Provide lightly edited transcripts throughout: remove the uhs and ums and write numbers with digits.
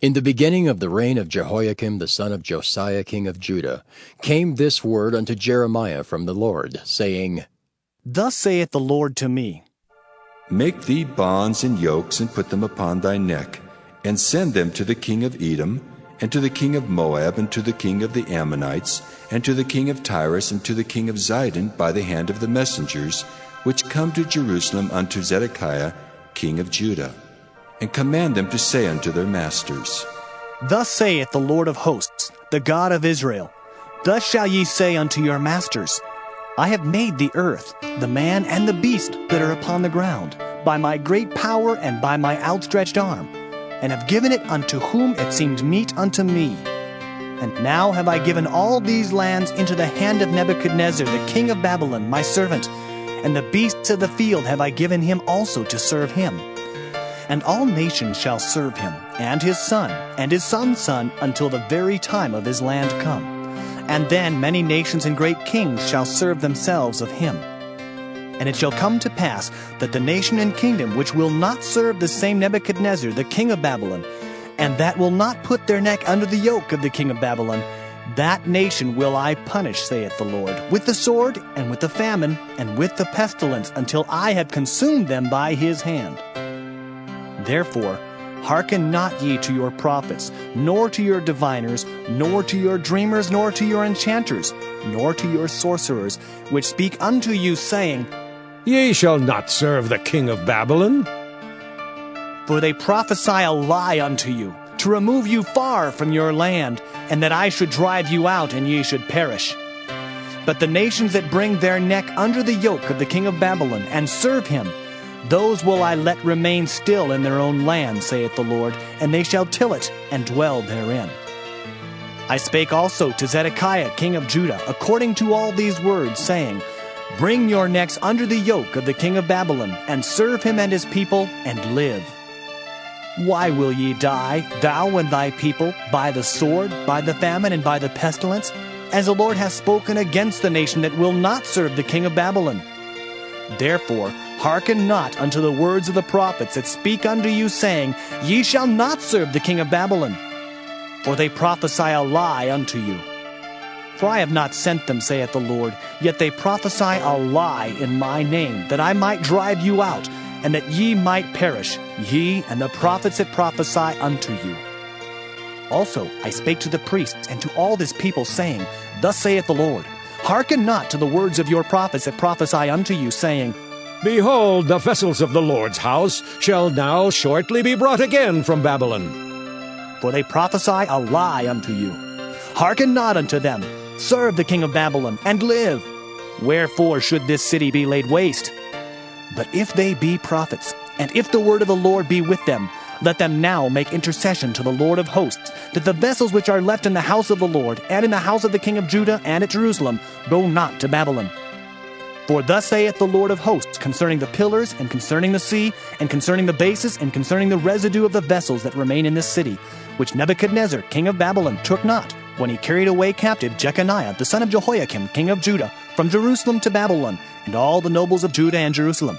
In the beginning of the reign of Jehoiakim the son of Josiah king of Judah came this word unto Jeremiah from the Lord, saying, Thus saith the Lord to me, Make thee bonds and yokes, and put them upon thy neck, and send them to the king of Edom, and to the king of Moab, and to the king of the Ammonites, and to the king of Tyrus, and to the king of Zidon, by the hand of the messengers, which come to Jerusalem unto Zedekiah king of Judah, and command them to say unto their masters, Thus saith the Lord of hosts, the God of Israel, Thus shall ye say unto your masters, I have made the earth, the man and the beast that are upon the ground, by my great power and by my outstretched arm, and have given it unto whom it seemed meet unto me. And now have I given all these lands into the hand of Nebuchadnezzar the king of Babylon, my servant, and the beasts of the field have I given him also to serve him. And all nations shall serve him, and his son's son, until the very time of his land come. And then many nations and great kings shall serve themselves of him. And it shall come to pass that the nation and kingdom which will not serve the same Nebuchadnezzar the king of Babylon, and that will not put their neck under the yoke of the king of Babylon, that nation will I punish, saith the Lord, with the sword, and with the famine, and with the pestilence, until I have consumed them by his hand. Therefore, hearken not ye to your prophets, nor to your diviners, nor to your dreamers, nor to your enchanters, nor to your sorcerers, which speak unto you, saying, Ye shall not serve the king of Babylon. For they prophesy a lie unto you, to remove you far from your land, and that I should drive you out, and ye should perish. But the nations that bring their neck under the yoke of the king of Babylon, and serve him, those will I let remain still in their own land, saith the Lord, and they shall till it, and dwell therein. I spake also to Zedekiah king of Judah, according to all these words, saying, Bring your necks under the yoke of the king of Babylon, and serve him and his people, and live. Why will ye die, thou and thy people, by the sword, by the famine, and by the pestilence, as the Lord hath spoken against the nation that will not serve the king of Babylon? Therefore, hearken not unto the words of the prophets that speak unto you, saying, Ye shall not serve the king of Babylon. For they prophesy a lie unto you. For I have not sent them, saith the Lord, yet they prophesy a lie in my name, that I might drive you out, and that ye might perish, ye and the prophets that prophesy unto you. Also I spake to the priests and to all this people, saying, Thus saith the Lord, Hearken not to the words of your prophets that prophesy unto you, saying, Behold, the vessels of the Lord's house shall now shortly be brought again from Babylon. For they prophesy a lie unto you. Hearken not unto them. Serve the king of Babylon, and live. Wherefore should this city be laid waste? But if they be prophets, and if the word of the Lord be with them, let them now make intercession to the Lord of hosts, that the vessels which are left in the house of the Lord, and in the house of the king of Judah, and at Jerusalem, go not to Babylon. For thus saith the Lord of hosts concerning the pillars, and concerning the sea, and concerning the bases, and concerning the residue of the vessels that remain in this city, which Nebuchadnezzar king of Babylon took not, when he carried away captive Jeconiah the son of Jehoiakim king of Judah, from Jerusalem to Babylon, and all the nobles of Judah and Jerusalem.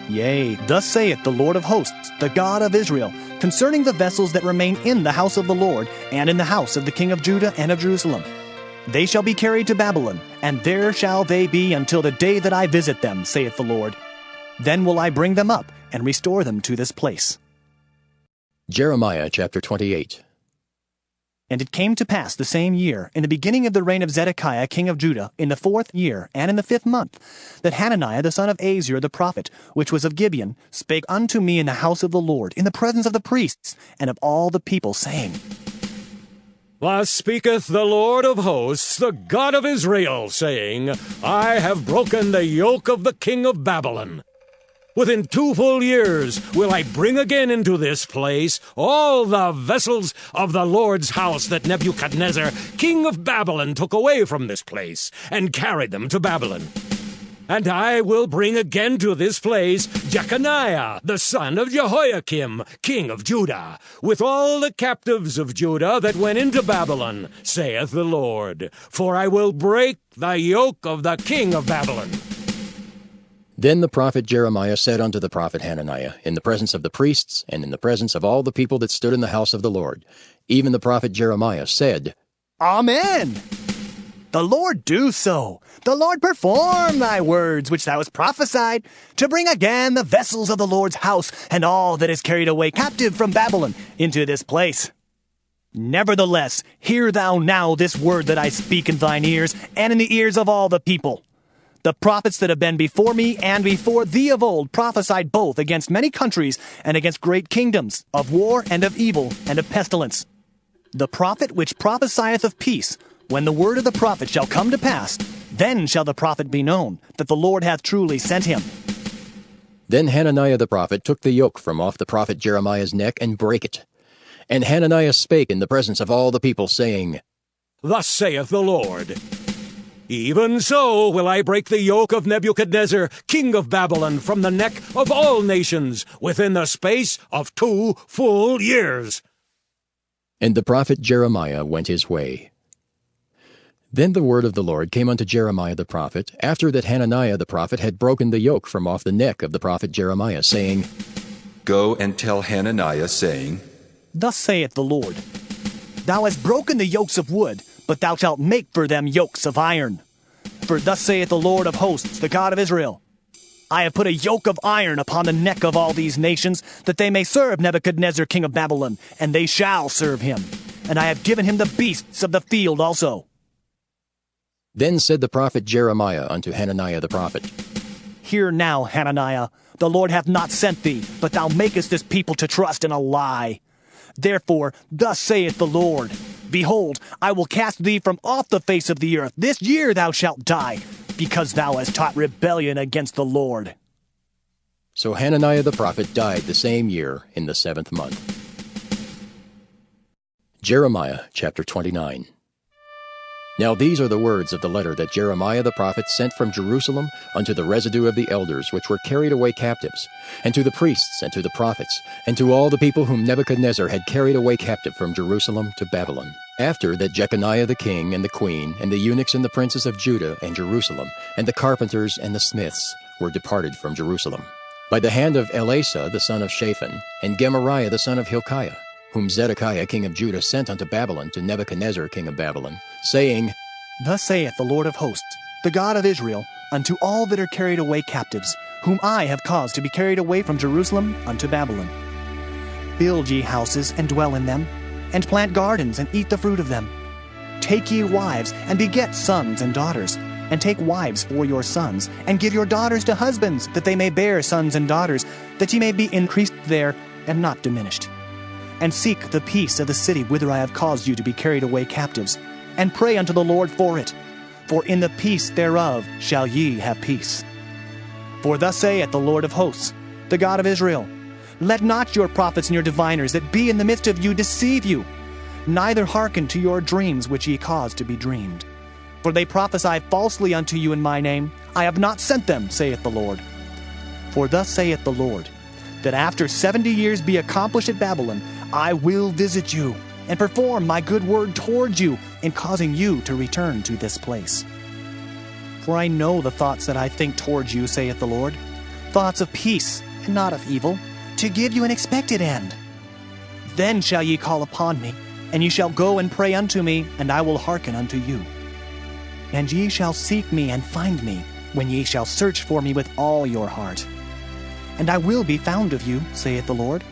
Yea, thus saith the Lord of hosts, the God of Israel, concerning the vessels that remain in the house of the Lord, and in the house of the king of Judah and of Jerusalem. They shall be carried to Babylon, and there shall they be until the day that I visit them, saith the Lord. Then will I bring them up, and restore them to this place. Jeremiah chapter 28. And it came to pass the same year, in the beginning of the reign of Zedekiah king of Judah, in the 4th year, and in the 5th month, that Hananiah the son of Azur the prophet, which was of Gibeon, spake unto me in the house of the Lord, in the presence of the priests, and of all the people, saying, Thus speaketh the Lord of hosts, the God of Israel, saying, I have broken the yoke of the king of Babylon. Within 2 full years will I bring again into this place all the vessels of the Lord's house that Nebuchadnezzar, king of Babylon, took away from this place, and carried them to Babylon. And I will bring again to this place Jeconiah, the son of Jehoiakim, king of Judah, with all the captives of Judah that went into Babylon, saith the Lord. For I will break the yoke of the king of Babylon. Then the prophet Jeremiah said unto the prophet Hananiah, in the presence of the priests, and in the presence of all the people that stood in the house of the Lord, even the prophet Jeremiah said, Amen. The Lord do so. The Lord perform thy words which thou hast prophesied, to bring again the vessels of the Lord's house, and all that is carried away captive from Babylon into this place. Nevertheless, hear thou now this word that I speak in thine ears, and in the ears of all the people. The prophets that have been before me and before thee of old prophesied both against many countries and against great kingdoms, of war and of evil and of pestilence. The prophet which prophesieth of peace, when the word of the prophet shall come to pass, then shall the prophet be known, that the Lord hath truly sent him. Then Hananiah the prophet took the yoke from off the prophet Jeremiah's neck and brake it. And Hananiah spake in the presence of all the people, saying, Thus saith the Lord, Even so will I break the yoke of Nebuchadnezzar, king of Babylon, from the neck of all nations, within the space of 2 full years. And the prophet Jeremiah went his way. Then the word of the Lord came unto Jeremiah the prophet, after that Hananiah the prophet had broken the yoke from off the neck of the prophet Jeremiah, saying, Go and tell Hananiah, saying, Thus saith the Lord, Thou hast broken the yokes of wood, but thou shalt make for them yokes of iron. For thus saith the Lord of hosts, the God of Israel, I have put a yoke of iron upon the neck of all these nations, that they may serve Nebuchadnezzar king of Babylon, and they shall serve him. And I have given him the beasts of the field also. Then said the prophet Jeremiah unto Hananiah the prophet, Hear now, Hananiah, the Lord hath not sent thee, but thou makest this people to trust in a lie. Therefore, thus saith the Lord, Behold, I will cast thee from off the face of the earth. This year thou shalt die, because thou hast taught rebellion against the Lord. So Hananiah the prophet died the same year in the 7th month. Jeremiah chapter 29. Now these are the words of the letter that Jeremiah the prophet sent from Jerusalem unto the residue of the elders which were carried away captives, and to the priests, and to the prophets, and to all the people whom Nebuchadnezzar had carried away captive from Jerusalem to Babylon. After that Jeconiah the king, and the queen, and the eunuchs and the princes of Judah and Jerusalem, and the carpenters and the smiths were departed from Jerusalem, by the hand of Elasah the son of Shaphan, and Gemariah the son of Hilkiah, whom Zedekiah king of Judah sent unto Babylon to Nebuchadnezzar king of Babylon, saying, Thus saith the Lord of hosts, the God of Israel, unto all that are carried away captives, whom I have caused to be carried away from Jerusalem unto Babylon. Build ye houses, and dwell in them, and plant gardens, and eat the fruit of them. Take ye wives, and beget sons and daughters, and take wives for your sons, and give your daughters to husbands, that they may bear sons and daughters, that ye may be increased there, and not diminished. And seek the peace of the city whither I have caused you to be carried away captives, and pray unto the Lord for it. For in the peace thereof shall ye have peace. For thus saith the Lord of hosts, the God of Israel, Let not your prophets and your diviners that be in the midst of you deceive you, neither hearken to your dreams which ye cause to be dreamed. For they prophesy falsely unto you in my name. I have not sent them, saith the Lord. For thus saith the Lord, that after 70 years be accomplished at Babylon, I will visit you, and perform my good word towards you, in causing you to return to this place. For I know the thoughts that I think towards you, saith the Lord, thoughts of peace, and not of evil, to give you an expected end. Then shall ye call upon me, and ye shall go and pray unto me, and I will hearken unto you. And ye shall seek me and find me, when ye shall search for me with all your heart. And I will be found of you, saith the Lord,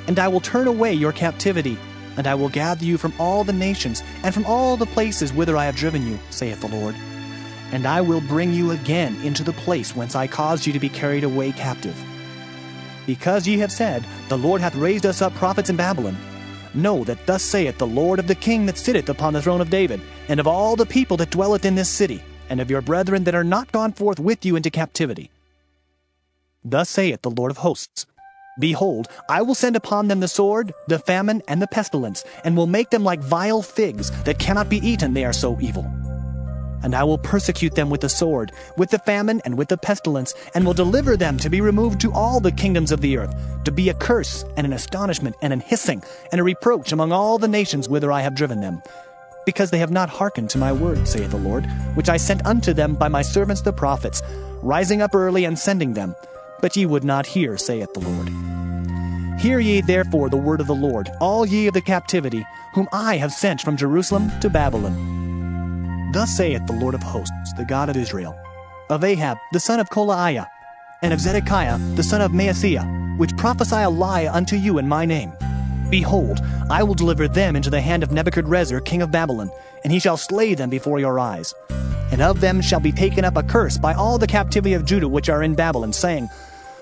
and I will turn away your captivity, and I will gather you from all the nations, and from all the places whither I have driven you, saith the Lord. And I will bring you again into the place whence I caused you to be carried away captive. Because ye have said, The Lord hath raised us up prophets in Babylon, know that thus saith the Lord of the king that sitteth upon the throne of David, and of all the people that dwelleth in this city, and of your brethren that are not gone forth with you into captivity. Thus saith the Lord of hosts, Behold, I will send upon them the sword, the famine, and the pestilence, and will make them like vile figs that cannot be eaten, they are so evil. And I will persecute them with the sword, with the famine, and with the pestilence, and will deliver them to be removed to all the kingdoms of the earth, to be a curse, and an astonishment, and an hissing, and a reproach among all the nations whither I have driven them. Because they have not hearkened to my word, saith the Lord, which I sent unto them by my servants the prophets, rising up early and sending them. But ye would not hear, saith the Lord. Hear ye therefore the word of the Lord, all ye of the captivity, whom I have sent from Jerusalem to Babylon. Thus saith the Lord of hosts, the God of Israel, of Ahab the son of Kolaiah, and of Zedekiah the son of Maaseiah, which prophesy a lie unto you in my name. Behold, I will deliver them into the hand of Nebuchadrezzar king of Babylon, and he shall slay them before your eyes. And of them shall be taken up a curse by all the captivity of Judah which are in Babylon, saying,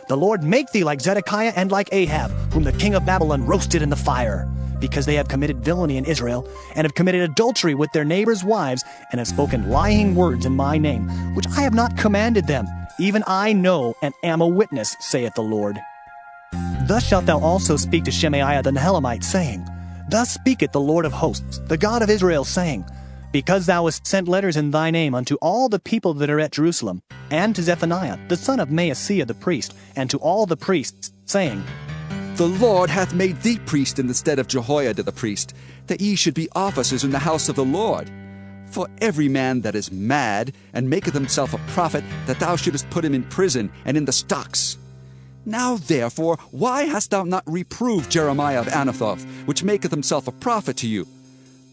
The Lord make thee like Zedekiah and like Ahab, whom the king of Babylon roasted in the fire, because they have committed villainy in Israel, and have committed adultery with their neighbors' wives, and have spoken lying words in my name, which I have not commanded them. Even I know and am a witness, saith the Lord. Thus shalt thou also speak to Shemaiah the Nehelamite, saying, Thus speaketh the Lord of hosts, the God of Israel, saying, Because thou hast sent letters in thy name unto all the people that are at Jerusalem, and to Zephaniah the son of Maaseiah the priest, and to all the priests, saying, The Lord hath made thee priest in the stead of Jehoiada the priest, that ye should be officers in the house of the Lord. For every man that is mad, and maketh himself a prophet, that thou shouldest put him in prison and in the stocks. Now therefore, why hast thou not reproved Jeremiah of Anathoth, which maketh himself a prophet to you?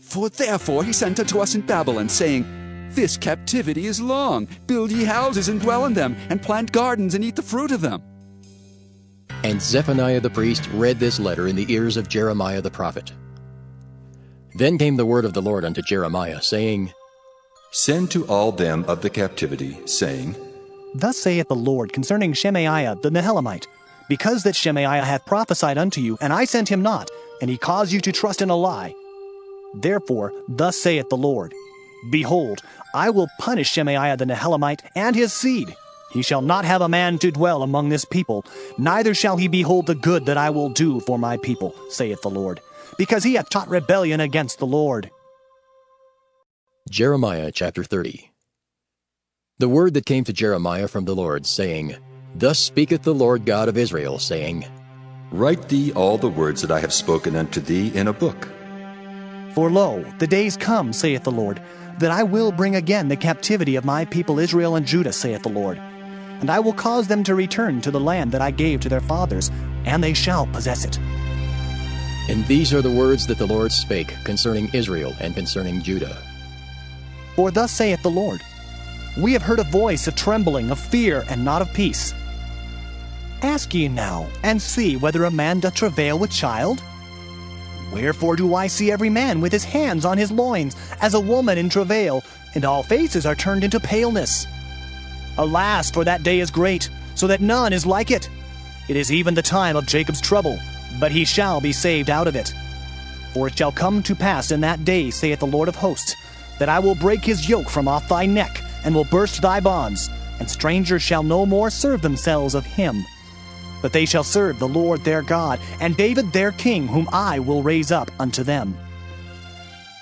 For therefore he sent unto us in Babylon, saying, This captivity is long. Build ye houses and dwell in them, and plant gardens and eat the fruit of them. And Zephaniah the priest read this letter in the ears of Jeremiah the prophet. Then came the word of the Lord unto Jeremiah, saying, Send to all them of the captivity, saying, Thus saith the Lord concerning Shemaiah the Nehelamite, Because that Shemaiah hath prophesied unto you, and I sent him not, and he caused you to trust in a lie. Therefore, thus saith the Lord, Behold, I will punish Shemaiah the Nehelamite and his seed. He shall not have a man to dwell among this people, neither shall he behold the good that I will do for my people, saith the Lord, because he hath taught rebellion against the Lord. Jeremiah chapter 30. The word that came to Jeremiah from the Lord, saying, Thus speaketh the Lord God of Israel, saying, Write thee all the words that I have spoken unto thee in a book. For lo, the days come, saith the Lord, that I will bring again the captivity of my people Israel and Judah, saith the Lord. And I will cause them to return to the land that I gave to their fathers, and they shall possess it. And these are the words that the Lord spake concerning Israel and concerning Judah. For thus saith the Lord, We have heard a voice of trembling, of fear, and not of peace. Ask ye now, and see whether a man doth travail with child? Wherefore do I see every man with his hands on his loins, as a woman in travail, and all faces are turned into paleness? Alas, for that day is great, so that none is like it. It is even the time of Jacob's trouble, but he shall be saved out of it. For it shall come to pass in that day, saith the Lord of hosts, that I will break his yoke from off thy neck, and will burst thy bonds, and strangers shall no more serve themselves of him. But they shall serve the Lord their God, and David their king, whom I will raise up unto them.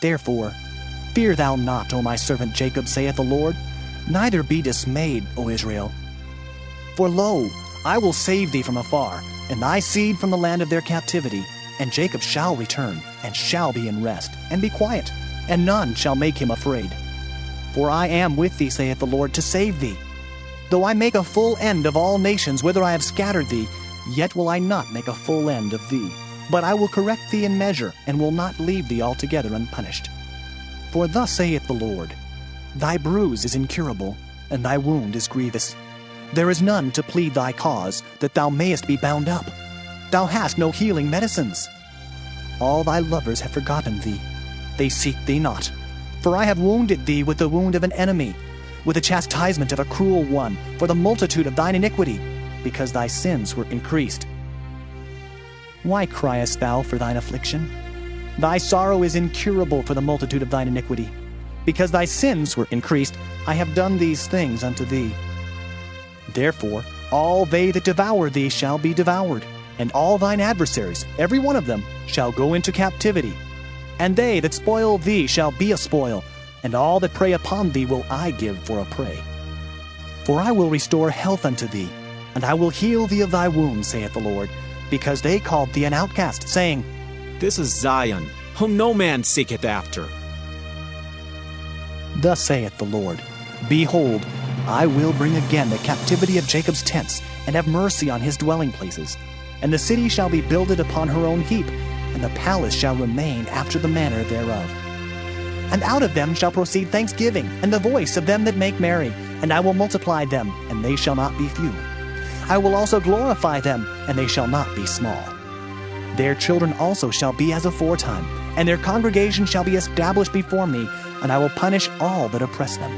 Therefore, fear thou not, O my servant Jacob, saith the Lord, neither be dismayed, O Israel. For lo, I will save thee from afar, and thy seed from the land of their captivity, and Jacob shall return, and shall be in rest, and be quiet, and none shall make him afraid. For I am with thee, saith the Lord, to save thee. Though I make a full end of all nations whither I have scattered thee, yet will I not make a full end of thee. But I will correct thee in measure, and will not leave thee altogether unpunished. For thus saith the Lord, Thy bruise is incurable, and thy wound is grievous. There is none to plead thy cause, that thou mayest be bound up. Thou hast no healing medicines. All thy lovers have forgotten thee. They seek thee not. For I have wounded thee with the wound of an enemy, with the chastisement of a cruel one, for the multitude of thine iniquity, because thy sins were increased. Why criest thou for thine affliction? Thy sorrow is incurable for the multitude of thine iniquity. Because thy sins were increased, I have done these things unto thee. Therefore, all they that devour thee shall be devoured, and all thine adversaries, every one of them, shall go into captivity. And they that spoil thee shall be a spoil, and all that prey upon thee will I give for a prey. For I will restore health unto thee, and I will heal thee of thy wounds, saith the Lord, because they called thee an outcast, saying, This is Zion, whom no man seeketh after. Thus saith the Lord, Behold, I will bring again the captivity of Jacob's tents, and have mercy on his dwelling places. And the city shall be builded upon her own heap, and the palace shall remain after the manner thereof. And out of them shall proceed thanksgiving, and the voice of them that make merry, and I will multiply them, and they shall not be few. I will also glorify them, and they shall not be small. Their children also shall be as aforetime, and their congregation shall be established before me, and I will punish all that oppress them.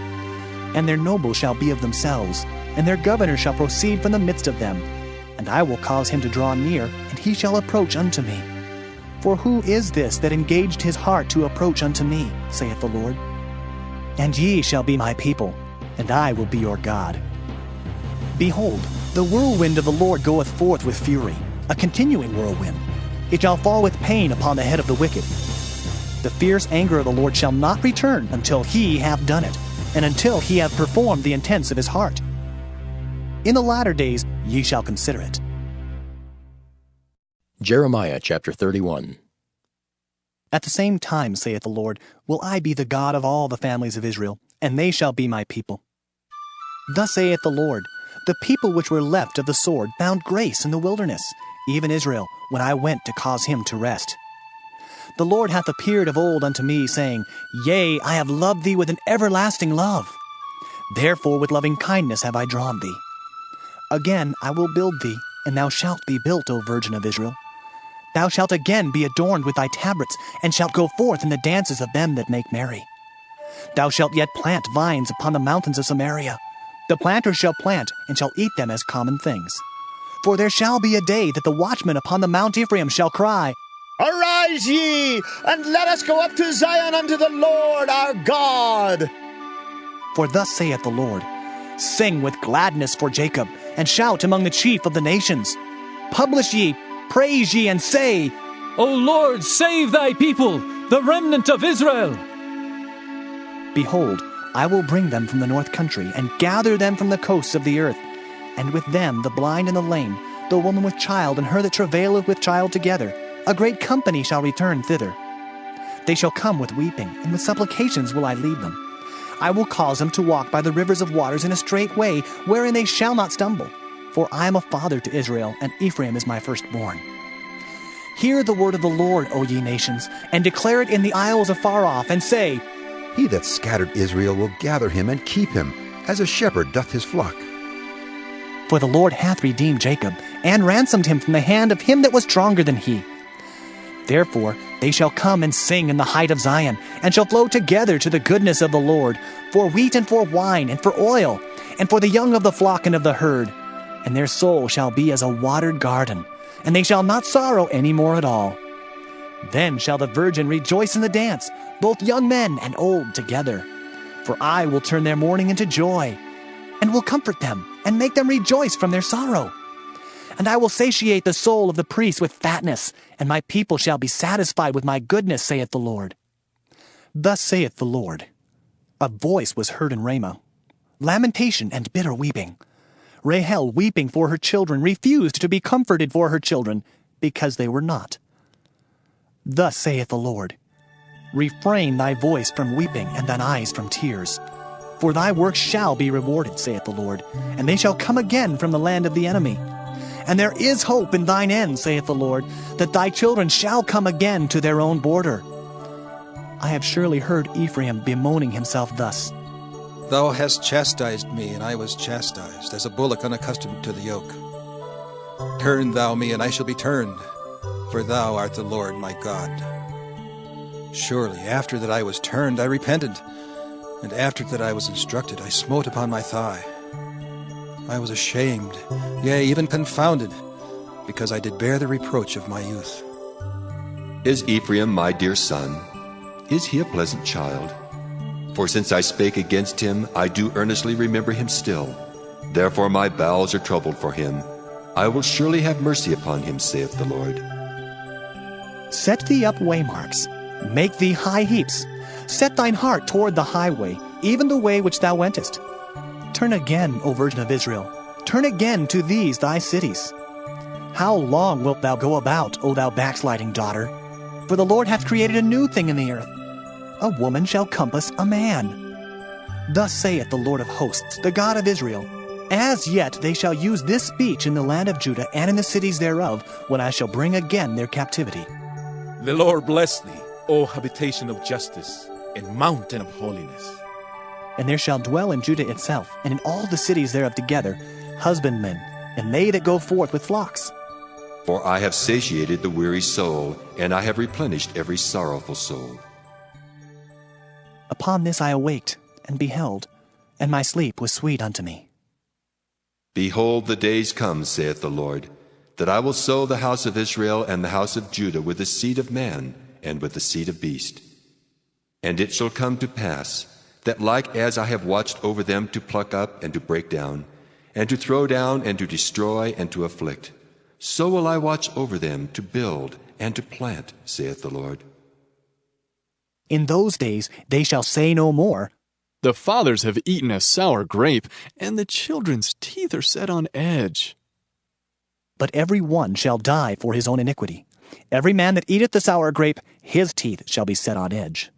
And their nobles shall be of themselves, and their governor shall proceed from the midst of them. And I will cause him to draw near, and he shall approach unto me. For who is this that engaged his heart to approach unto me, saith the Lord? And ye shall be my people, and I will be your God. Behold, the whirlwind of the Lord goeth forth with fury, a continuing whirlwind. It shall fall with pain upon the head of the wicked. The fierce anger of the Lord shall not return until he have done it, and until he have performed the intents of his heart. In the latter days ye shall consider it. Jeremiah chapter 31. At the same time, saith the Lord, will I be the God of all the families of Israel, and they shall be my people. Thus saith the Lord, the people which were left of the sword found grace in the wilderness, even Israel, when I went to cause him to rest. The Lord hath appeared of old unto me, saying, Yea, I have loved thee with an everlasting love. Therefore with loving kindness have I drawn thee. Again I will build thee, and thou shalt be built, O Virgin of Israel. Thou shalt again be adorned with thy tabrets, and shalt go forth in the dances of them that make merry. Thou shalt yet plant vines upon the mountains of Samaria. The planter shall plant, and shall eat them as common things. For there shall be a day that the watchman upon the Mount Ephraim shall cry, Arise ye, and let us go up to Zion unto the Lord our God. For thus saith the Lord, Sing with gladness for Jacob, and shout among the chief of the nations. Publish ye, praise ye, and say, O Lord, save thy people, the remnant of Israel. Behold, I will bring them from the north country, and gather them from the coasts of the earth, and with them the blind and the lame, the woman with child, and her that travaileth with child together. A great company shall return thither. They shall come with weeping, and with supplications will I lead them. I will cause them to walk by the rivers of waters in a straight way, wherein they shall not stumble. For I am a father to Israel, and Ephraim is my firstborn. Hear the word of the Lord, O ye nations, and declare it in the isles afar off, and say, He that scattered Israel will gather him and keep him, as a shepherd doth his flock. For the Lord hath redeemed Jacob, and ransomed him from the hand of him that was stronger than he. Therefore they shall come and sing in the height of Zion, and shall flow together to the goodness of the Lord, for wheat and for wine and for oil, and for the young of the flock and of the herd. And their soul shall be as a watered garden, and they shall not sorrow any more at all. Then shall the virgin rejoice in the dance, both young men and old together. For I will turn their mourning into joy, and will comfort them, and make them rejoice from their sorrow. And I will satiate the soul of the priest with fatness, and my people shall be satisfied with my goodness, saith the Lord. Thus saith the Lord, A voice was heard in Ramah, lamentation and bitter weeping. Rahel, weeping for her children, refused to be comforted for her children, because they were not. Thus saith the Lord, Refrain thy voice from weeping, and thine eyes from tears. For thy work shall be rewarded, saith the Lord, and they shall come again from the land of the enemy. And there is hope in thine end, saith the Lord, that thy children shall come again to their own border. I have surely heard Ephraim bemoaning himself thus. Thou hast chastised me, and I was chastised, as a bullock unaccustomed to the yoke. Turn thou me, and I shall be turned, for thou art the Lord my God. Surely after that I was turned, I repented, and after that I was instructed, I smote upon my thigh. I was ashamed, yea, even confounded, because I did bear the reproach of my youth. Is Ephraim my dear son? Is he a pleasant child? For since I spake against him, I do earnestly remember him still. Therefore my bowels are troubled for him. I will surely have mercy upon him, saith the Lord. Set thee up waymarks, make thee high heaps. Set thine heart toward the highway, even the way which thou wentest. Turn again, O Virgin of Israel, turn again to these thy cities. How long wilt thou go about, O thou backsliding daughter? For the Lord hath created a new thing in the earth. A woman shall compass a man. Thus saith the Lord of hosts, the God of Israel, As yet they shall use this speech in the land of Judah and in the cities thereof, when I shall bring again their captivity. The Lord bless thee, O habitation of justice, and mountain of holiness. And there shall dwell in Judah itself, and in all the cities thereof together, husbandmen, and they that go forth with flocks. For I have satiated the weary soul, and I have replenished every sorrowful soul. Upon this I awaked, and beheld, and my sleep was sweet unto me. Behold, the days come, saith the Lord, that I will sow the house of Israel and the house of Judah with the seed of man and with the seed of beast. And it shall come to pass, that like as I have watched over them to pluck up and to break down, and to throw down and to destroy and to afflict, so will I watch over them to build and to plant, saith the Lord. In those days they shall say no more, The fathers have eaten a sour grape, and the children's teeth are set on edge. But every one shall die for his own iniquity. Every man that eateth the sour grape, his teeth shall be set on edge.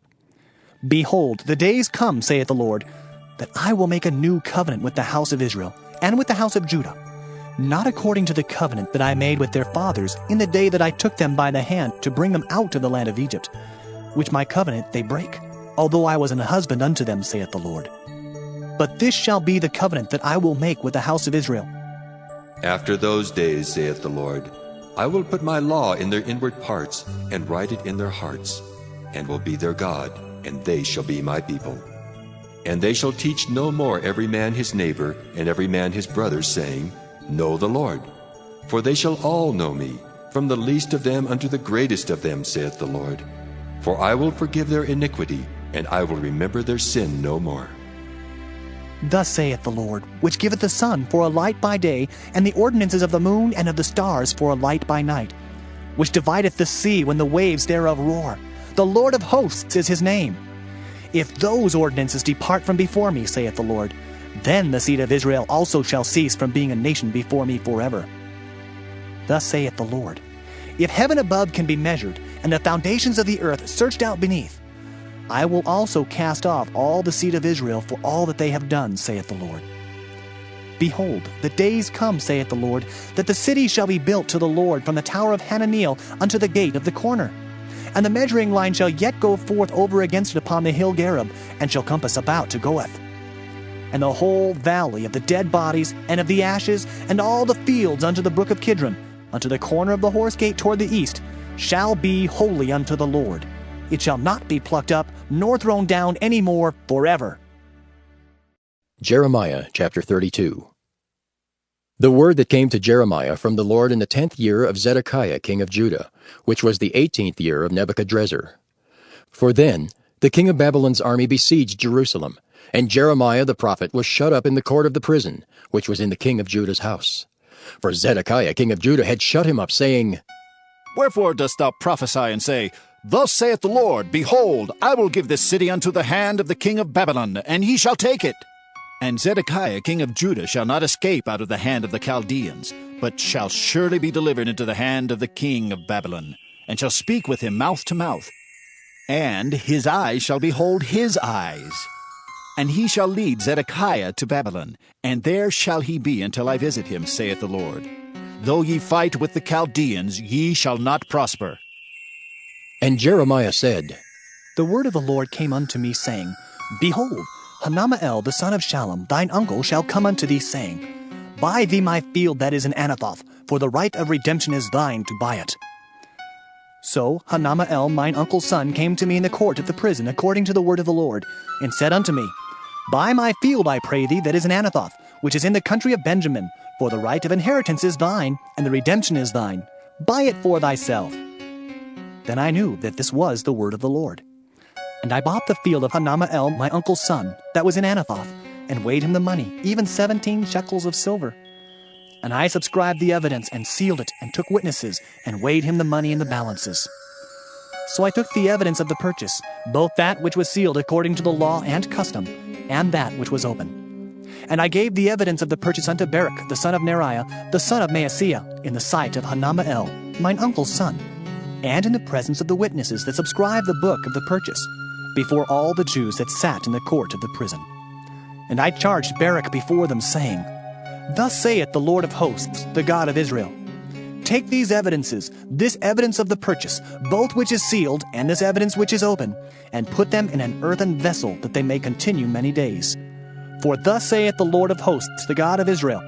Behold, the days come, saith the Lord, that I will make a new covenant with the house of Israel and with the house of Judah, not according to the covenant that I made with their fathers in the day that I took them by the hand to bring them out of the land of Egypt, which my covenant they break, although I was an husband unto them, saith the Lord. But this shall be the covenant that I will make with the house of Israel. After those days, saith the Lord, I will put my law in their inward parts, and write it in their hearts, and will be their God, and they shall be my people. And they shall teach no more every man his neighbor, and every man his brother, saying, Know the Lord. For they shall all know me, from the least of them unto the greatest of them, saith the Lord. For I will forgive their iniquity, and I will remember their sin no more. Thus saith the Lord, which giveth the sun for a light by day, and the ordinances of the moon and of the stars for a light by night, which divideth the sea when the waves thereof roar. The Lord of hosts is his name. If those ordinances depart from before me, saith the Lord, then the seed of Israel also shall cease from being a nation before me forever. Thus saith the Lord, if heaven above can be measured, and the foundations of the earth searched out beneath, I will also cast off all the seed of Israel for all that they have done, saith the Lord. Behold, the days come, saith the Lord, that the city shall be built to the Lord from the tower of Hananeel unto the gate of the corner. And the measuring line shall yet go forth over against it upon the hill Gareb, and shall compass about to Goeth. And the whole valley of the dead bodies, and of the ashes, and all the fields unto the brook of Kidron, unto the corner of the horse gate toward the east, shall be holy unto the Lord. It shall not be plucked up, nor thrown down any more forever. Jeremiah chapter 32. The word that came to Jeremiah from the Lord in the 10th year of Zedekiah king of Judah, which was the 18th year of Nebuchadrezzar. For then the king of Babylon's army besieged Jerusalem, and Jeremiah the prophet was shut up in the court of the prison, which was in the king of Judah's house. For Zedekiah king of Judah had shut him up, saying, Wherefore dost thou prophesy and say, Thus saith the Lord, Behold, I will give this city unto the hand of the king of Babylon, and he shall take it. And Zedekiah king of Judah shall not escape out of the hand of the Chaldeans, but shall surely be delivered into the hand of the king of Babylon, and shall speak with him mouth to mouth. And his eyes shall behold his eyes. And he shall lead Zedekiah to Babylon, and there shall he be until I visit him, saith the Lord. Though ye fight with the Chaldeans, ye shall not prosper. And Jeremiah said, The word of the Lord came unto me, saying, Behold, Hanamael the son of Shallum, thine uncle, shall come unto thee, saying, Buy thee my field that is in Anathoth, for the right of redemption is thine to buy it. So Hanamael mine uncle's son came to me in the court of the prison according to the word of the Lord, and said unto me, Buy my field, I pray thee, that is in Anathoth, which is in the country of Benjamin, for the right of inheritance is thine, and the redemption is thine. Buy it for thyself. Then I knew that this was the word of the Lord. And I bought the field of Hanamael my uncle's son, that was in Anathoth, and weighed him the money, even 17 shekels of silver. And I subscribed the evidence, and sealed it, and took witnesses, and weighed him the money in the balances. So I took the evidence of the purchase, both that which was sealed according to the law and custom, and that which was open. And I gave the evidence of the purchase unto Baruch, the son of Neriah, the son of Maaseiah, in the sight of Hanamael, mine uncle's son, and in the presence of the witnesses that subscribed the book of the purchase, before all the Jews that sat in the court of the prison. And I charged Barak before them, saying, Thus saith the Lord of hosts, the God of Israel, Take these evidences, this evidence of the purchase, both which is sealed, and this evidence which is open, and put them in an earthen vessel, that they may continue many days. For thus saith the Lord of hosts, the God of Israel,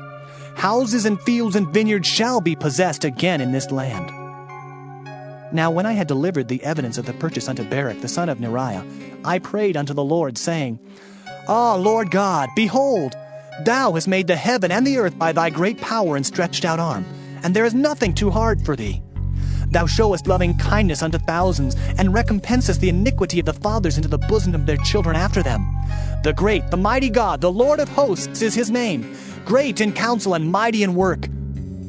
Houses and fields and vineyards shall be possessed again in this land. Now when I had delivered the evidence of the purchase unto Barak the son of Neriah, I prayed unto the Lord, saying, Ah, Lord God, behold, thou hast made the heaven and the earth by thy great power and stretched out arm, and there is nothing too hard for thee. Thou showest loving kindness unto thousands, and recompensest the iniquity of the fathers into the bosom of their children after them. The great, the mighty God, the Lord of hosts is his name, great in counsel and mighty in work.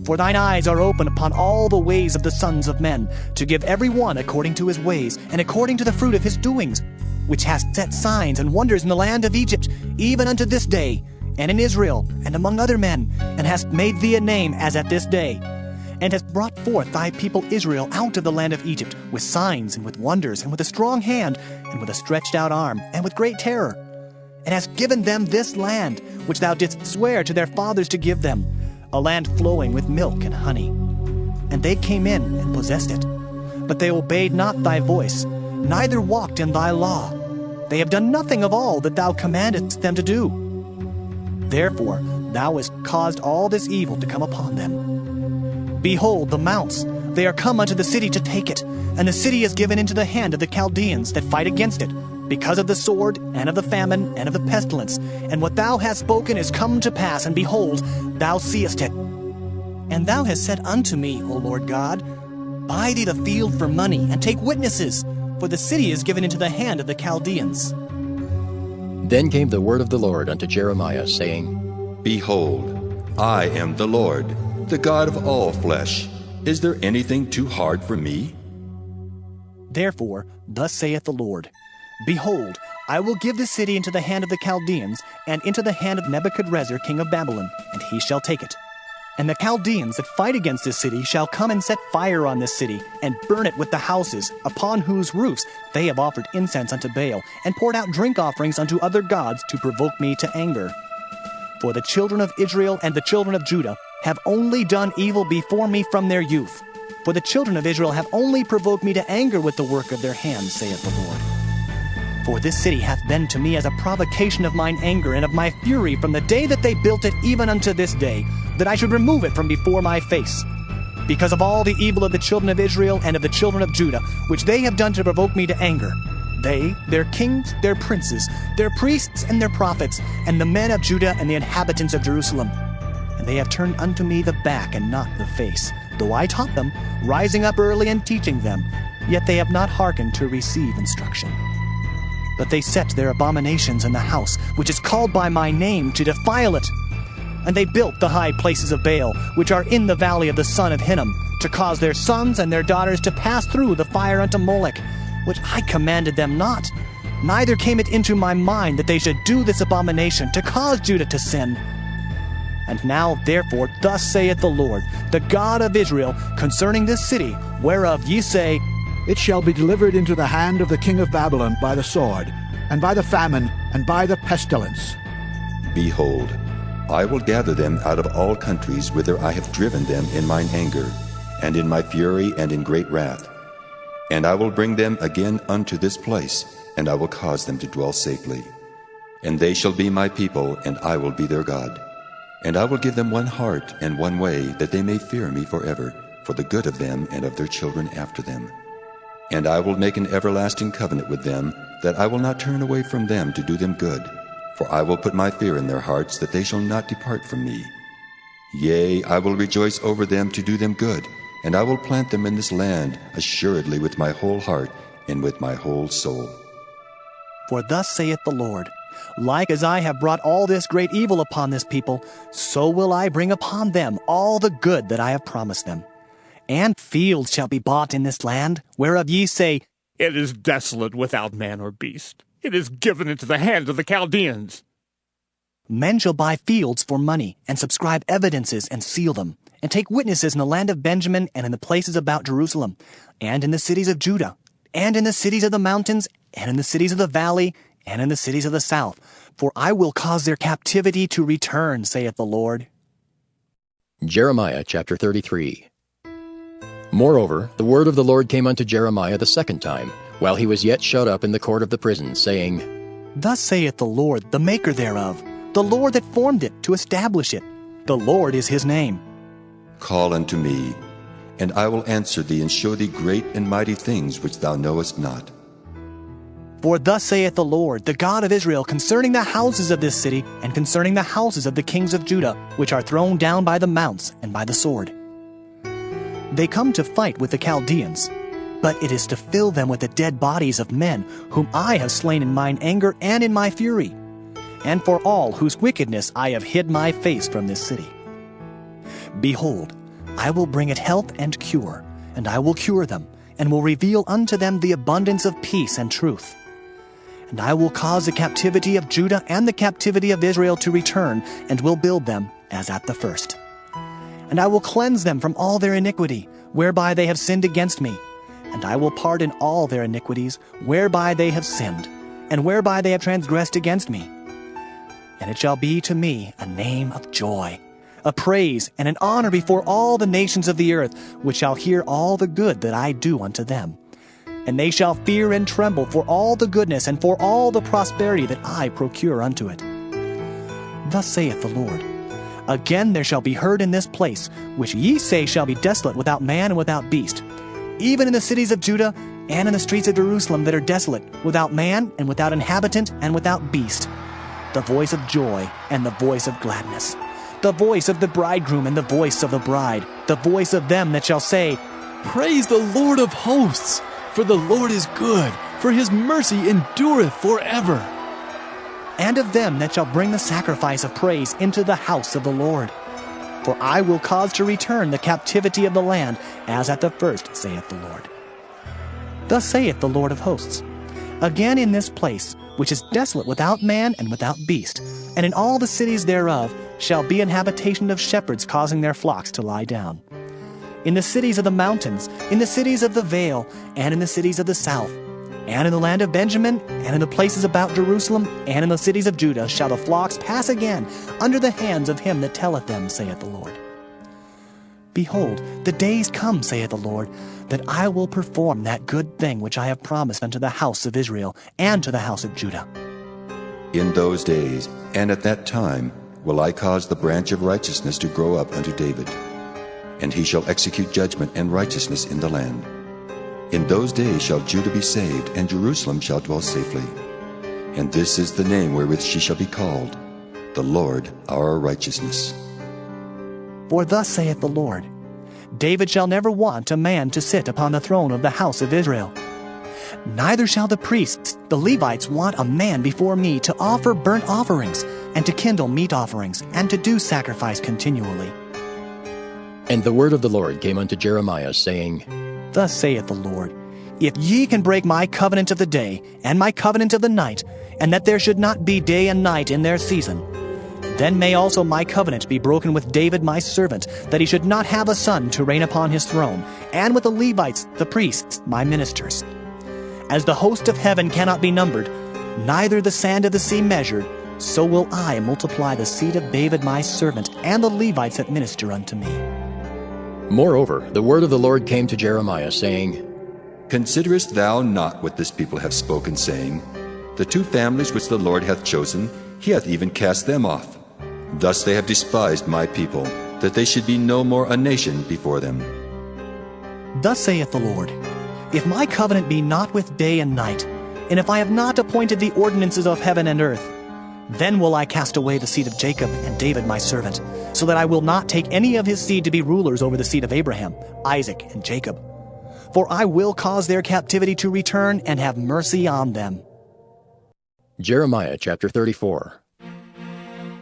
For thine eyes are open upon all the ways of the sons of men, to give every one according to his ways, and according to the fruit of his doings, which hast set signs and wonders in the land of Egypt, even unto this day, and in Israel, and among other men, and hast made thee a name as at this day, and hast brought forth thy people Israel out of the land of Egypt, with signs, and with wonders, and with a strong hand, and with a stretched out arm, and with great terror, and hast given them this land, which thou didst swear to their fathers to give them, a land flowing with milk and honey. And they came in and possessed it. But they obeyed not thy voice, neither walked in thy law. They have done nothing of all that thou commandest them to do. Therefore thou hast caused all this evil to come upon them. Behold, the mounts, they are come unto the city to take it, and the city is given into the hand of the Chaldeans that fight against it, because of the sword, and of the famine, and of the pestilence. And what thou hast spoken is come to pass, and behold, thou seest it. And thou hast said unto me, O Lord God, Buy thee the field for money, and take witnesses, for the city is given into the hand of the Chaldeans. Then came the word of the Lord unto Jeremiah, saying, Behold, I am the Lord, the God of all flesh. Is there anything too hard for me? Therefore, thus saith the Lord, Behold, I will give the city into the hand of the Chaldeans, and into the hand of Nebuchadrezzar king of Babylon, and he shall take it. And the Chaldeans that fight against this city shall come and set fire on this city, and burn it with the houses, upon whose roofs they have offered incense unto Baal, and poured out drink offerings unto other gods to provoke me to anger. For the children of Israel and the children of Judah have only done evil before me from their youth. For the children of Israel have only provoked me to anger with the work of their hands, saith the Lord. For this city hath been to me as a provocation of mine anger and of my fury from the day that they built it even unto this day, that I should remove it from before my face. Because of all the evil of the children of Israel and of the children of Judah, which they have done to provoke me to anger, they, their kings, their princes, their priests and their prophets, and the men of Judah and the inhabitants of Jerusalem. And they have turned unto me the back and not the face, though I taught them, rising up early and teaching them, yet they have not hearkened to receive instruction. But they set their abominations in the house, which is called by my name, to defile it. And they built the high places of Baal, which are in the valley of the son of Hinnom, to cause their sons and their daughters to pass through the fire unto Molech, which I commanded them not. Neither came it into my mind that they should do this abomination, to cause Judah to sin. And now, therefore, thus saith the Lord, the God of Israel, concerning this city, whereof ye say, It shall be delivered into the hand of the king of Babylon by the sword, and by the famine, and by the pestilence. Behold, I will gather them out of all countries whither I have driven them in mine anger, and in my fury, and in great wrath. And I will bring them again unto this place, and I will cause them to dwell safely. And they shall be my people, and I will be their God. And I will give them one heart and one way, that they may fear me forever, for the good of them and of their children after them. And I will make an everlasting covenant with them, that I will not turn away from them to do them good. For I will put my fear in their hearts, that they shall not depart from me. Yea, I will rejoice over them to do them good, and I will plant them in this land assuredly with my whole heart and with my whole soul. For thus saith the Lord, Like as I have brought all this great evil upon this people, so will I bring upon them all the good that I have promised them. And fields shall be bought in this land, whereof ye say, It is desolate without man or beast. It is given into the hand of the Chaldeans. Men shall buy fields for money, and subscribe evidences, and seal them, and take witnesses in the land of Benjamin, and in the places about Jerusalem, and in the cities of Judah, and in the cities of the mountains, and in the cities of the valley, and in the cities of the south, for I will cause their captivity to return, saith the Lord. Jeremiah chapter 33. Moreover, the word of the Lord came unto Jeremiah the second time, while he was yet shut up in the court of the prison, saying, Thus saith the Lord, the maker thereof, the Lord that formed it, to establish it. The Lord is his name. Call unto me, and I will answer thee, and show thee great and mighty things which thou knowest not. For thus saith the Lord, the God of Israel, concerning the houses of this city, and concerning the houses of the kings of Judah, which are thrown down by the mounts and by the sword. They come to fight with the Chaldeans, but it is to fill them with the dead bodies of men, whom I have slain in mine anger and in my fury, and for all whose wickedness I have hid my face from this city. Behold, I will bring it health and cure, and I will cure them, and will reveal unto them the abundance of peace and truth. And I will cause the captivity of Judah and the captivity of Israel to return, and will build them as at the first. And I will cleanse them from all their iniquity, whereby they have sinned against me. And I will pardon all their iniquities, whereby they have sinned, and whereby they have transgressed against me. And it shall be to me a name of joy, a praise and an honor before all the nations of the earth, which shall hear all the good that I do unto them. And they shall fear and tremble for all the goodness and for all the prosperity that I procure unto it. Thus saith the Lord, Again there shall be heard in this place, which ye say shall be desolate without man and without beast, even in the cities of Judah and in the streets of Jerusalem that are desolate, without man and without inhabitant and without beast, the voice of joy and the voice of gladness, the voice of the bridegroom and the voice of the bride, the voice of them that shall say, Praise the Lord of hosts, for the Lord is good, for his mercy endureth forever. And of them that shall bring the sacrifice of praise into the house of the Lord. For I will cause to return the captivity of the land, as at the first, saith the Lord. Thus saith the Lord of hosts, Again in this place, which is desolate without man and without beast, and in all the cities thereof, shall be an habitation of shepherds causing their flocks to lie down. In the cities of the mountains, in the cities of the vale, and in the cities of the south, and in the land of Benjamin, and in the places about Jerusalem, and in the cities of Judah, shall the flocks pass again under the hands of him that telleth them, saith the Lord. Behold, the days come, saith the Lord, that I will perform that good thing which I have promised unto the house of Israel, and to the house of Judah. In those days, and at that time, will I cause the branch of righteousness to grow up unto David, and he shall execute judgment and righteousness in the land. In those days shall Judah be saved, and Jerusalem shall dwell safely. And this is the name wherewith she shall be called, the Lord our righteousness. For thus saith the Lord, David shall never want a man to sit upon the throne of the house of Israel. Neither shall the priests, the Levites, want a man before me to offer burnt offerings, and to kindle meat offerings, and to do sacrifice continually. And the word of the Lord came unto Jeremiah, saying, Thus saith the Lord, If ye can break my covenant of the day, and my covenant of the night, and that there should not be day and night in their season, then may also my covenant be broken with David my servant, that he should not have a son to reign upon his throne, and with the Levites, the priests, my ministers. As the host of heaven cannot be numbered, neither the sand of the sea measured, so will I multiply the seed of David my servant, and the Levites that minister unto me. Moreover, the word of the Lord came to Jeremiah, saying, Considerest thou not what this people have spoken, saying, The two families which the Lord hath chosen, he hath even cast them off. Thus they have despised my people, that they should be no more a nation before them. Thus saith the Lord, If my covenant be not with day and night, and if I have not appointed the ordinances of heaven and earth, then will I cast away the seed of Jacob and David my servant, so that I will not take any of his seed to be rulers over the seed of Abraham, Isaac, and Jacob. For I will cause their captivity to return and have mercy on them. Jeremiah chapter 34.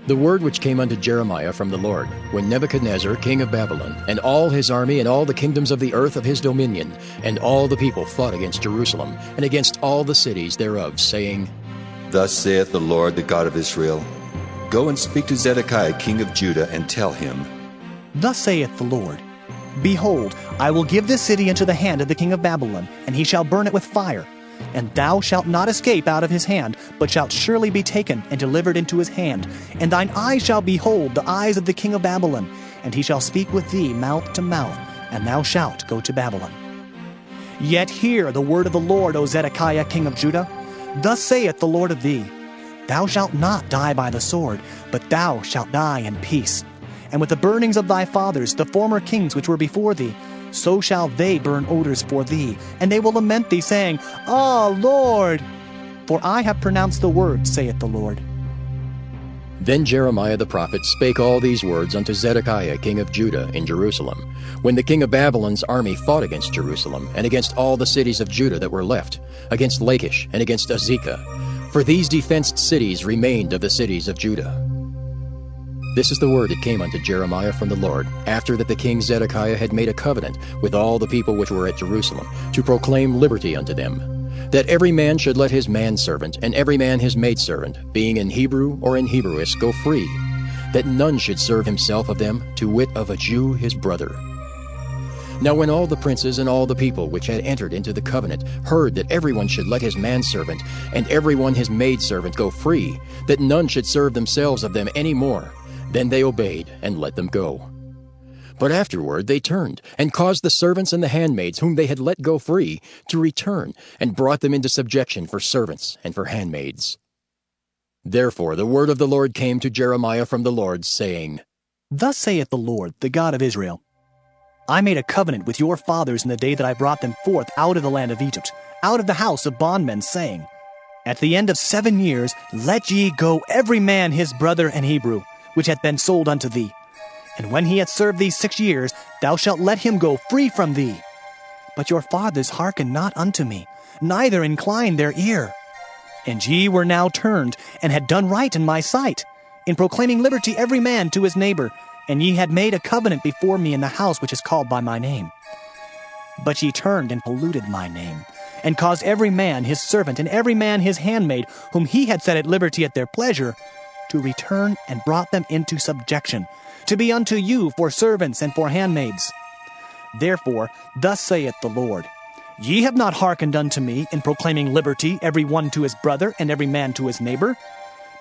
The word which came unto Jeremiah from the Lord, when Nebuchadnezzar king of Babylon, and all his army, and all the kingdoms of the earth of his dominion, and all the people fought against Jerusalem, and against all the cities thereof, saying, Thus saith the Lord, the God of Israel, Go and speak to Zedekiah king of Judah, and tell him, Thus saith the Lord, Behold, I will give this city into the hand of the king of Babylon, and he shall burn it with fire. And thou shalt not escape out of his hand, but shalt surely be taken and delivered into his hand. And thine eyes shall behold the eyes of the king of Babylon, and he shall speak with thee mouth to mouth, and thou shalt go to Babylon. Yet hear the word of the Lord, O Zedekiah king of Judah. Thus saith the Lord of thee, Thou shalt not die by the sword, but thou shalt die in peace. And with the burnings of thy fathers, the former kings which were before thee, so shall they burn odors for thee, and they will lament thee, saying, Ah, Lord! For I have pronounced the word, saith the Lord. Then Jeremiah the prophet spake all these words unto Zedekiah king of Judah in Jerusalem, when the king of Babylon's army fought against Jerusalem, and against all the cities of Judah that were left, against Lachish, and against Azekah. For these defenced cities remained of the cities of Judah. This is the word that came unto Jeremiah from the Lord, after that the king Zedekiah had made a covenant with all the people which were at Jerusalem, to proclaim liberty unto them, that every man should let his manservant and every man his maidservant, being in Hebrew or in Hebrewish, go free, that none should serve himself of them, to wit of a Jew his brother. Now when all the princes and all the people which had entered into the covenant heard that everyone should let his manservant and everyone his maidservant go free, that none should serve themselves of them any more, then they obeyed and let them go. But afterward they turned, and caused the servants and the handmaids whom they had let go free to return, and brought them into subjection for servants and for handmaids. Therefore the word of the Lord came to Jeremiah from the Lord, saying, Thus saith the Lord, the God of Israel, I made a covenant with your fathers in the day that I brought them forth out of the land of Egypt, out of the house of bondmen, saying, At the end of 7 years let ye go every man his brother and Hebrew, which hath been sold unto thee. And when he hath served thee 6 years, thou shalt let him go free from thee. But your fathers hearkened not unto me, neither inclined their ear. And ye were now turned, and had done right in my sight, in proclaiming liberty every man to his neighbor, and ye had made a covenant before me in the house which is called by my name. But ye turned and polluted my name, and caused every man his servant and every man his handmaid, whom he had set at liberty at their pleasure, to return, and brought them into subjection, to be unto you for servants and for handmaids. Therefore, thus saith the Lord, Ye have not hearkened unto me in proclaiming liberty every one to his brother and every man to his neighbor.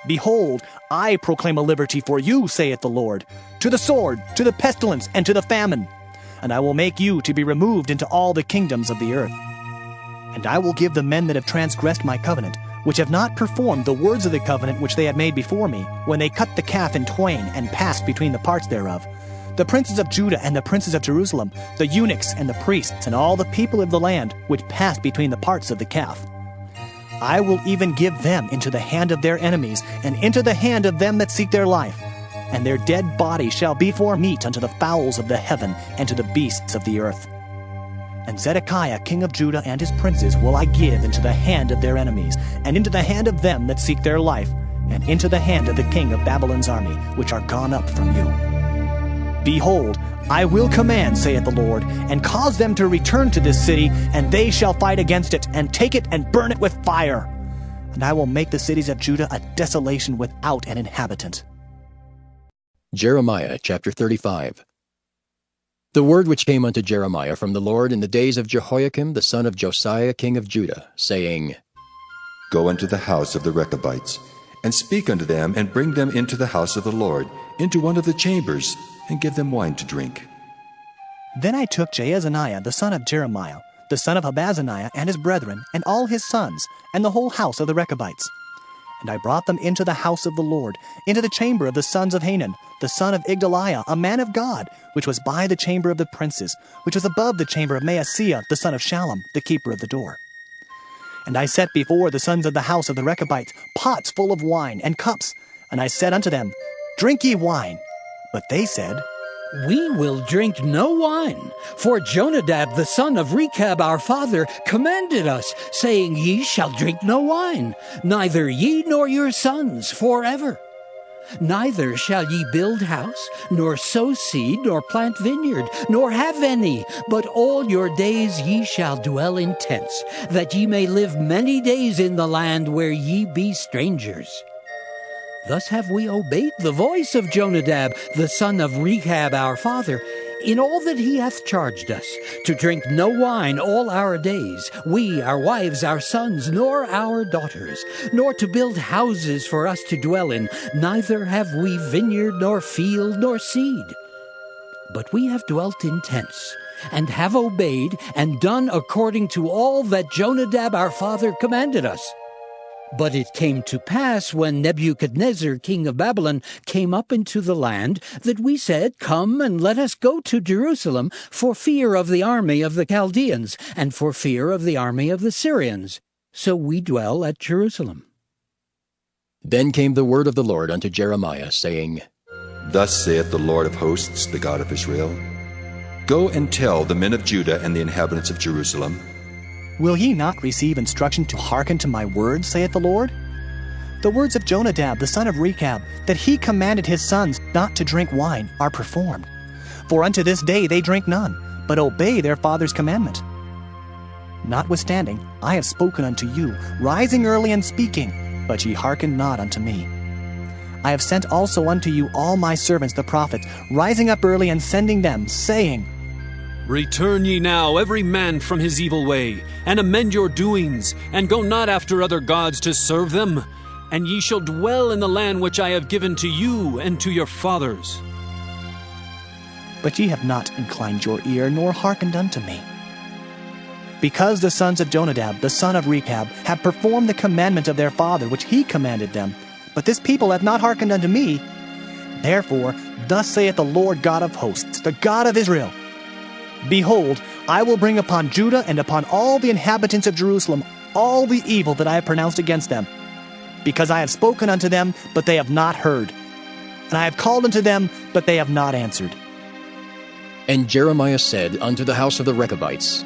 Behold, I proclaim a liberty for you, saith the Lord, to the sword, to the pestilence, and to the famine. And I will make you to be removed into all the kingdoms of the earth. And I will give the men that have transgressed my covenant, which have not performed the words of the covenant which they had made before me, when they cut the calf in twain and passed between the parts thereof, the princes of Judah and the princes of Jerusalem, the eunuchs and the priests, and all the people of the land, which passed between the parts of the calf. I will even give them into the hand of their enemies, and into the hand of them that seek their life. And their dead bodies shall be for meat unto the fowls of the heaven, and to the beasts of the earth. And Zedekiah king of Judah and his princes will I give into the hand of their enemies, and into the hand of them that seek their life, and into the hand of the king of Babylon's army, which are gone up from you. Behold, I will command, saith the Lord, and cause them to return to this city, and they shall fight against it, and take it, and burn it with fire. And I will make the cities of Judah a desolation without an inhabitant. Jeremiah chapter 35. The word which came unto Jeremiah from the Lord in the days of Jehoiakim the son of Josiah king of Judah, saying, Go unto the house of the Rechabites, and speak unto them, and bring them into the house of the Lord, into one of the chambers, and give them wine to drink. Then I took Jaazaniah the son of Jeremiah, the son of Habazaniah, and his brethren, and all his sons, and the whole house of the Rechabites. And I brought them into the house of the Lord, into the chamber of the sons of Hanan, the son of Igdaliah, a man of God, which was by the chamber of the princes, which was above the chamber of Maaseiah, the son of Shallum, the keeper of the door. And I set before the sons of the house of the Rechabites pots full of wine and cups, and I said unto them, Drink ye wine. But they said, We will drink no wine, for Jonadab the son of Rechab our father commanded us, saying, Ye shall drink no wine, neither ye nor your sons forever. Neither shall ye build house, nor sow seed, nor plant vineyard, nor have any, but all your days ye shall dwell in tents, that ye may live many days in the land where ye be strangers. Thus have we obeyed the voice of Jonadab, the son of Rechab our father, in all that he hath charged us, to drink no wine all our days, we, our wives, our sons, nor our daughters, nor to build houses for us to dwell in, neither have we vineyard, nor field, nor seed. But we have dwelt in tents, and have obeyed, and done according to all that Jonadab our father commanded us. But it came to pass, when Nebuchadnezzar king of Babylon came up into the land, that we said, Come and let us go to Jerusalem, for fear of the army of the Chaldeans, and for fear of the army of the Syrians. So we dwell at Jerusalem. Then came the word of the Lord unto Jeremiah, saying, Thus saith the Lord of hosts, the God of Israel, Go and tell the men of Judah and the inhabitants of Jerusalem, Will ye not receive instruction to hearken to my words, saith the Lord? The words of Jonadab the son of Rechab, that he commanded his sons not to drink wine, are performed. For unto this day they drink none, but obey their father's commandment. Notwithstanding, I have spoken unto you, rising early and speaking, but ye hearken not unto me. I have sent also unto you all my servants the prophets, rising up early and sending them, saying, Return ye now every man from his evil way, and amend your doings, and go not after other gods to serve them, and ye shall dwell in the land which I have given to you and to your fathers. But ye have not inclined your ear, nor hearkened unto me. Because the sons of Jonadab the son of Rechab have performed the commandment of their father which he commanded them, but this people hath not hearkened unto me, therefore thus saith the Lord God of hosts, the God of Israel, Behold, I will bring upon Judah and upon all the inhabitants of Jerusalem all the evil that I have pronounced against them, because I have spoken unto them, but they have not heard, and I have called unto them, but they have not answered. And Jeremiah said unto the house of the Rechabites,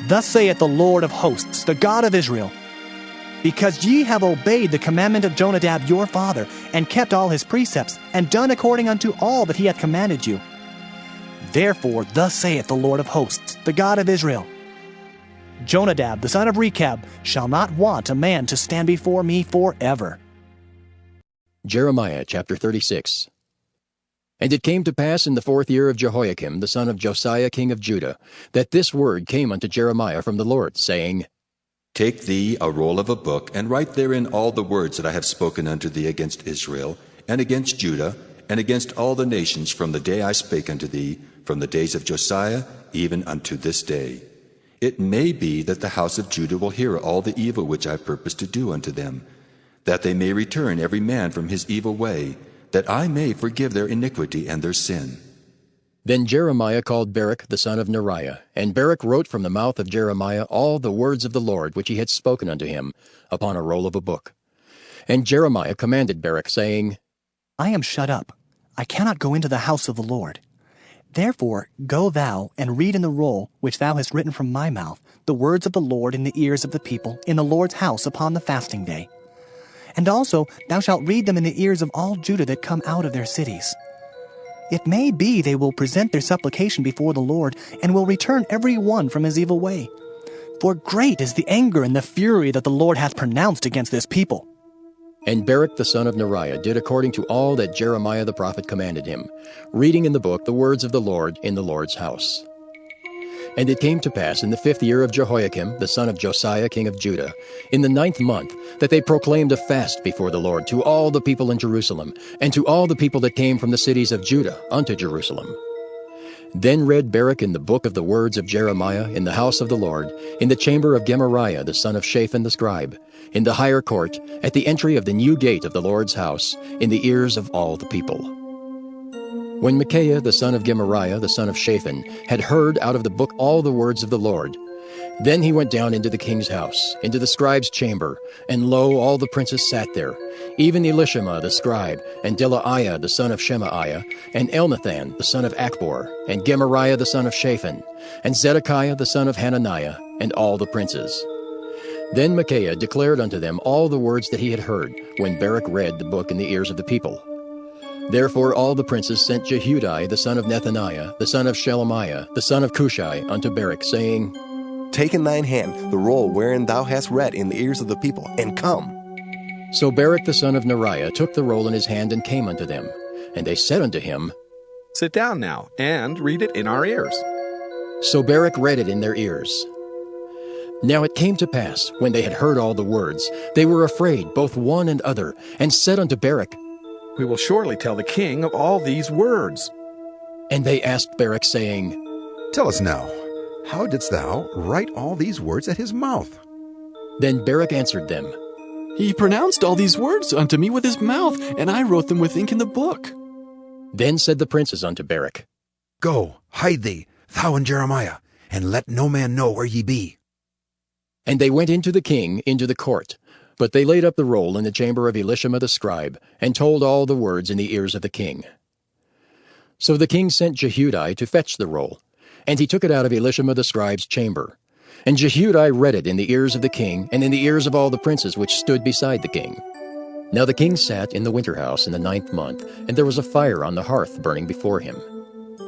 Thus saith the Lord of hosts, the God of Israel, Because ye have obeyed the commandment of Jonadab your father, and kept all his precepts, and done according unto all that he hath commanded you, therefore thus saith the Lord of hosts, the God of Israel, Jonadab the son of Rechab shall not want a man to stand before me forever. Jeremiah chapter 36. And it came to pass in the 4th year of Jehoiakim the son of Josiah king of Judah, that this word came unto Jeremiah from the Lord, saying, Take thee a roll of a book, and write therein all the words that I have spoken unto thee against Israel, and against Judah, and against all the nations from the day I spake unto thee, from the days of Josiah, even unto this day. It may be that the house of Judah will hear all the evil which I purpose to do unto them, that they may return every man from his evil way, that I may forgive their iniquity and their sin. Then Jeremiah called Baruch the son of Neriah, and Baruch wrote from the mouth of Jeremiah all the words of the Lord which he had spoken unto him upon a roll of a book. And Jeremiah commanded Baruch, saying, I am shut up, I cannot go into the house of the Lord. Therefore go thou and read in the roll which thou hast written from my mouth the words of the Lord in the ears of the people in the Lord's house upon the fasting day. And also thou shalt read them in the ears of all Judah that come out of their cities. It may be they will present their supplication before the Lord, and will return every one from his evil way. For great is the anger and the fury that the Lord hath pronounced against this people. And Baruch the son of Neriah did according to all that Jeremiah the prophet commanded him, reading in the book the words of the Lord in the Lord's house. And it came to pass in the 5th year of Jehoiakim the son of Josiah king of Judah, in the 9th month, that they proclaimed a fast before the Lord to all the people in Jerusalem, and to all the people that came from the cities of Judah unto Jerusalem. Then read Baruch in the book of the words of Jeremiah in the house of the Lord, in the chamber of Gemariah the son of Shaphan the scribe, in the higher court, at the entry of the new gate of the Lord's house, in the ears of all the people. When Micaiah the son of Gemariah the son of Shaphan had heard out of the book all the words of the Lord, then he went down into the king's house, into the scribe's chamber, and lo, all the princes sat there, even Elishama the scribe, and Delaiah the son of Shemaiah, and Elnathan the son of Achbor, and Gemariah the son of Shaphan, and Zedekiah the son of Hananiah, and all the princes. Then Micaiah declared unto them all the words that he had heard, when Baruch read the book in the ears of the people. Therefore all the princes sent Jehudi the son of Nethaniah, the son of Shelemiah, the son of Cushai, unto Baruch, saying, Take in thine hand the roll wherein thou hast read in the ears of the people, and come. So Baruch the son of Neriah took the roll in his hand and came unto them. And they said unto him, Sit down now and read it in our ears. So Barak read it in their ears. Now it came to pass, when they had heard all the words, they were afraid, both one and other, and said unto Barak, We will surely tell the king of all these words. And they asked Barak, saying, Tell us now, how didst thou write all these words at his mouth? Then Barak answered them, He pronounced all these words unto me with his mouth, and I wrote them with ink in the book. Then said the princes unto Barak, Go, hide thee, thou and Jeremiah, and let no man know where ye be. And they went into the king, into the court. But they laid up the roll in the chamber of Elishama the scribe, and told all the words in the ears of the king. So the king sent Jehudi to fetch the roll, and he took it out of Elishama the scribe's chamber. And Jehudi read it in the ears of the king, and in the ears of all the princes which stood beside the king. Now the king sat in the winter house in the 9th month, and there was a fire on the hearth burning before him.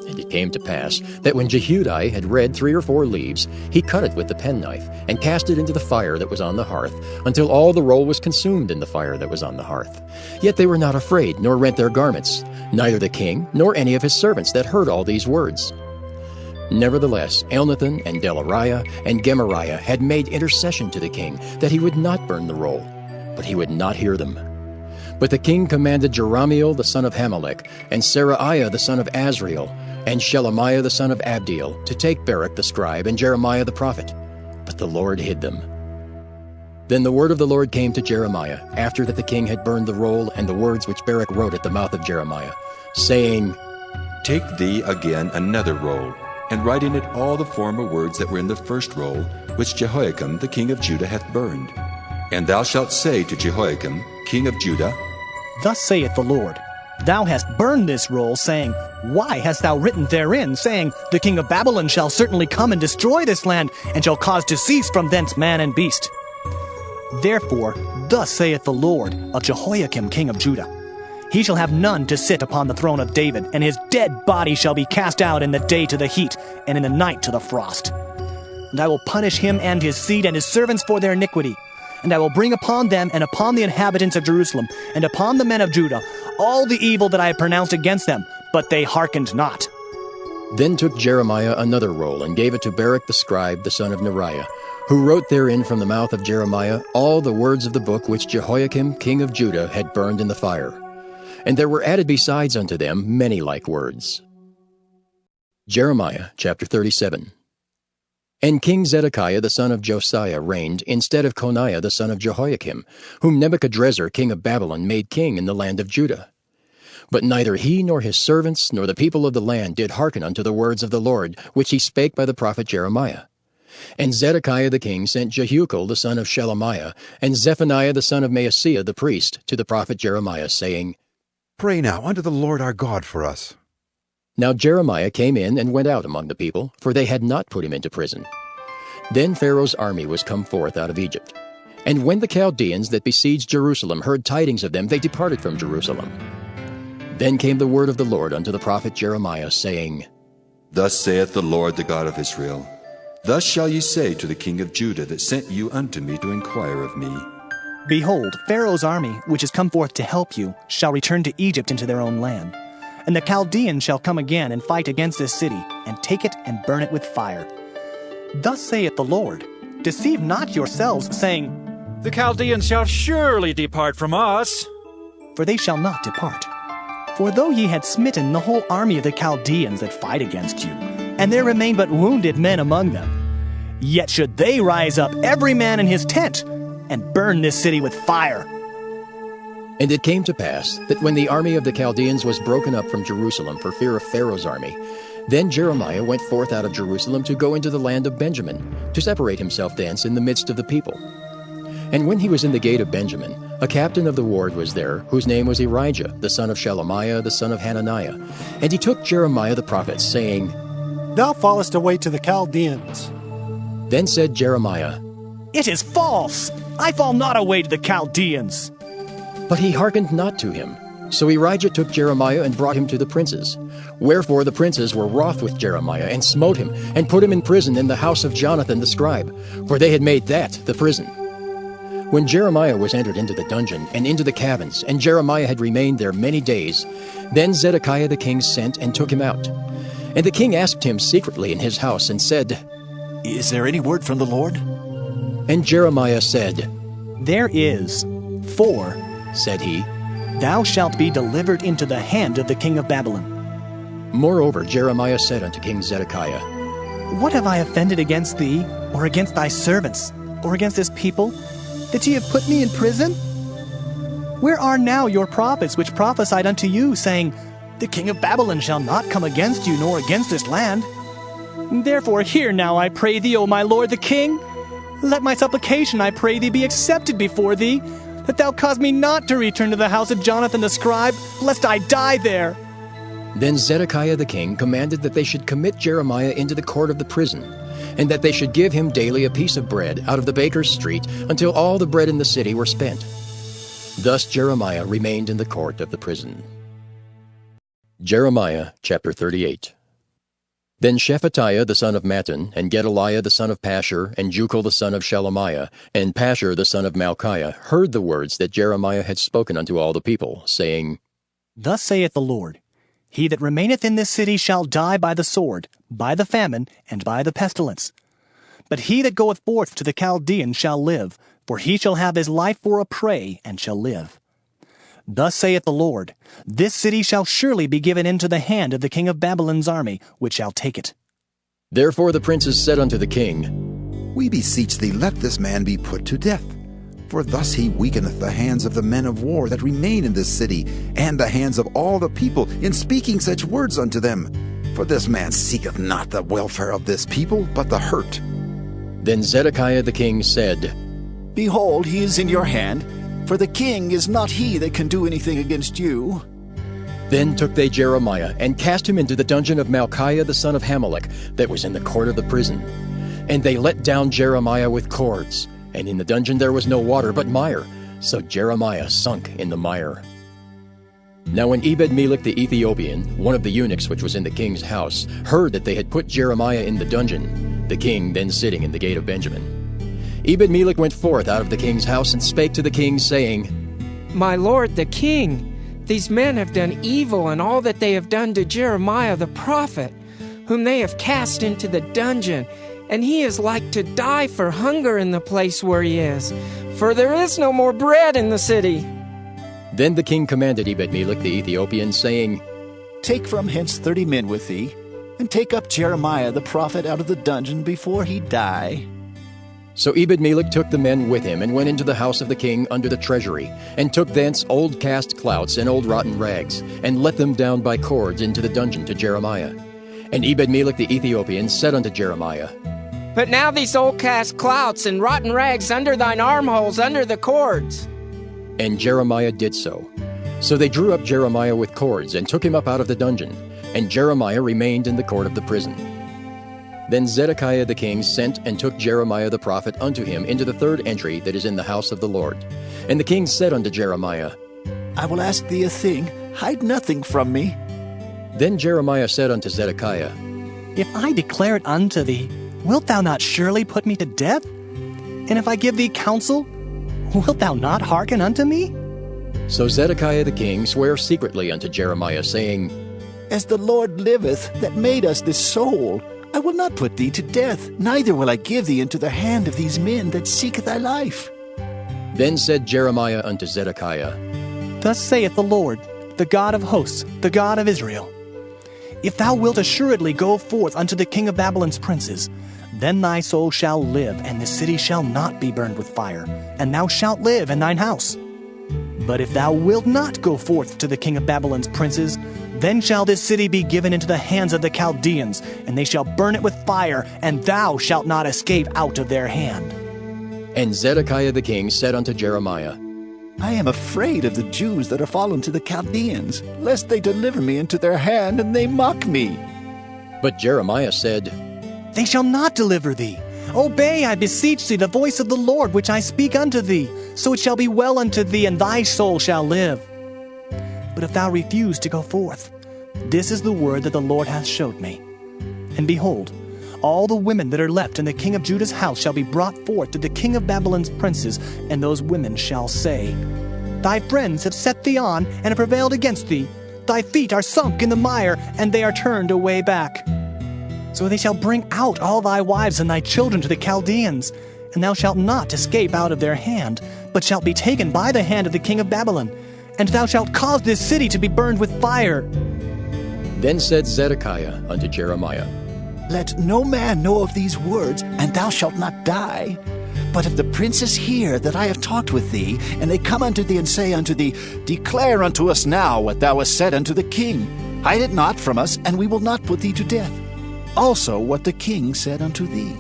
And it came to pass that when Jehudi had read 3 or 4 leaves, he cut it with the penknife, and cast it into the fire that was on the hearth, until all the roll was consumed in the fire that was on the hearth. Yet they were not afraid, nor rent their garments, neither the king, nor any of his servants that heard all these words. Nevertheless, Elnathan and Delariah and Gemariah had made intercession to the king, that he would not burn the roll, but he would not hear them. But the king commanded Jerahmeel the son of Hamelech, and Seraiah the son of Azriel, and Shelemiah the son of Abdiel, to take Barak the scribe and Jeremiah the prophet. But the Lord hid them. Then the word of the Lord came to Jeremiah, after that the king had burned the roll and the words which Barak wrote at the mouth of Jeremiah, saying, Take thee again another roll, and write in it all the former words that were in the first roll, which Jehoiakim the king of Judah hath burned. And thou shalt say to Jehoiakim, king of Judah, Thus saith the Lord, Thou hast burned this roll, saying, Why hast thou written therein, saying, The king of Babylon shall certainly come and destroy this land, and shall cause to cease from thence man and beast? Therefore, thus saith the Lord of Jehoiakim king of Judah, He shall have none to sit upon the throne of David, and his dead body shall be cast out in the day to the heat, and in the night to the frost. And I will punish him and his seed and his servants for their iniquity. And I will bring upon them and upon the inhabitants of Jerusalem and upon the men of Judah all the evil that I have pronounced against them, but they hearkened not. Then took Jeremiah another roll, and gave it to Barak the scribe, the son of Neriah, who wrote therein from the mouth of Jeremiah all the words of the book which Jehoiakim king of Judah had burned in the fire. And there were added besides unto them many like words. Jeremiah chapter 37. And King Zedekiah the son of Josiah reigned instead of Coniah the son of Jehoiakim, whom Nebuchadrezzar king of Babylon made king in the land of Judah. But neither he nor his servants nor the people of the land did hearken unto the words of the Lord, which he spake by the prophet Jeremiah. And Zedekiah the king sent Jehucal the son of Shelemiah, and Zephaniah the son of Maaseiah the priest, to the prophet Jeremiah, saying, Pray now unto the Lord our God for us. Now Jeremiah came in and went out among the people, for they had not put him into prison. Then Pharaoh's army was come forth out of Egypt. And when the Chaldeans that besieged Jerusalem heard tidings of them, they departed from Jerusalem. Then came the word of the Lord unto the prophet Jeremiah, saying, Thus saith the Lord the God of Israel, Thus shall ye say to the king of Judah that sent you unto me to inquire of me, Behold, Pharaoh's army, which is come forth to help you, shall return to Egypt into their own land. And the Chaldeans shall come again and fight against this city, and take it and burn it with fire. Thus saith the Lord, Deceive not yourselves, saying, The Chaldeans shall surely depart from us. For they shall not depart. For though ye had smitten the whole army of the Chaldeans that fight against you, and there remain but wounded men among them, yet should they rise up every man in his tent, and burn this city with fire. And it came to pass that when the army of the Chaldeans was broken up from Jerusalem for fear of Pharaoh's army, then Jeremiah went forth out of Jerusalem to go into the land of Benjamin, to separate himself thence in the midst of the people. And when he was in the gate of Benjamin, a captain of the ward was there, whose name was Erijah, the son of Shelemiah, the son of Hananiah. And he took Jeremiah the prophet, saying, Thou fallest away to the Chaldeans. Then said Jeremiah, It is false! I fall not away to the Chaldeans. But he hearkened not to him. So Erijah took Jeremiah and brought him to the princes. Wherefore the princes were wroth with Jeremiah, and smote him, and put him in prison in the house of Jonathan the scribe, for they had made that the prison. When Jeremiah was entered into the dungeon and into the cabins, and Jeremiah had remained there many days, then Zedekiah the king sent and took him out. And the king asked him secretly in his house and said, Is there any word from the Lord? And Jeremiah said, There is. For, said he, thou shalt be delivered into the hand of the king of Babylon. Moreover, Jeremiah said unto King Zedekiah, What have I offended against thee, or against thy servants, or against this people, that ye have put me in prison? Where are now your prophets which prophesied unto you, saying, The king of Babylon shall not come against you, nor against this land? Therefore hear now, I pray thee, O my lord the king. Let my supplication, I pray thee, be accepted before thee, that thou cause me not to return to the house of Jonathan the scribe, lest I die there. Then Zedekiah the king commanded that they should commit Jeremiah into the court of the prison, and that they should give him daily a piece of bread out of the baker's street until all the bread in the city were spent. Thus Jeremiah remained in the court of the prison. Jeremiah chapter 38. Then Shephatiah the son of Mattan, and Gedaliah the son of Pashur, and Jucal the son of Shelemiah, and Pashur the son of Malchiah heard the words that Jeremiah had spoken unto all the people, saying, Thus saith the Lord, He that remaineth in this city shall die by the sword, by the famine, and by the pestilence. But he that goeth forth to the Chaldeans shall live, for he shall have his life for a prey, and shall live. Thus saith the Lord, This city shall surely be given into the hand of the king of Babylon's army, which shall take it. Therefore the princes said unto the king, We beseech thee, let this man be put to death. For thus he weakeneth the hands of the men of war that remain in this city, and the hands of all the people, in speaking such words unto them. For this man seeketh not the welfare of this people, but the hurt. Then Zedekiah the king said, Behold, he is in your hand, for the king is not he that can do anything against you. Then took they Jeremiah, and cast him into the dungeon of Malchiah the son of Hamelech, that was in the court of the prison. And they let down Jeremiah with cords, and in the dungeon there was no water but mire, so Jeremiah sunk in the mire. Now when Ebed-Melech the Ethiopian, one of the eunuchs which was in the king's house, heard that they had put Jeremiah in the dungeon, the king then sitting in the gate of Benjamin, Ebed-Melech went forth out of the king's house and spake to the king, saying, My lord the king, these men have done evil in all that they have done to Jeremiah the prophet, whom they have cast into the dungeon, and he is like to die for hunger in the place where he is, for there is no more bread in the city. Then the king commanded Ebed-Melech the Ethiopian, saying, Take from hence 30 men with thee, and take up Jeremiah the prophet out of the dungeon before he die. So Ebed-Melech took the men with him, and went into the house of the king under the treasury, and took thence old cast clouts and old rotten rags, and let them down by cords into the dungeon to Jeremiah. And Ebed-Melech the Ethiopian said unto Jeremiah, Put now these old cast clouts and rotten rags under thine armholes, under the cords. And Jeremiah did so. So they drew up Jeremiah with cords, and took him up out of the dungeon, and Jeremiah remained in the court of the prison. Then Zedekiah the king sent and took Jeremiah the prophet unto him into the third entry that is in the house of the Lord. And the king said unto Jeremiah, I will ask thee a thing, hide nothing from me. Then Jeremiah said unto Zedekiah, If I declare it unto thee, wilt thou not surely put me to death? And if I give thee counsel, wilt thou not hearken unto me? So Zedekiah the king sware secretly unto Jeremiah, saying, As the Lord liveth, that made us this soul, I will not put thee to death, neither will I give thee into the hand of these men that seek thy life. Then said Jeremiah unto Zedekiah, Thus saith the Lord, the God of hosts, the God of Israel, If thou wilt assuredly go forth unto the king of Babylon's princes, then thy soul shall live, and the city shall not be burned with fire, and thou shalt live in thine house. But if thou wilt not go forth to the king of Babylon's princes, then shall this city be given into the hands of the Chaldeans, and they shall burn it with fire, and thou shalt not escape out of their hand. And Zedekiah the king said unto Jeremiah, I am afraid of the Jews that are fallen to the Chaldeans, lest they deliver me into their hand, and they mock me. But Jeremiah said, They shall not deliver thee. Obey, I beseech thee, the voice of the Lord, which I speak unto thee, so it shall be well unto thee, and thy soul shall live. But if thou refuse to go forth, this is the word that the Lord hath showed me. And behold, all the women that are left in the king of Judah's house shall be brought forth to the king of Babylon's princes, and those women shall say, Thy friends have set thee on, and have prevailed against thee. Thy feet are sunk in the mire, and they are turned away back. So they shall bring out all thy wives and thy children to the Chaldeans, and thou shalt not escape out of their hand, but shalt be taken by the hand of the king of Babylon, and thou shalt cause this city to be burned with fire. Then said Zedekiah unto Jeremiah, Let no man know of these words, and thou shalt not die. But if the princes hear that I have talked with thee, and they come unto thee and say unto thee, Declare unto us now what thou hast said unto the king. Hide it not from us, and we will not put thee to death. Also what the king said unto thee.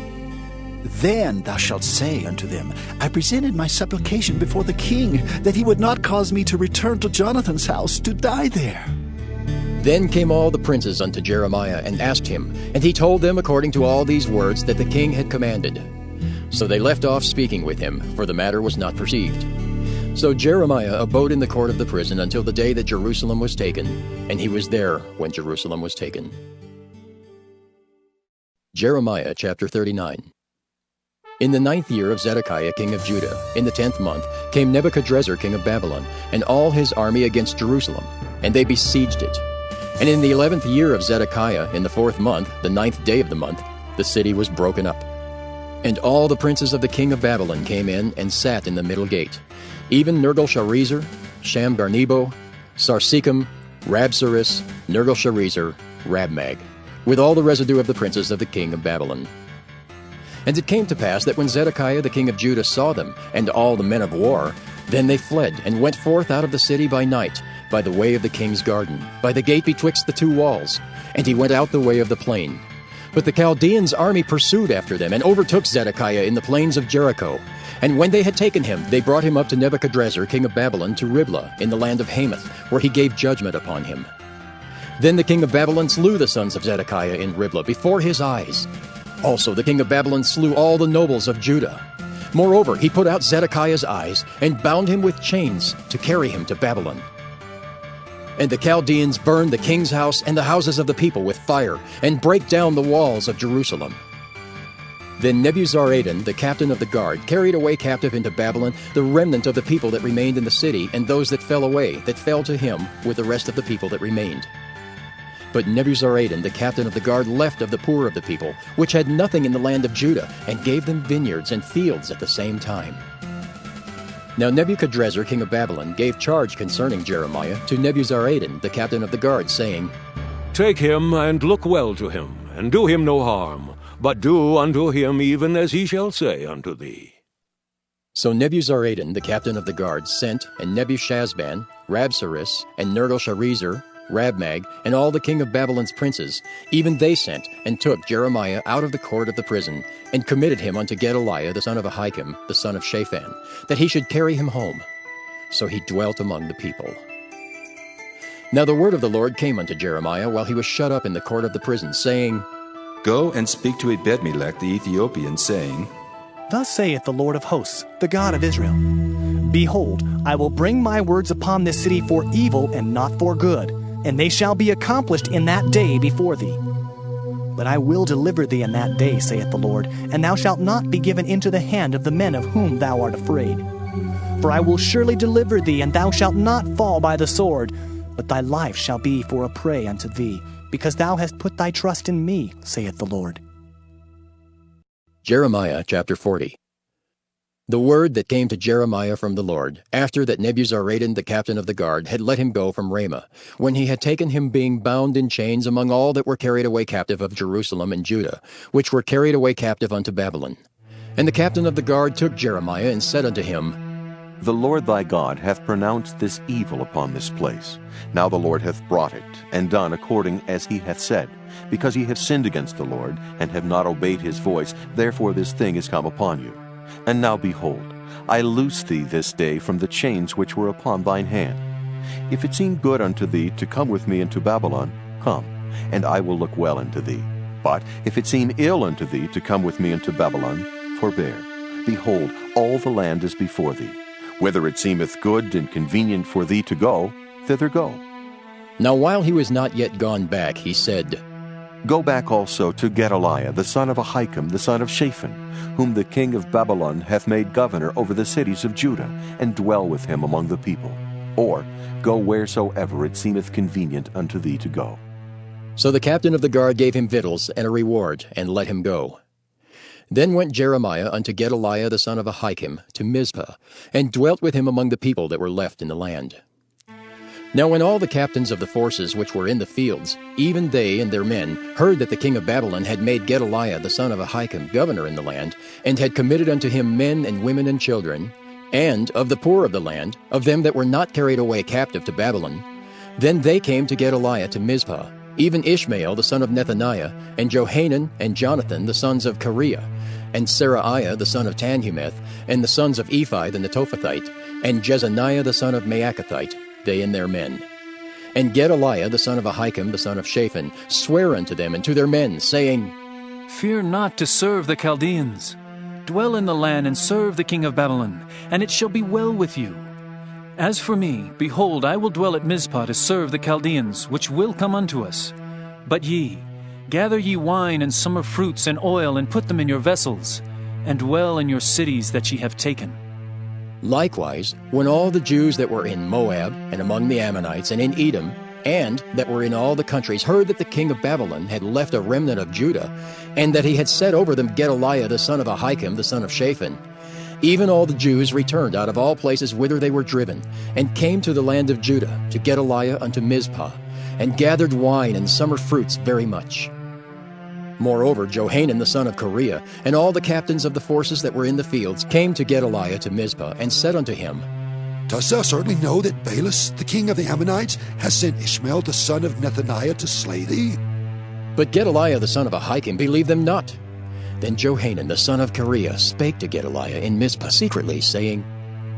Then thou shalt say unto them, I presented my supplication before the king, that he would not cause me to return to Jonathan's house to die there. Then came all the princes unto Jeremiah, and asked him, and he told them according to all these words that the king had commanded. So they left off speaking with him, for the matter was not perceived. So Jeremiah abode in the court of the prison until the day that Jerusalem was taken, and he was there when Jerusalem was taken. Jeremiah chapter 39. In the 9th year of Zedekiah king of Judah, in the 10th month, came Nebuchadrezzar king of Babylon, and all his army against Jerusalem, and they besieged it. And in the 11th year of Zedekiah, in the 4th month, the 9th day of the month, the city was broken up. And all the princes of the king of Babylon came in and sat in the middle gate, even Nergal-Sharezer, Shamgar-Nebo, Sarsekim, Rabsaris, Nergal-Sharezer, Rabmag, with all the residue of the princes of the king of Babylon. And it came to pass that when Zedekiah the king of Judah saw them, and all the men of war, then they fled, and went forth out of the city by night, by the way of the king's garden, by the gate betwixt the two walls, and he went out the way of the plain. But the Chaldeans' army pursued after them, and overtook Zedekiah in the plains of Jericho. And when they had taken him, they brought him up to Nebuchadrezzar king of Babylon to Riblah, in the land of Hamath, where he gave judgment upon him. Then the king of Babylon slew the sons of Zedekiah in Riblah before his eyes. Also the king of Babylon slew all the nobles of Judah. Moreover, he put out Zedekiah's eyes, and bound him with chains to carry him to Babylon. And the Chaldeans burned the king's house and the houses of the people with fire, and brake down the walls of Jerusalem. Then Nebuzaradan, the captain of the guard, carried away captive into Babylon the remnant of the people that remained in the city, and those that fell away, that fell to him with the rest of the people that remained. But Nebuzaradan, the captain of the guard, left of the poor of the people, which had nothing in the land of Judah, and gave them vineyards and fields at the same time. Now Nebuchadrezzar king of Babylon gave charge concerning Jeremiah to Nebuzaradan, the captain of the guard, saying, Take him, and look well to him, and do him no harm, but do unto him even as he shall say unto thee. So Nebuzaradan, the captain of the guard, sent, and Nebuchadnezzar, Rabsaris, and Nergal-Sharezer, Rabmag, and all the king of Babylon's princes, even they sent, and took Jeremiah out of the court of the prison, and committed him unto Gedaliah the son of Ahikam, the son of Shaphan, that he should carry him home. So he dwelt among the people. Now the word of the Lord came unto Jeremiah while he was shut up in the court of the prison, saying, Go and speak to Ebed-melech the Ethiopian, saying, Thus saith the Lord of hosts, the God of Israel, Behold, I will bring my words upon this city for evil and not for good, and they shall be accomplished in that day before thee. But I will deliver thee in that day, saith the Lord, and thou shalt not be given into the hand of the men of whom thou art afraid. For I will surely deliver thee, and thou shalt not fall by the sword, but thy life shall be for a prey unto thee, because thou hast put thy trust in me, saith the Lord. Jeremiah chapter 40. The word that came to Jeremiah from the Lord, after that Nebuzaradan the captain of the guard had let him go from Ramah, when he had taken him being bound in chains among all that were carried away captive of Jerusalem and Judah, which were carried away captive unto Babylon. And the captain of the guard took Jeremiah, and said unto him, The Lord thy God hath pronounced this evil upon this place. Now the Lord hath brought it, and done according as he hath said. Because ye have sinned against the Lord, and have not obeyed his voice, therefore this thing is come upon you. And now behold, I loose thee this day from the chains which were upon thine hand. If it seem good unto thee to come with me into Babylon, come, and I will look well unto thee. But if it seem ill unto thee to come with me into Babylon, forbear. Behold, all the land is before thee. Whither it seemeth good and convenient for thee to go, thither go. Now while he was not yet gone back, he said, Go back also to Gedaliah the son of Ahikam the son of Shaphan, whom the king of Babylon hath made governor over the cities of Judah, and dwell with him among the people. Or go wheresoever it seemeth convenient unto thee to go. So the captain of the guard gave him victuals and a reward, and let him go. Then went Jeremiah unto Gedaliah the son of Ahikam to Mizpah, and dwelt with him among the people that were left in the land. Now when all the captains of the forces which were in the fields, even they and their men, heard that the king of Babylon had made Gedaliah the son of Ahikam governor in the land, and had committed unto him men and women and children, and of the poor of the land, of them that were not carried away captive to Babylon, then they came to Gedaliah to Mizpah, even Ishmael the son of Nethaniah, and Johanan and Jonathan the sons of Kareah, and Seraiah the son of Tanhumeth, and the sons of Ephi the Netophathite, and Jezaniah the son of Maacathite, they and their men. And Gedaliah the son of Ahikam the son of Shaphan sware unto them and to their men, saying, Fear not to serve the Chaldeans. Dwell in the land and serve the king of Babylon, and it shall be well with you. As for me, behold, I will dwell at Mizpah to serve the Chaldeans, which will come unto us. But ye, gather ye wine and summer fruits and oil, and put them in your vessels, and dwell in your cities that ye have taken. Likewise, when all the Jews that were in Moab, and among the Ammonites, and in Edom, and that were in all the countries, heard that the king of Babylon had left a remnant of Judah, and that he had set over them Gedaliah the son of Ahikam the son of Shaphan, even all the Jews returned out of all places whither they were driven, and came to the land of Judah, to Gedaliah unto Mizpah, and gathered wine and summer fruits very much. Moreover, Johanan the son of Kareah, and all the captains of the forces that were in the fields, came to Gedaliah to Mizpah, and said unto him, Dost thou certainly know that Baalis, the king of the Ammonites, has sent Ishmael the son of Nethaniah to slay thee? But Gedaliah the son of Ahikam believed them not. Then Johanan the son of Kareah spake to Gedaliah in Mizpah secretly, saying,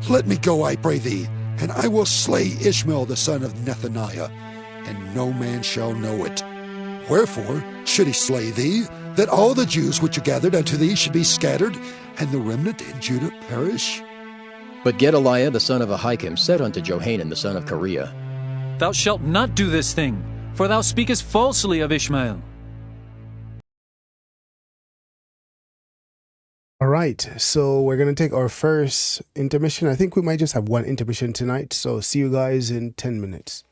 Let me go, I pray thee, and I will slay Ishmael the son of Nethaniah, and no man shall know it. Wherefore should he slay thee, that all the Jews which are gathered unto thee should be scattered, and the remnant in Judah perish? But Gedaliah the son of Ahikam said unto Johanan the son of Kareah, Thou shalt not do this thing, for thou speakest falsely of Ishmael. All right, so we're going to take our first intermission. I think we might just have one intermission tonight, so see you guys in 10 minutes.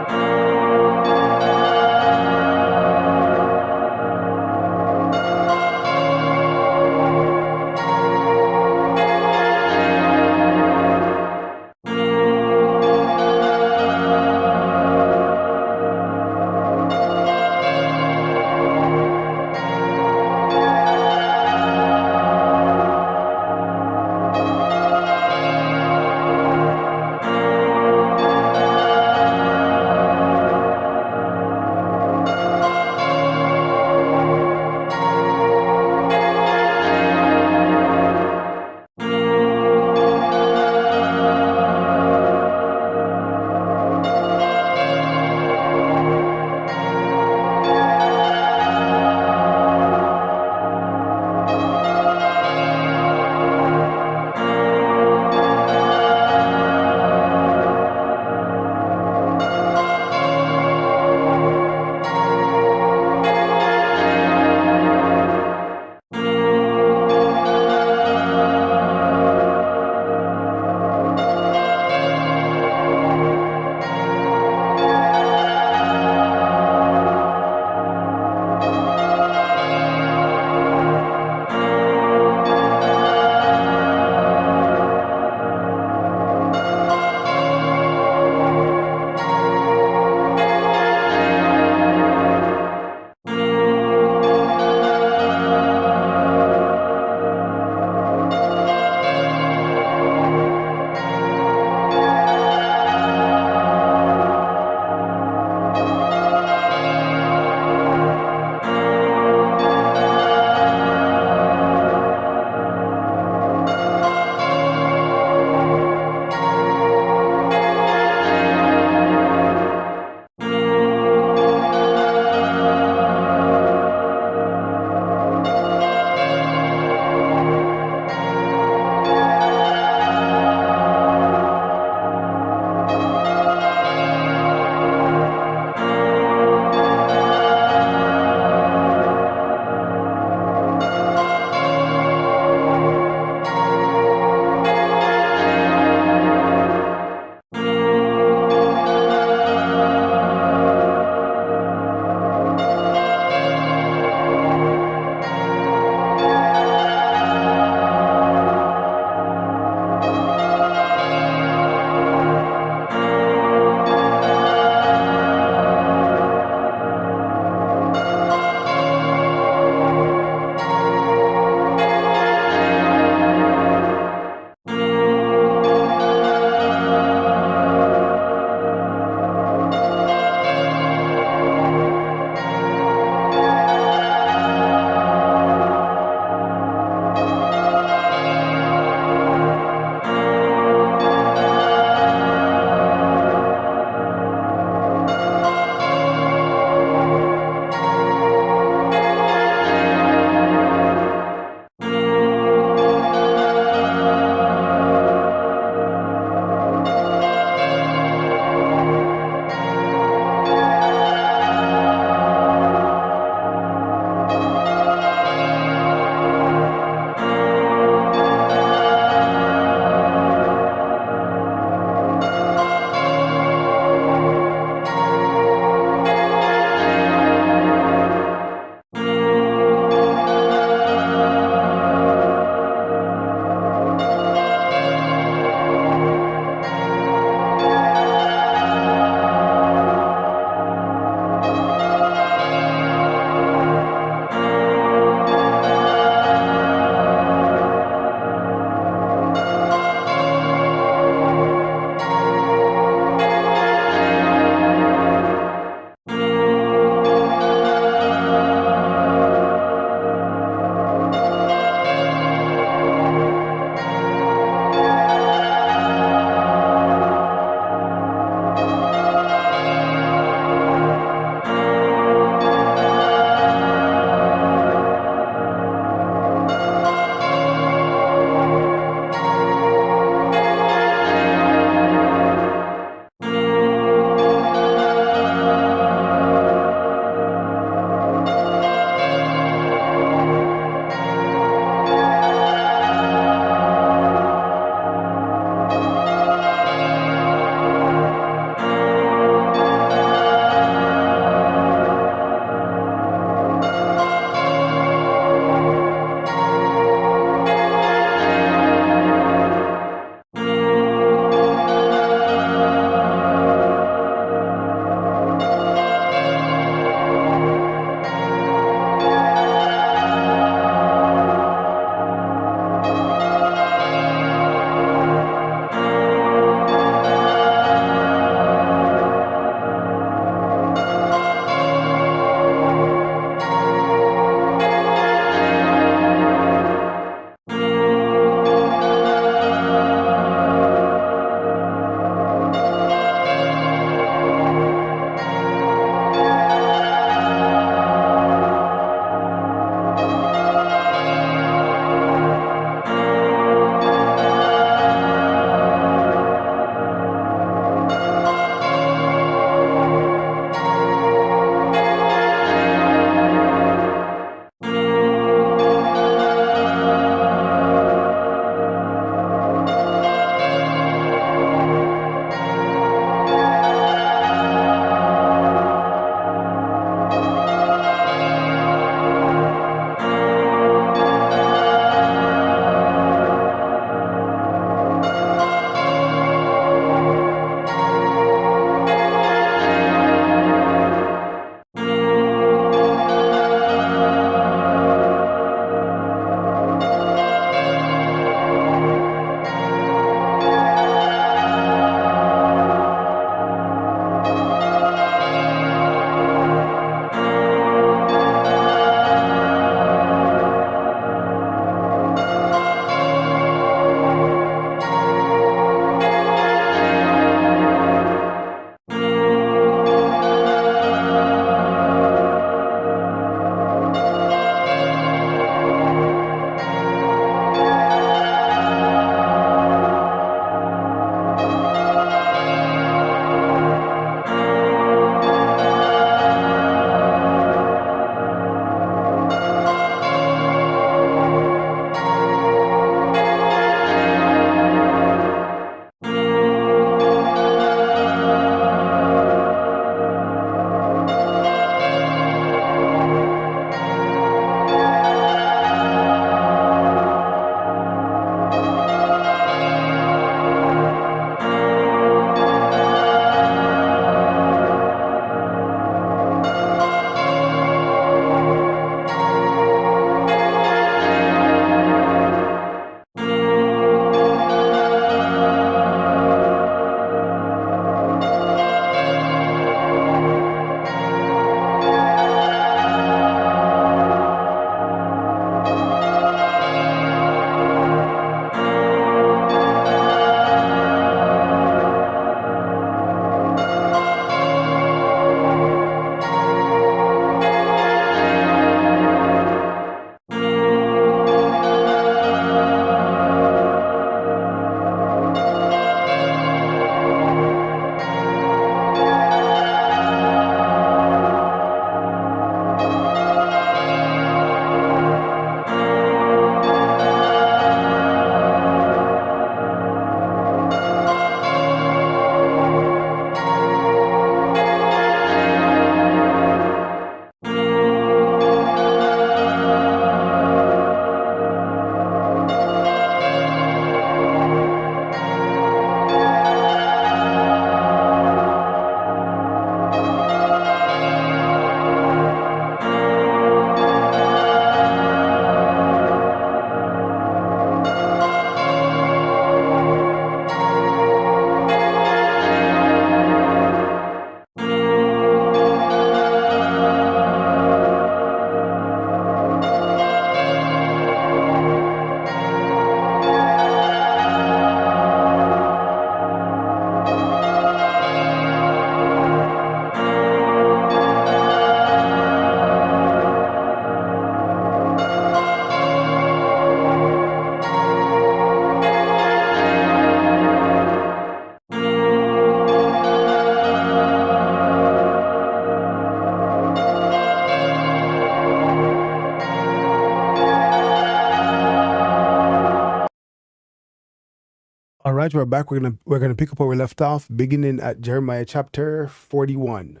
guys, we're back. We're gonna pick up where we left off, beginning at Jeremiah chapter 41.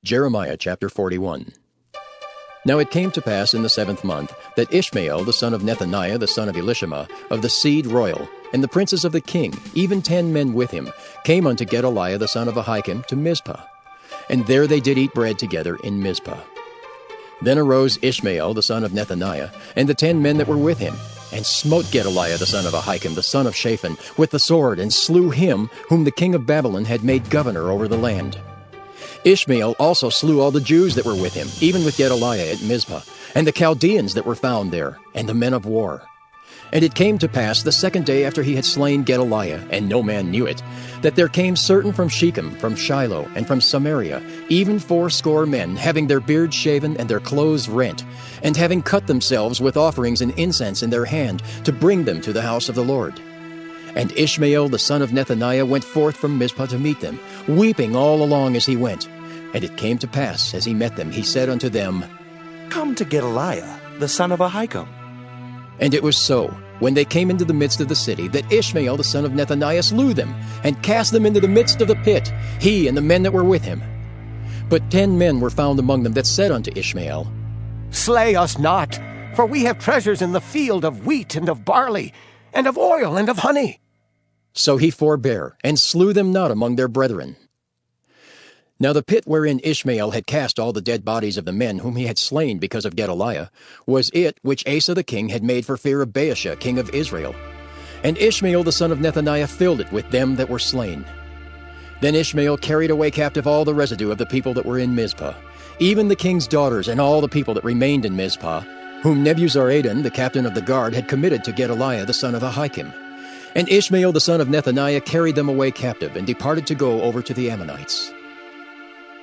Jeremiah chapter 41. Now it came to pass in the 7th month that Ishmael the son of Nethaniah the son of Elishama of the seed royal, and the princes of the king, even 10 men with him, came unto Gedaliah the son of Ahikam to Mizpah. And there they did eat bread together in Mizpah. Then arose Ishmael the son of Nethaniah, and the 10 men that were with him, and smote Gedaliah the son of Ahikam the son of Shaphan with the sword, and slew him whom the king of Babylon had made governor over the land. Ishmael also slew all the Jews that were with him, even with Gedaliah at Mizpah, and the Chaldeans that were found there, and the men of war. And it came to pass the 2nd day after he had slain Gedaliah, and no man knew it, that there came certain from Shechem, from Shiloh, and from Samaria, even 80 men, having their beards shaven and their clothes rent, and having cut themselves with offerings and incense in their hand, to bring them to the house of the Lord. And Ishmael the son of Nethaniah went forth from Mizpah to meet them, weeping all along as he went. And it came to pass, as he met them, he said unto them, Come to Gedaliah, the son of Ahikam. And it was so, when they came into the midst of the city, that Ishmael the son of Nethaniah slew them, and cast them into the midst of the pit, he and the men that were with him. But 10 men were found among them that said unto Ishmael, Slay us not, for we have treasures in the field of wheat and of barley, and of oil and of honey. So he forbare, and slew them not among their brethren. Now the pit wherein Ishmael had cast all the dead bodies of the men whom he had slain because of Gedaliah was it which Asa the king had made for fear of Baasha king of Israel. And Ishmael the son of Nethaniah filled it with them that were slain. Then Ishmael carried away captive all the residue of the people that were in Mizpah, even the king's daughters and all the people that remained in Mizpah, whom Nebuzaradan the captain of the guard had committed to Gedaliah the son of Ahikam. And Ishmael the son of Nethaniah carried them away captive, and departed to go over to the Ammonites.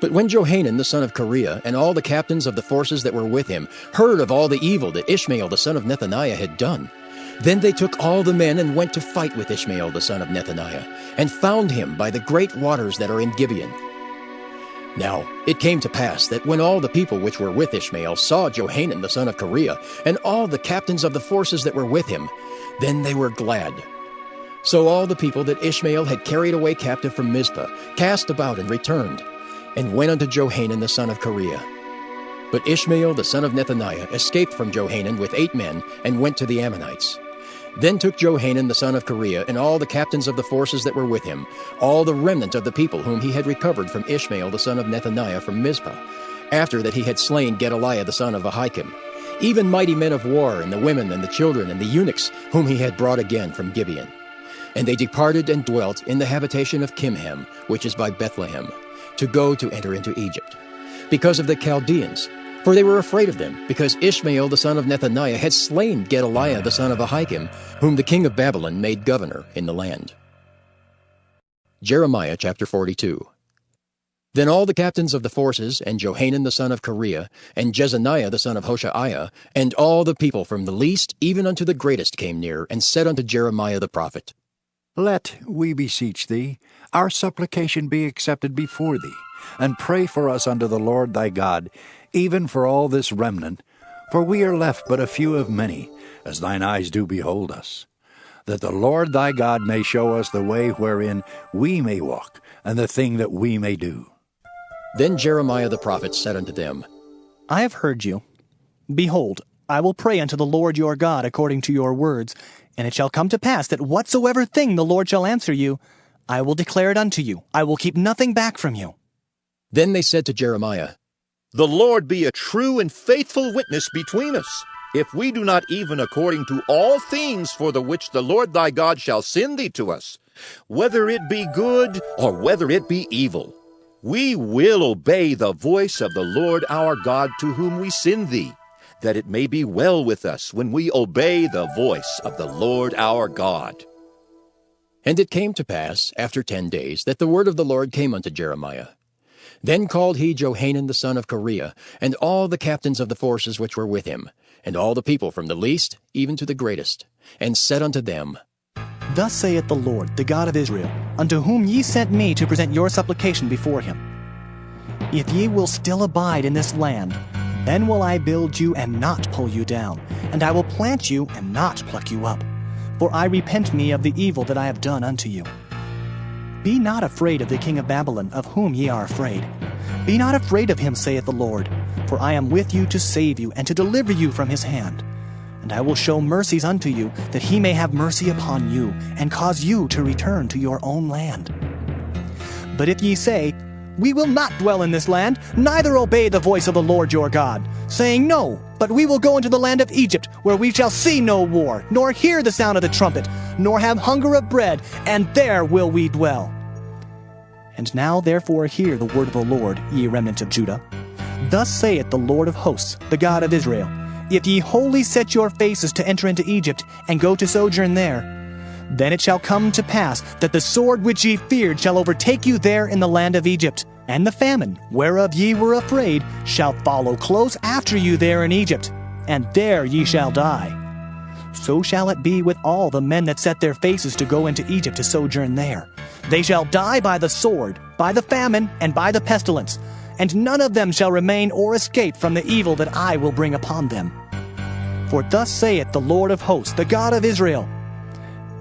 But when Johanan the son of Kareah and all the captains of the forces that were with him heard of all the evil that Ishmael the son of Nethaniah had done, then they took all the men and went to fight with Ishmael the son of Nethaniah, and found him by the great waters that are in Gibeon. Now it came to pass that when all the people which were with Ishmael saw Johanan the son of Kareah and all the captains of the forces that were with him, then they were glad. So all the people that Ishmael had carried away captive from Mizpah cast about and returned, and went unto Johanan the son of Kareah. But Ishmael the son of Nethaniah escaped from Johanan with 8 men, and went to the Ammonites. Then took Johanan the son of Kareah and all the captains of the forces that were with him, all the remnant of the people whom he had recovered from Ishmael the son of Nethaniah from Mizpah, after that he had slain Gedaliah the son of Ahikam, even mighty men of war, and the women and the children and the eunuchs whom he had brought again from Gibeon. And they departed and dwelt in the habitation of Kimham, which is by Bethlehem, to go to enter into Egypt, because of the Chaldeans, for they were afraid of them, because Ishmael the son of Nethaniah had slain Gedaliah the son of Ahikam, whom the king of Babylon made governor in the land. Jeremiah chapter 42. Then all the captains of the forces, and Johanan the son of Kareah, and Jezaniah the son of Hoshaiah, and all the people from the least even unto the greatest came near, and said unto Jeremiah the prophet, Let, we beseech thee, our supplication be accepted before thee, and pray for us unto the Lord thy God, even for all this remnant, for we are left but a few of many, as thine eyes do behold us, that the Lord thy God may show us the way wherein we may walk, and the thing that we may do. Then Jeremiah the prophet said unto them, I have heard you. Behold, I will pray unto the Lord your God according to your words, and it shall come to pass that whatsoever thing the Lord shall answer you, I will declare it unto you. I will keep nothing back from you. Then they said to Jeremiah, The Lord be a true and faithful witness between us, if we do not even according to all things for the which the Lord thy God shall send thee to us, whether it be good or whether it be evil. We will obey the voice of the Lord our God to whom we send thee, that it may be well with us when we obey the voice of the Lord our God. And it came to pass, after 10 days, that the word of the Lord came unto Jeremiah. Then called he Johanan the son of Kareah, and all the captains of the forces which were with him, and all the people from the least even to the greatest, and said unto them, Thus saith the Lord, the God of Israel, unto whom ye sent me to present your supplication before him. If ye will still abide in this land, Then will I build you and not pull you down, and I will plant you and not pluck you up. For I repent me of the evil that I have done unto you. Be not afraid of the king of Babylon, of whom ye are afraid. Be not afraid of him, saith the Lord, for I am with you to save you and to deliver you from his hand. And I will show mercies unto you, that he may have mercy upon you, and cause you to return to your own land. But if ye say, We will not dwell in this land, neither obey the voice of the Lord your God, saying, No, but we will go into the land of Egypt, where we shall see no war, nor hear the sound of the trumpet, nor have hunger of bread, and there will we dwell. And now therefore hear the word of the Lord, ye remnant of Judah. Thus saith the Lord of hosts, the God of Israel, If ye wholly set your faces to enter into Egypt, and go to sojourn there, then it shall come to pass that the sword which ye feared shall overtake you there in the land of Egypt, and the famine, whereof ye were afraid, shall follow close after you there in Egypt, and there ye shall die. So shall it be with all the men that set their faces to go into Egypt to sojourn there. They shall die by the sword, by the famine, and by the pestilence, and none of them shall remain or escape from the evil that I will bring upon them. For thus saith the Lord of hosts, the God of Israel,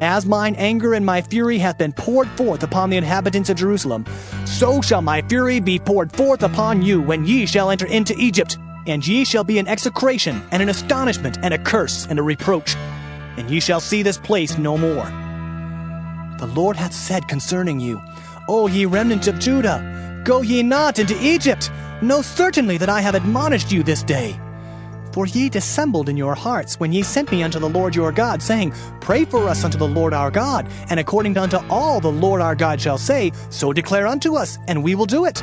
As mine anger and my fury hath been poured forth upon the inhabitants of Jerusalem, so shall my fury be poured forth upon you when ye shall enter into Egypt, and ye shall be an execration, and an astonishment, and a curse, and a reproach, and ye shall see this place no more. The Lord hath said concerning you, O ye remnant of Judah, go ye not into Egypt. Know certainly that I have admonished you this day. For ye dissembled in your hearts when ye sent me unto the Lord your God, saying, Pray for us unto the Lord our God, and according unto all the Lord our God shall say, so declare unto us, and we will do it.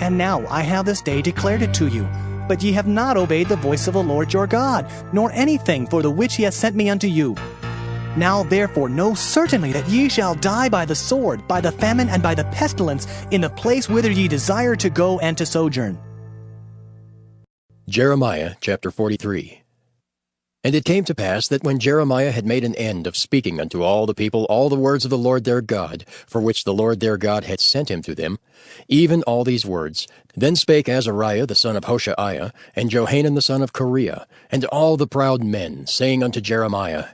And now I have this day declared it to you, but ye have not obeyed the voice of the Lord your God, nor anything for the which he hath sent me unto you. Now therefore know certainly that ye shall die by the sword, by the famine, and by the pestilence, in the place whither ye desire to go and to sojourn. Jeremiah chapter 43. And it came to pass that when Jeremiah had made an end of speaking unto all the people all the words of the Lord their God, for which the Lord their God had sent him to them, even all these words, then spake Azariah the son of Hoshaiah, and Johanan the son of Kareah, and all the proud men, saying unto Jeremiah,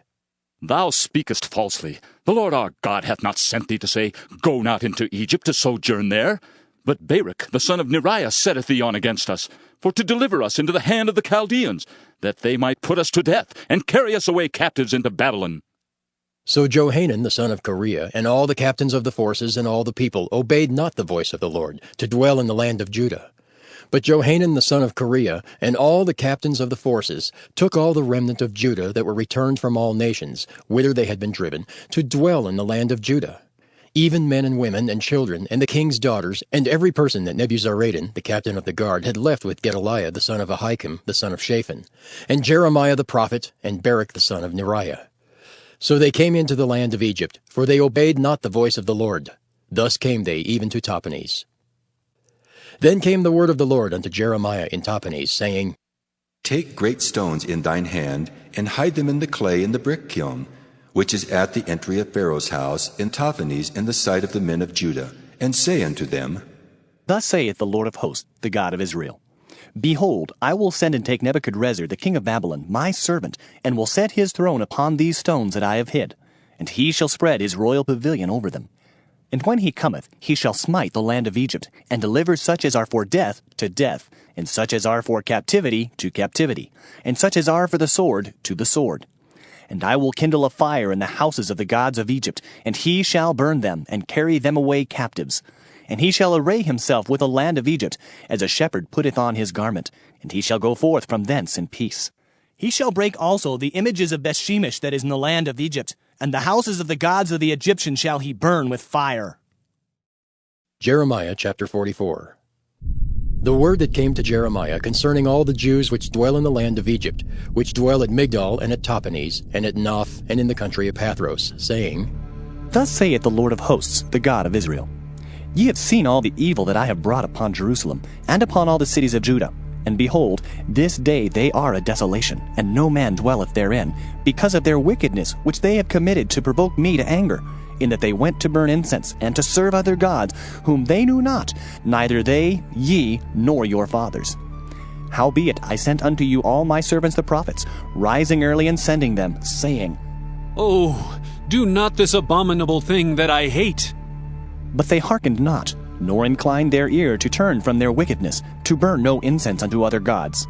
Thou speakest falsely. The Lord our God hath not sent thee to say, Go not into Egypt to sojourn there. But Baruch the son of Neriah setteth thee on against us, for to deliver us into the hand of the Chaldeans, that they might put us to death, and carry us away captives into Babylon. So Johanan the son of Kareah, and all the captains of the forces, and all the people, obeyed not the voice of the Lord, to dwell in the land of Judah. But Johanan the son of Kareah, and all the captains of the forces, took all the remnant of Judah that were returned from all nations, whither they had been driven, to dwell in the land of Judah. Even men and women and children, and the king's daughters, and every person that Nebuzaradan, the captain of the guard, had left with Gedaliah the son of Ahikam, the son of Shaphan, and Jeremiah the prophet, and Baruch the son of Neriah. So they came into the land of Egypt, for they obeyed not the voice of the Lord. Thus came they even to Tahpanhes. Then came the word of the Lord unto Jeremiah in Tahpanhes, saying, Take great stones in thine hand, and hide them in the clay in the brick kiln, which is at the entry of Pharaoh's house in Tahpanhes in the sight of the men of Judah, and say unto them, Thus saith the Lord of hosts, the God of Israel, Behold, I will send and take Nebuchadrezzar the king of Babylon, my servant, and will set his throne upon these stones that I have hid, and he shall spread his royal pavilion over them. And when he cometh, he shall smite the land of Egypt, and deliver such as are for death to death, and such as are for captivity to captivity, and such as are for the sword to the sword. And I will kindle a fire in the houses of the gods of Egypt, and he shall burn them, and carry them away captives. And he shall array himself with the land of Egypt, as a shepherd putteth on his garment, and he shall go forth from thence in peace. He shall break also the images of Bethshemesh that is in the land of Egypt, and the houses of the gods of the Egyptians shall he burn with fire. Jeremiah chapter 44. The word that came to Jeremiah concerning all the Jews which dwell in the land of Egypt, which dwell at Migdol and at Tahpanhes, and at Noth, and in the country of Pathros, saying, Thus saith the Lord of hosts, the God of Israel, Ye have seen all the evil that I have brought upon Jerusalem, and upon all the cities of Judah. And behold, this day they are a desolation, and no man dwelleth therein, because of their wickedness which they have committed to provoke me to anger, in that they went to burn incense, and to serve other gods, whom they knew not, neither they, ye, nor your fathers. Howbeit I sent unto you all my servants the prophets, rising early and sending them, saying, Oh, do not this abominable thing that I hate. But they hearkened not, nor inclined their ear to turn from their wickedness, to burn no incense unto other gods.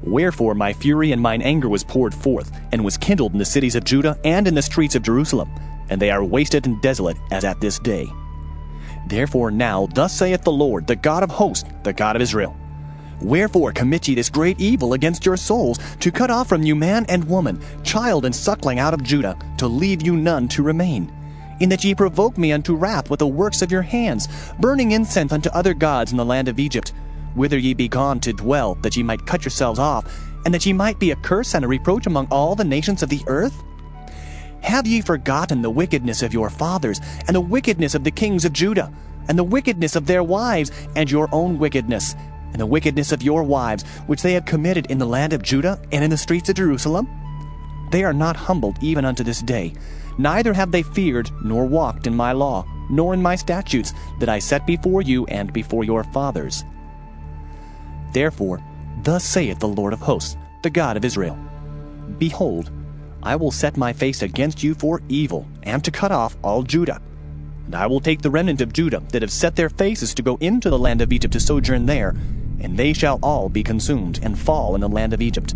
Wherefore my fury and mine anger was poured forth, and was kindled in the cities of Judah and in the streets of Jerusalem, and they are wasted and desolate as at this day. Therefore now thus saith the Lord, the God of hosts, the God of Israel, Wherefore commit ye this great evil against your souls, to cut off from you man and woman, child and suckling out of Judah, to leave you none to remain? In that ye provoke me unto wrath with the works of your hands, burning incense unto other gods in the land of Egypt, whither ye be gone to dwell, that ye might cut yourselves off, and that ye might be a curse and a reproach among all the nations of the earth? Have ye forgotten the wickedness of your fathers, and the wickedness of the kings of Judah, and the wickedness of their wives, and your own wickedness, and the wickedness of your wives, which they have committed in the land of Judah and in the streets of Jerusalem? They are not humbled even unto this day, neither have they feared nor walked in my law, nor in my statutes, that I set before you and before your fathers. Therefore, thus saith the Lord of hosts, the God of Israel, Behold, I will set my face against you for evil, and to cut off all Judah. And I will take the remnant of Judah that have set their faces to go into the land of Egypt to sojourn there, and they shall all be consumed, and fall in the land of Egypt.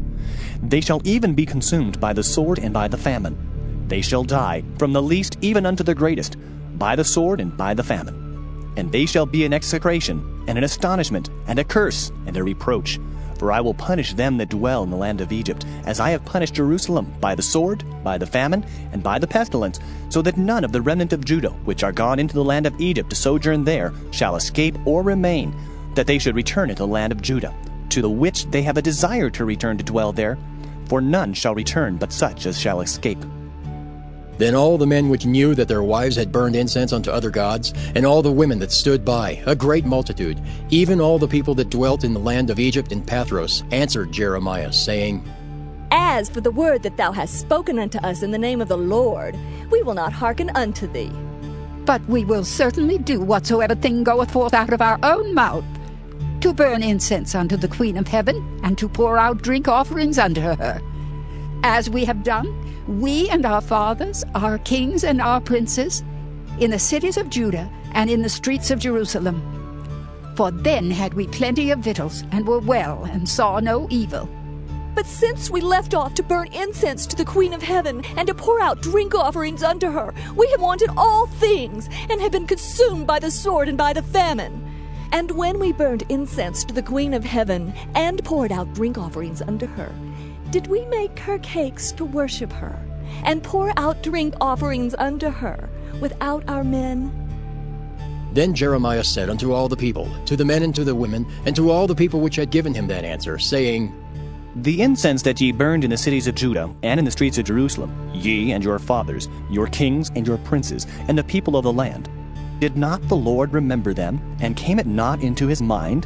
They shall even be consumed by the sword and by the famine. They shall die, from the least even unto the greatest, by the sword and by the famine. And they shall be an execration, and an astonishment, and a curse, and a reproach. For I will punish them that dwell in the land of Egypt, as I have punished Jerusalem, by the sword, by the famine, and by the pestilence, so that none of the remnant of Judah, which are gone into the land of Egypt to sojourn there, shall escape or remain, that they should return into the land of Judah, to the which they have a desire to return to dwell there, for none shall return but such as shall escape. Then all the men which knew that their wives had burned incense unto other gods, and all the women that stood by, a great multitude, even all the people that dwelt in the land of Egypt and Pathros, answered Jeremiah, saying, As for the word that thou hast spoken unto us in the name of the Lord, we will not hearken unto thee. But we will certainly do whatsoever thing goeth forth out of our own mouth, to burn incense unto the Queen of Heaven, and to pour out drink offerings unto her. As we have done, we and our fathers, our kings and our princes, in the cities of Judah and in the streets of Jerusalem. For then had we plenty of victuals, and were well, and saw no evil. But since we left off to burn incense to the Queen of Heaven, and to pour out drink offerings unto her, we have wanted all things, and have been consumed by the sword and by the famine. And when we burned incense to the Queen of Heaven, and poured out drink offerings unto her, did we make her cakes to worship her, and pour out drink offerings unto her, without our men? Then Jeremiah said unto all the people, to the men and to the women, and to all the people which had given him that answer, saying, The incense that ye burned in the cities of Judah and in the streets of Jerusalem, ye and your fathers, your kings and your princes, and the people of the land, did not the Lord remember them, and came it not into his mind?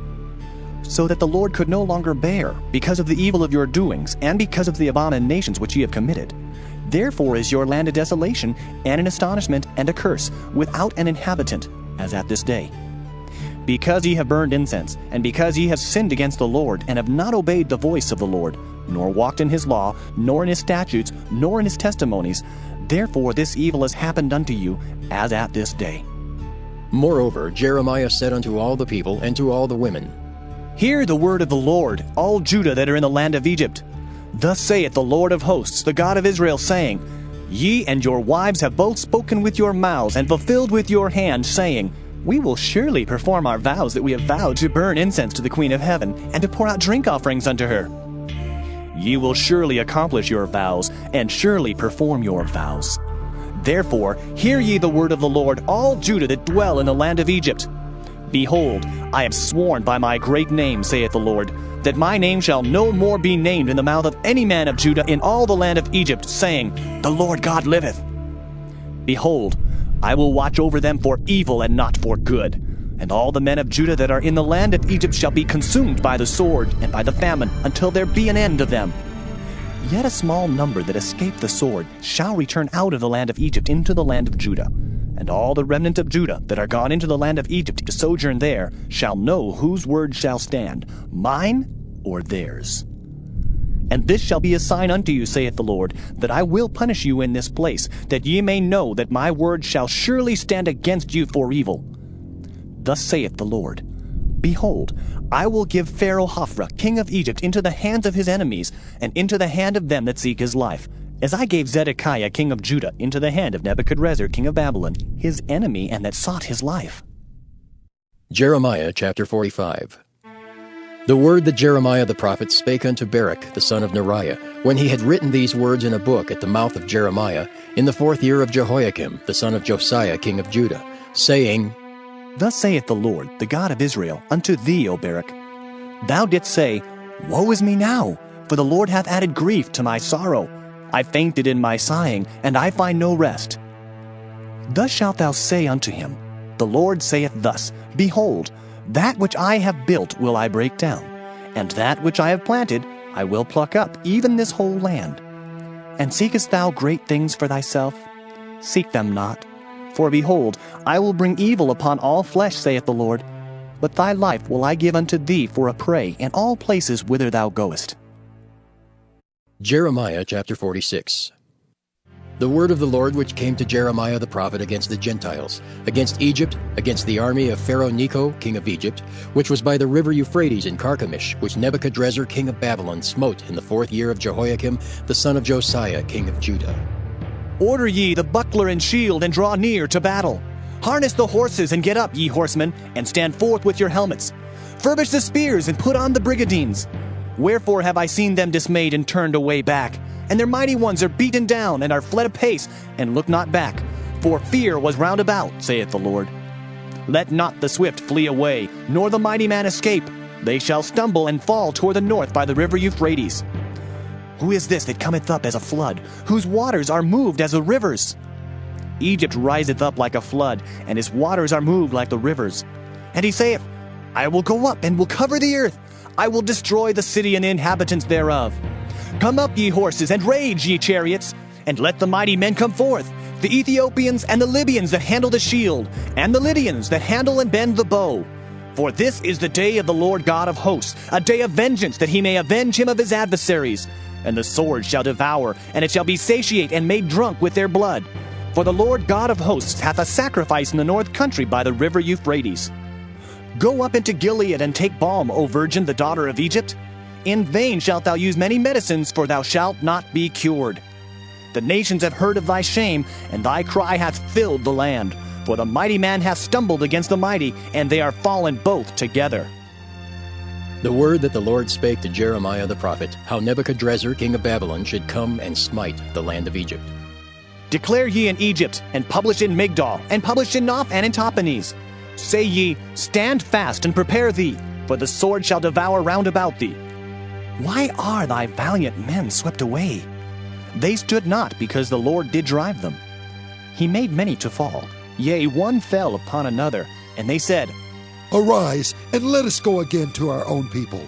So that the Lord could no longer bear, because of the evil of your doings, and because of the abominations which ye have committed. Therefore is your land a desolation, and an astonishment, and a curse, without an inhabitant, as at this day. Because ye have burned incense, and because ye have sinned against the Lord, and have not obeyed the voice of the Lord, nor walked in his law, nor in his statutes, nor in his testimonies, therefore this evil has happened unto you, as at this day. Moreover, Jeremiah said unto all the people and to all the women, Hear the word of the Lord, all Judah that are in the land of Egypt. Thus saith the Lord of hosts, the God of Israel, saying, Ye and your wives have both spoken with your mouths, and fulfilled with your hand, saying, We will surely perform our vows that we have vowed to burn incense to the Queen of Heaven, and to pour out drink offerings unto her. Ye will surely accomplish your vows, and surely perform your vows. Therefore, hear ye the word of the Lord, all Judah that dwell in the land of Egypt. Behold, I have sworn by my great name, saith the Lord, that my name shall no more be named in the mouth of any man of Judah in all the land of Egypt, saying, The Lord God liveth. Behold, I will watch over them for evil and not for good. And all the men of Judah that are in the land of Egypt shall be consumed by the sword and by the famine, until there be an end of them. Yet a small number that escape the sword shall return out of the land of Egypt into the land of Judah. And all the remnant of Judah that are gone into the land of Egypt to sojourn there shall know whose word shall stand, mine or theirs. And this shall be a sign unto you, saith the Lord, that I will punish you in this place, that ye may know that my word shall surely stand against you for evil. Thus saith the Lord, Behold, I will give Pharaoh Hophra, king of Egypt, into the hands of his enemies, and into the hand of them that seek his life, as I gave Zedekiah, king of Judah, into the hand of Nebuchadrezzar, king of Babylon, his enemy, and that sought his life. Jeremiah chapter 45. The word that Jeremiah the prophet spake unto Baruch the son of Neriah, when he had written these words in a book at the mouth of Jeremiah, in the 4th year of Jehoiakim, the son of Josiah, king of Judah, saying, Thus saith the Lord, the God of Israel, unto thee, O Baruch, Thou didst say, Woe is me now, for the Lord hath added grief to my sorrow. I fainted in my sighing, and I find no rest. Thus shalt thou say unto him, The Lord saith thus, Behold, that which I have built will I break down, and that which I have planted I will pluck up, even this whole land. And seekest thou great things for thyself? Seek them not. For behold, I will bring evil upon all flesh, saith the Lord. But thy life will I give unto thee for a prey in all places whither thou goest. Jeremiah chapter 46. The word of the Lord which came to Jeremiah the prophet against the Gentiles, against Egypt, against the army of Pharaoh Necho, king of Egypt, which was by the river Euphrates in Carchemish, which Nebuchadrezzar, king of Babylon, smote in the 4th year of Jehoiakim, the son of Josiah, king of Judah. Order ye the buckler and shield, and draw near to battle. Harness the horses, and get up, ye horsemen, and stand forth with your helmets. Furbish the spears, and put on the brigadines. Wherefore have I seen them dismayed and turned away back? And their mighty ones are beaten down, and are fled apace, and look not back. For fear was round about, saith the Lord. Let not the swift flee away, nor the mighty man escape. They shall stumble and fall toward the north by the river Euphrates. Who is this that cometh up as a flood, whose waters are moved as the rivers? Egypt riseth up like a flood, and his waters are moved like the rivers. And he saith, I will go up, and will cover the earth. I will destroy the city and the inhabitants thereof. Come up, ye horses, and rage, ye chariots, and let the mighty men come forth, the Ethiopians and the Libyans that handle the shield, and the Lydians that handle and bend the bow. For this is the day of the Lord God of hosts, a day of vengeance, that he may avenge him of his adversaries. And the sword shall devour, and it shall be satiate and made drunk with their blood. For the Lord God of hosts hath a sacrifice in the north country by the river Euphrates. Go up into Gilead and take balm, O virgin, the daughter of Egypt. In vain shalt thou use many medicines, for thou shalt not be cured. The nations have heard of thy shame, and thy cry hath filled the land. For the mighty man hath stumbled against the mighty, and they are fallen both together. The word that the Lord spake to Jeremiah the prophet, how Nebuchadrezzar, king of Babylon, should come and smite the land of Egypt. Declare ye in Egypt, and publish in Migdol, and publish in Noph and in Tahpanhes. Say ye, Stand fast and prepare thee, for the sword shall devour round about thee. Why are thy valiant men swept away? They stood not, because the Lord did drive them. He made many to fall, yea, one fell upon another, and they said, Arise, and let us go again to our own people,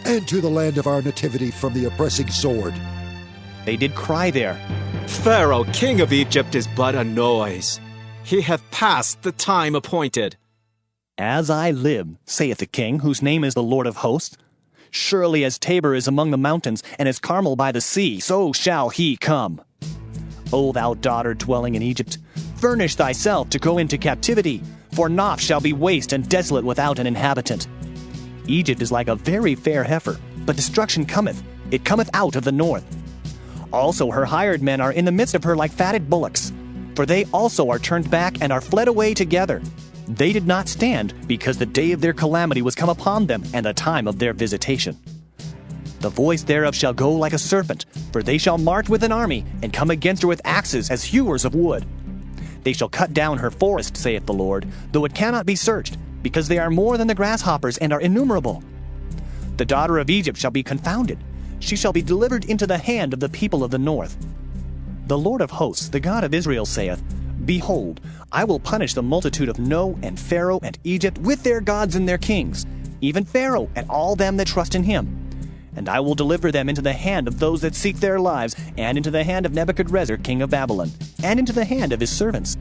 and to the land of our nativity from the oppressing sword. They did cry there, Pharaoh, king of Egypt, is but a noise. He hath passed the time appointed. As I live, saith the king, whose name is the Lord of hosts, surely as Tabor is among the mountains, and as Carmel by the sea, so shall he come. O thou daughter dwelling in Egypt, furnish thyself to go into captivity, for Noph shall be waste and desolate without an inhabitant. Egypt is like a very fair heifer, but destruction cometh, it cometh out of the north. Also her hired men are in the midst of her like fatted bullocks, for they also are turned back and are fled away together. They did not stand, because the day of their calamity was come upon them, and the time of their visitation. The voice thereof shall go like a serpent, for they shall march with an army, and come against her with axes as hewers of wood. They shall cut down her forest, saith the Lord, though it cannot be searched, because they are more than the grasshoppers, and are innumerable. The daughter of Egypt shall be confounded. She shall be delivered into the hand of the people of the north. The Lord of hosts, the God of Israel, saith, Behold, I will punish the multitude of No and Pharaoh and Egypt with their gods and their kings, even Pharaoh and all them that trust in him. And I will deliver them into the hand of those that seek their lives, and into the hand of Nebuchadrezzar king of Babylon, and into the hand of his servants.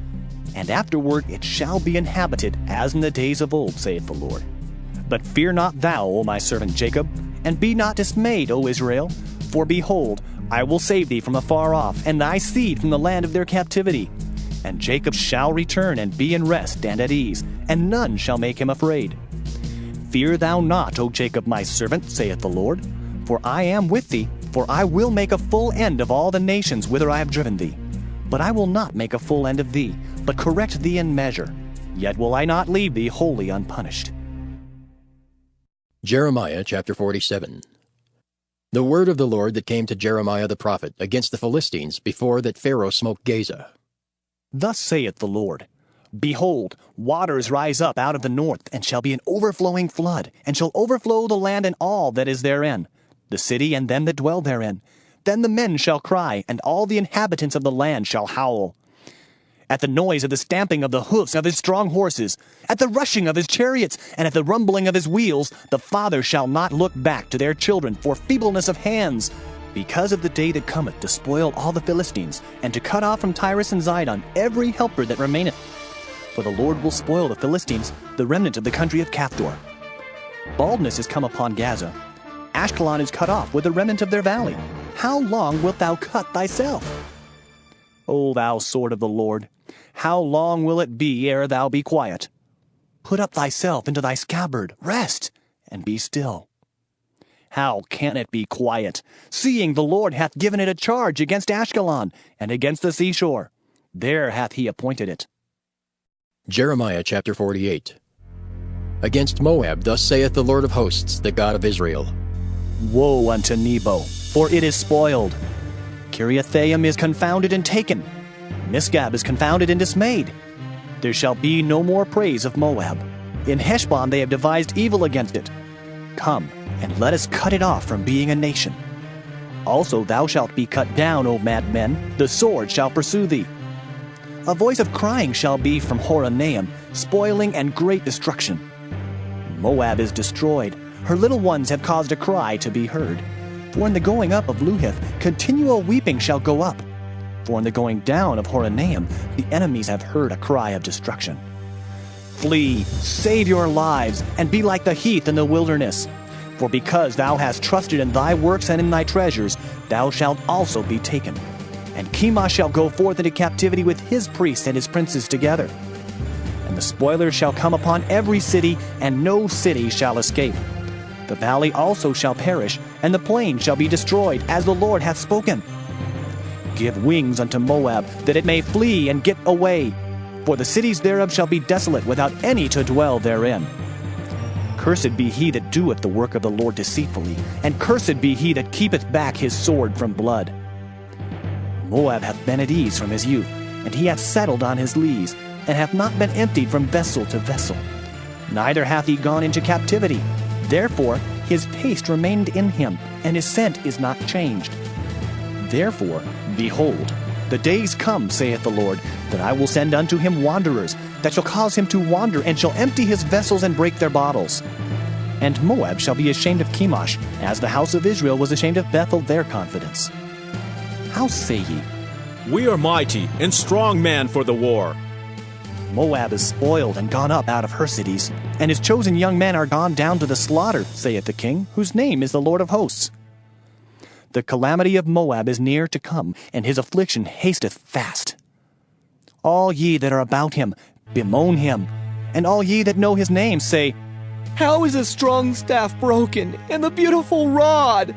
And afterward it shall be inhabited, as in the days of old, saith the Lord. But fear not thou, O my servant Jacob, And be not dismayed, O Israel, for behold, I will save thee from afar off, and thy seed from the land of their captivity. And Jacob shall return and be in rest and at ease, and none shall make him afraid. Fear thou not, O Jacob my servant, saith the Lord, for I am with thee, for I will make a full end of all the nations whither I have driven thee. But I will not make a full end of thee, but correct thee in measure. Yet will I not leave thee wholly unpunished. Jeremiah chapter 47. The word of the Lord that came to Jeremiah the prophet against the Philistines before that Pharaoh smote Gaza. Thus saith the Lord, Behold, waters rise up out of the north, and shall be an overflowing flood, and shall overflow the land and all that is therein, the city and them that dwell therein. Then the men shall cry, and all the inhabitants of the land shall howl. At the noise of the stamping of the hoofs of his strong horses, at the rushing of his chariots, and at the rumbling of his wheels, the fathers shall not look back to their children for feebleness of hands, because of the day that cometh to spoil all the Philistines, and to cut off from Tyrus and Zidon every helper that remaineth. For the Lord will spoil the Philistines, the remnant of the country of Caphtor. Baldness is come upon Gaza. Ashkelon is cut off with the remnant of their valley. How long wilt thou cut thyself? O thou sword of the Lord, how long will it be ere thou be quiet? Put up thyself into thy scabbard, rest, and be still. How can it be quiet, seeing the Lord hath given it a charge against Ashkelon, and against the seashore? There hath he appointed it. Jeremiah chapter 48. Against Moab thus saith the Lord of hosts, the God of Israel. Woe unto Nebo, for it is spoiled. Kiriathaim is confounded and taken. Misgab is confounded and dismayed. There shall be no more praise of Moab. In Heshbon they have devised evil against it. Come, and let us cut it off from being a nation. Also thou shalt be cut down, O madmen, the sword shall pursue thee. A voice of crying shall be from Horonaim, spoiling and great destruction. Moab is destroyed, her little ones have caused a cry to be heard. For in the going up of Luhith, continual weeping shall go up. For in the going down of Horonaim, the enemies have heard a cry of destruction. Flee, save your lives, and be like the heath in the wilderness. For because thou hast trusted in thy works and in thy treasures, thou shalt also be taken. And Chemosh shall go forth into captivity with his priests and his princes together. And the spoilers shall come upon every city, and no city shall escape. The valley also shall perish, and the plain shall be destroyed, as the Lord hath spoken. Give wings unto Moab, that it may flee and get away. For the cities thereof shall be desolate, without any to dwell therein. Cursed be he that doeth the work of the Lord deceitfully, and cursed be he that keepeth back his sword from blood. Moab hath been at ease from his youth, and he hath settled on his lees, and hath not been emptied from vessel to vessel. Neither hath he gone into captivity. Therefore his taste remained in him, and his scent is not changed. Therefore, behold, the days come, saith the Lord, that I will send unto him wanderers, that shall cause him to wander, and shall empty his vessels and break their bottles. And Moab shall be ashamed of Chemosh, as the house of Israel was ashamed of Bethel their confidence. How say ye? We are mighty and strong men for the war. Moab is spoiled and gone up out of her cities, and his chosen young men are gone down to the slaughter, saith the king, whose name is the Lord of hosts. The calamity of Moab is near to come, and his affliction hasteth fast. All ye that are about him, bemoan him, and all ye that know his name say, How is a strong staff broken, and the beautiful rod?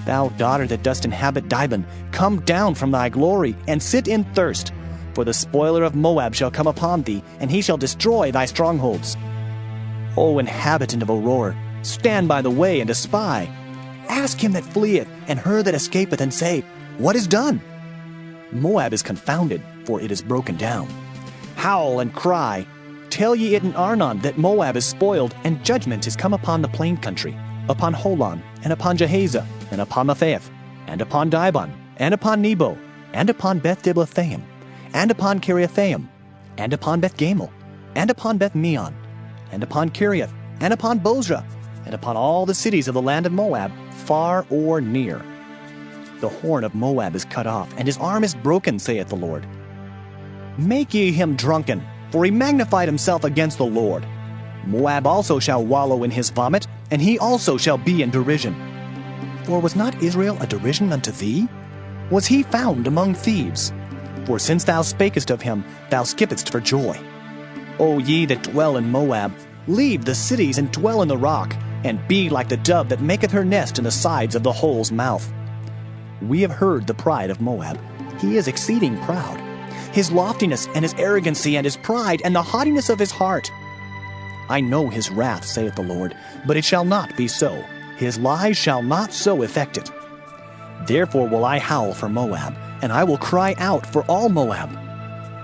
Thou daughter that dost inhabit Dibon, come down from thy glory, and sit in thirst. For the spoiler of Moab shall come upon thee, and he shall destroy thy strongholds. O inhabitant of Aurora, stand by the way and espy. Ask him that fleeth, and her that escapeth, and say, What is done? Moab is confounded, for it is broken down. Howl and cry. Tell ye it in Arnon that Moab is spoiled, and judgment is come upon the plain country, upon Holon, and upon Jahaza, and upon Mephaeth, and upon Dibon, and upon Nebo, and upon Beth-Diblathaim, and upon Kiriathaim, and upon Beth-Gamel, and upon Beth-Meon, and upon Kiriath, and upon Bozrah, and upon all the cities of the land of Moab, far or near. The horn of Moab is cut off, and his arm is broken, saith the Lord. Make ye him drunken, for he magnified himself against the Lord. Moab also shall wallow in his vomit, and he also shall be in derision. For was not Israel a derision unto thee? Was he found among thieves? For since thou spakest of him, thou skippedst for joy. O ye that dwell in Moab, leave the cities and dwell in the rock, and be like the dove that maketh her nest in the sides of the hole's mouth. We have heard the pride of Moab. He is exceeding proud. His loftiness and his arrogancy and his pride and the haughtiness of his heart. I know his wrath, saith the Lord, but it shall not be so. His lies shall not so effect it. Therefore will I howl for Moab, and I will cry out for all Moab.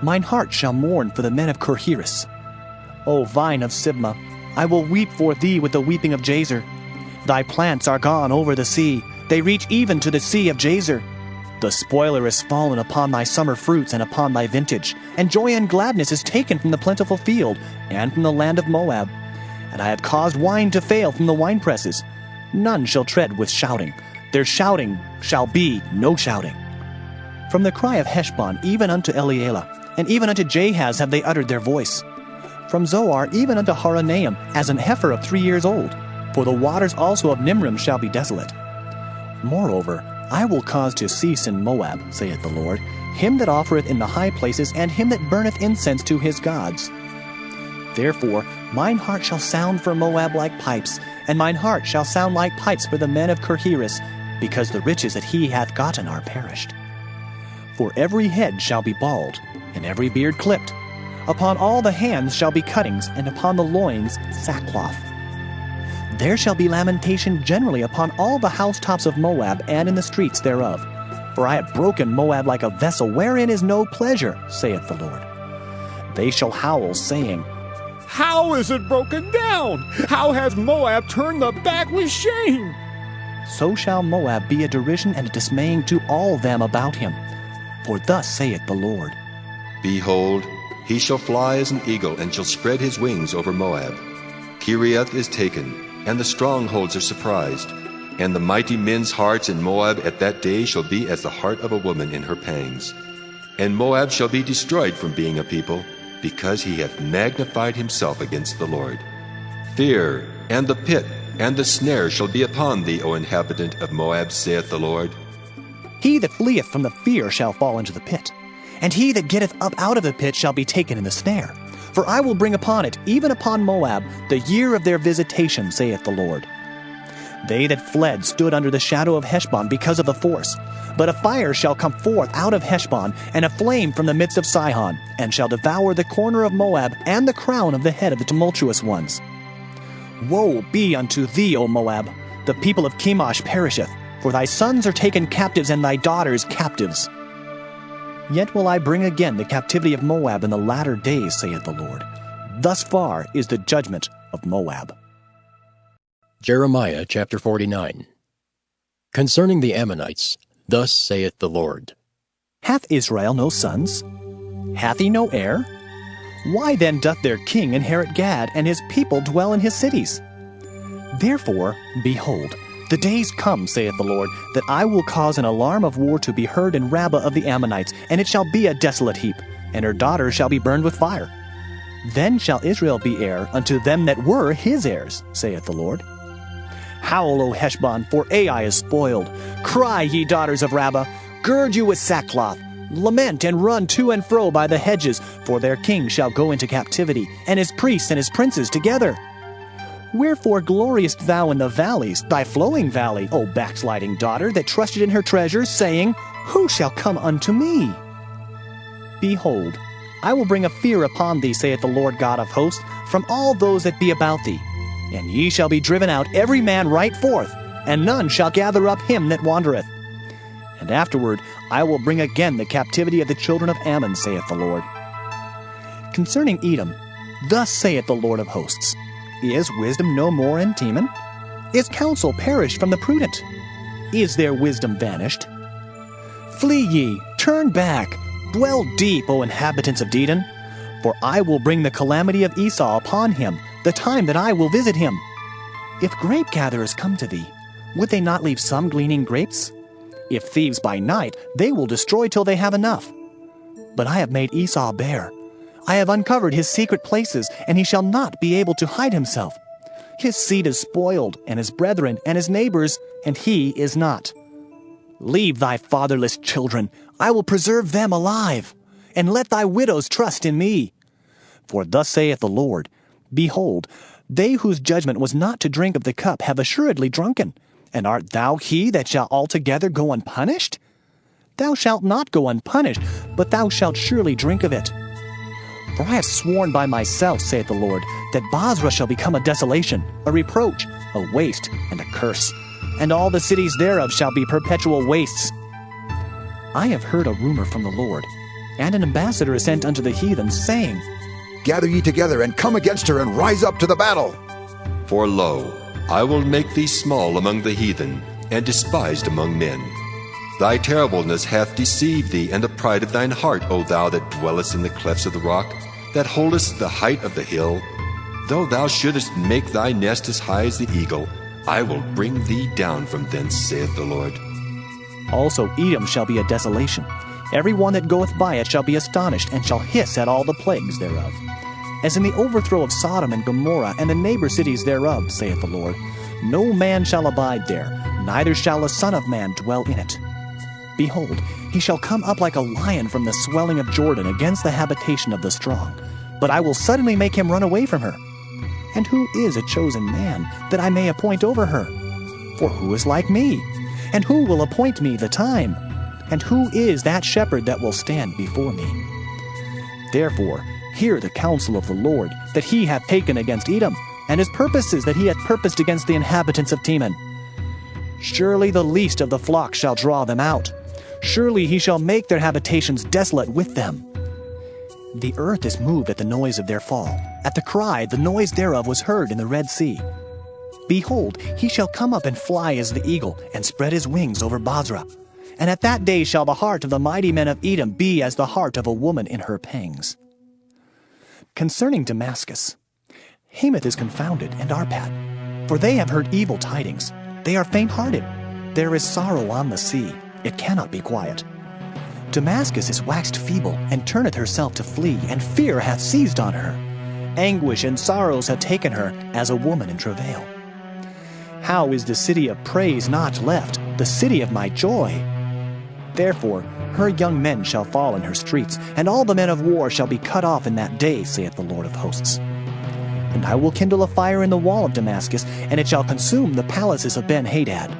Mine heart shall mourn for the men of Kirheres. O vine of Sibmah, I will weep for thee with the weeping of Jazer. Thy plants are gone over the sea, they reach even to the sea of Jazer. The spoiler is fallen upon thy summer fruits and upon thy vintage, and joy and gladness is taken from the plentiful field, and from the land of Moab. And I have caused wine to fail from the winepresses. None shall tread with shouting. Their shouting shall be no shouting. From the cry of Heshbon even unto Elealeh, and even unto Jahaz have they uttered their voice. From Zoar even unto Horonaim, as an heifer of 3 years old. For the waters also of Nimrim shall be desolate. Moreover, I will cause to cease in Moab, saith the Lord, him that offereth in the high places, and him that burneth incense to his gods. Therefore mine heart shall sound for Moab like pipes, and mine heart shall sound like pipes for the men of Kirheres, because the riches that he hath gotten are perished. For every head shall be bald, and every beard clipped. Upon all the hands shall be cuttings, and upon the loins sackcloth. There shall be lamentation generally upon all the housetops of Moab, and in the streets thereof. For I have broken Moab like a vessel wherein is no pleasure, saith the Lord. They shall howl, saying, How is it broken down? How has Moab turned the back with shame? So shall Moab be a derision and a dismaying to all them about him. For thus saith the Lord. Behold, he shall fly as an eagle, and shall spread his wings over Moab. Kiriath is taken, and the strongholds are surprised. And the mighty men's hearts in Moab at that day shall be as the heart of a woman in her pangs. And Moab shall be destroyed from being a people, because he hath magnified himself against the Lord. Fear, and the pit, and the snare shall be upon thee, O inhabitant of Moab, saith the Lord. He that fleeth from the fear shall fall into the pit, and he that getteth up out of the pit shall be taken in the snare. For I will bring upon it, even upon Moab, the year of their visitation, saith the Lord. They that fled stood under the shadow of Heshbon because of the force. But a fire shall come forth out of Heshbon, and a flame from the midst of Sihon, and shall devour the corner of Moab, and the crown of the head of the tumultuous ones. Woe be unto thee, O Moab! The people of Chemosh perisheth, for thy sons are taken captives, and thy daughters captives. Yet will I bring again the captivity of Moab in the latter days, saith the Lord. Thus far is the judgment of Moab. Jeremiah chapter 49. Concerning the Ammonites, thus saith the Lord. Hath Israel no sons? Hath he no heir? Why then doth their king inherit Gad, and his people dwell in his cities? Therefore, behold, the days come, saith the Lord, that I will cause an alarm of war to be heard in Rabbah of the Ammonites, and it shall be a desolate heap, and her daughters shall be burned with fire. Then shall Israel be heir unto them that were his heirs, saith the Lord. Howl, O Heshbon, for Ai is spoiled. Cry, ye daughters of Rabbah, gird you with sackcloth. Lament and run to and fro by the hedges, for their king shall go into captivity, and his priests and his princes together. Wherefore gloriest thou in the valleys, thy flowing valley, O backsliding daughter, that trusted in her treasures, saying, Who shall come unto me? Behold, I will bring a fear upon thee, saith the Lord God of hosts, from all those that be about thee. And ye shall be driven out every man right forth, and none shall gather up him that wandereth. And afterward I will bring again the captivity of the children of Ammon, saith the Lord. Concerning Edom, thus saith the Lord of hosts, Is wisdom no more in Teman? Is counsel perished from the prudent? Is their wisdom vanished? Flee ye, turn back, dwell deep, O inhabitants of Dedan, for I will bring the calamity of Esau upon him, the time that I will visit him. If grape gatherers come to thee, would they not leave some gleaning grapes? If thieves by night, they will destroy till they have enough. But I have made Esau bare. I have uncovered his secret places, and he shall not be able to hide himself. His seed is spoiled, and his brethren, and his neighbors, and he is not. Leave thy fatherless children, I will preserve them alive, and let thy widows trust in me. For thus saith the Lord, Behold, they whose judgment was not to drink of the cup have assuredly drunken. And art thou he that shall altogether go unpunished? Thou shalt not go unpunished, but thou shalt surely drink of it. For I have sworn by myself, saith the Lord, that Bozrah shall become a desolation, a reproach, a waste, and a curse, and all the cities thereof shall be perpetual wastes. I have heard a rumor from the Lord, and an ambassador is sent unto the heathen, saying, Gather ye together, and come against her, and rise up to the battle. For lo, I will make thee small among the heathen, and despised among men. Thy terribleness hath deceived thee, and the pride of thine heart, O thou that dwellest in the clefts of the rock, that holdest the height of the hill. Though thou shouldest make thy nest as high as the eagle, I will bring thee down from thence, saith the Lord. Also Edom shall be a desolation. Every one that goeth by it shall be astonished, and shall hiss at all the plagues thereof. As in the overthrow of Sodom and Gomorrah, and the neighbor cities thereof, saith the Lord, no man shall abide there, neither shall a son of man dwell in it. Behold, he shall come up like a lion from the swelling of Jordan against the habitation of the strong. But I will suddenly make him run away from her. And who is a chosen man, that I may appoint over her? For who is like me? And who will appoint me the time? And who is that shepherd that will stand before me? Therefore, hear the counsel of the Lord, that he hath taken against Edom, and his purposes that he hath purposed against the inhabitants of Teman. Surely the least of the flock shall draw them out. Surely he shall make their habitations desolate with them. The earth is moved at the noise of their fall. At the cry, the noise thereof was heard in the Red Sea. Behold, he shall come up and fly as the eagle, and spread his wings over Bozrah. And at that day shall the heart of the mighty men of Edom be as the heart of a woman in her pangs. Concerning Damascus, Hamath is confounded, and Arpad, for they have heard evil tidings. They are faint-hearted. There is sorrow on the sea. It cannot be quiet. Damascus is waxed feeble, and turneth herself to flee, and fear hath seized on her. Anguish and sorrows have taken her, as a woman in travail. How is the city of praise not left, the city of my joy? Therefore her young men shall fall in her streets, and all the men of war shall be cut off in that day, saith the Lord of hosts. And I will kindle a fire in the wall of Damascus, and it shall consume the palaces of Ben-Hadad.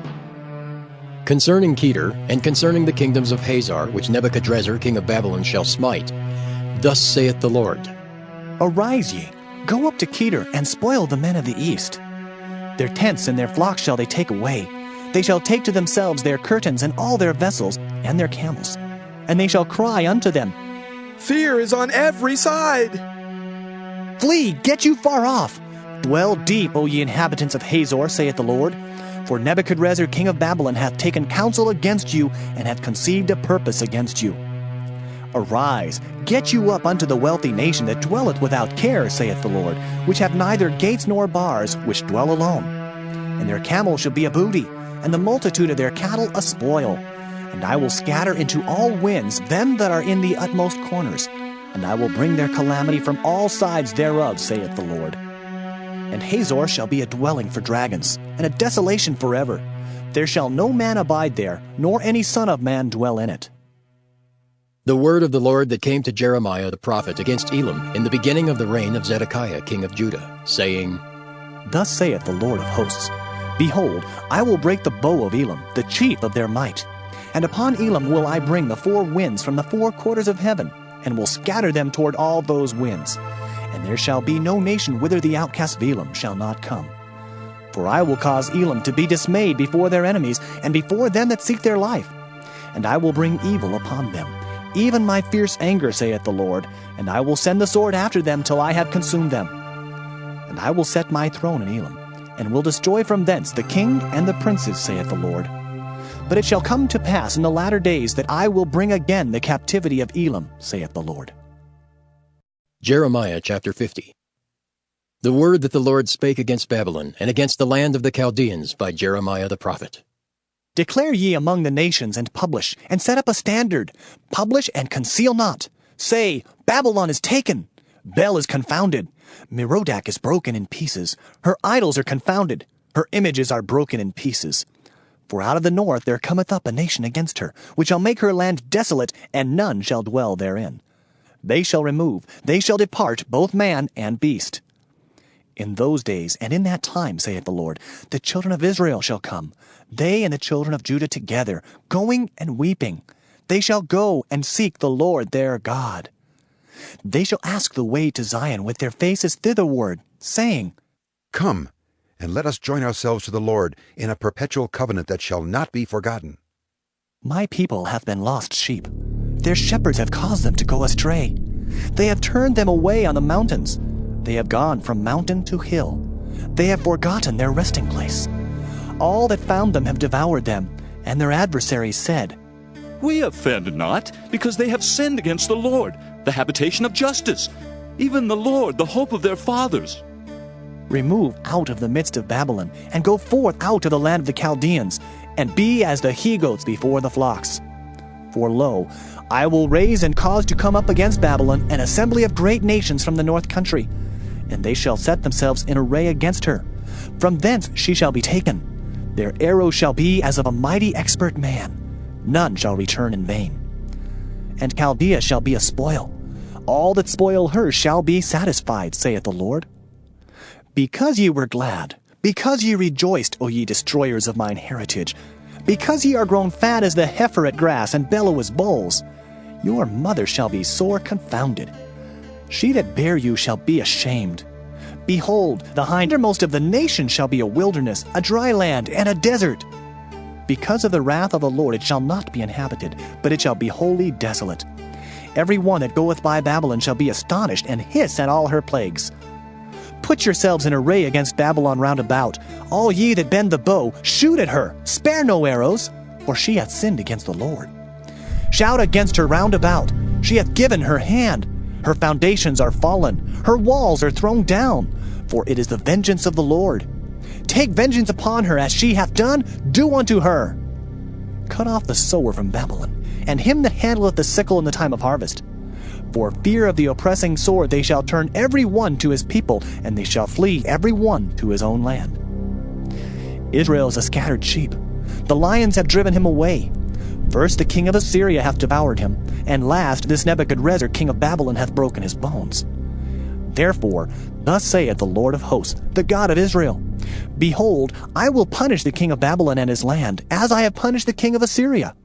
Concerning Kedar, and concerning the kingdoms of Hazar, which Nebuchadrezzar king of Babylon shall smite, thus saith the Lord, Arise ye, go up to Kedar, and spoil the men of the east. Their tents and their flocks shall they take away. They shall take to themselves their curtains, and all their vessels, and their camels. And they shall cry unto them, Fear is on every side. Flee, get you far off. Dwell deep, O ye inhabitants of Hazor, saith the Lord. For Nebuchadrezzar king of Babylon hath taken counsel against you, and hath conceived a purpose against you. Arise, get you up unto the wealthy nation that dwelleth without care, saith the Lord, which have neither gates nor bars, which dwell alone. And their camels shall be a booty, and the multitude of their cattle a spoil. And I will scatter into all winds them that are in the utmost corners, and I will bring their calamity from all sides thereof, saith the Lord. And Hazor shall be a dwelling for dragons, and a desolation forever. There shall no man abide there, nor any son of man dwell in it. The word of the Lord that came to Jeremiah the prophet against Elam in the beginning of the reign of Zedekiah king of Judah, saying, Thus saith the Lord of hosts, Behold, I will break the bow of Elam, the chief of their might. And upon Elam will I bring the four winds from the four quarters of heaven, and will scatter them toward all those winds. And there shall be no nation whither the outcast of Elam shall not come. For I will cause Elam to be dismayed before their enemies, and before them that seek their life. And I will bring evil upon them, even my fierce anger, saith the Lord, and I will send the sword after them till I have consumed them. And I will set my throne in Elam, and will destroy from thence the king and the princes, saith the Lord. But it shall come to pass in the latter days that I will bring again the captivity of Elam, saith the Lord. Jeremiah chapter 50. The word that the Lord spake against Babylon, and against the land of the Chaldeans by Jeremiah the prophet. Declare ye among the nations, and publish, and set up a standard. Publish and conceal not. Say, Babylon is taken. Bel is confounded. Merodach is broken in pieces. Her idols are confounded. Her images are broken in pieces. For out of the north there cometh up a nation against her, which shall make her land desolate, and none shall dwell therein. They shall remove, they shall depart, both man and beast. In those days and in that time, saith the Lord, the children of Israel shall come, they and the children of Judah together, going and weeping. They shall go and seek the Lord their God. They shall ask the way to Zion with their faces thitherward, saying, Come, and let us join ourselves to the Lord in a perpetual covenant that shall not be forgotten. My people have been lost sheep. Their shepherds have caused them to go astray. They have turned them away on the mountains. They have gone from mountain to hill. They have forgotten their resting place. All that found them have devoured them, and their adversaries said, We offend not, because they have sinned against the Lord, the habitation of justice, even the Lord, the hope of their fathers. Remove out of the midst of Babylon, and go forth out of the land of the Chaldeans, and be as the he-goats before the flocks. For lo, I will raise and cause to come up against Babylon an assembly of great nations from the north country, and they shall set themselves in array against her. From thence she shall be taken. Their arrows shall be as of a mighty expert man. None shall return in vain. And Chaldea shall be a spoil. All that spoil her shall be satisfied, saith the Lord. Because ye were glad, because ye rejoiced, O ye destroyers of mine heritage, because ye are grown fat as the heifer at grass, and bellow as bulls, your mother shall be sore confounded. She that bare you shall be ashamed. Behold, the hindermost of the nations shall be a wilderness, a dry land, and a desert. Because of the wrath of the Lord it shall not be inhabited, but it shall be wholly desolate. Every one that goeth by Babylon shall be astonished, and hiss at all her plagues. Put yourselves in array against Babylon round about. All ye that bend the bow, shoot at her, spare no arrows, for she hath sinned against the Lord. Shout against her round about, she hath given her hand. Her foundations are fallen, her walls are thrown down, for it is the vengeance of the Lord. Take vengeance upon her, as she hath done, do unto her. Cut off the sower from Babylon, and him that handleth the sickle in the time of harvest. For fear of the oppressing sword they shall turn every one to his people, and they shall flee every one to his own land. Israel is a scattered sheep. The lions have driven him away. First the king of Assyria hath devoured him, and last this Nebuchadrezzar king of Babylon hath broken his bones. Therefore, thus saith the Lord of hosts, the God of Israel, Behold, I will punish the king of Babylon and his land, as I have punished the king of Assyria.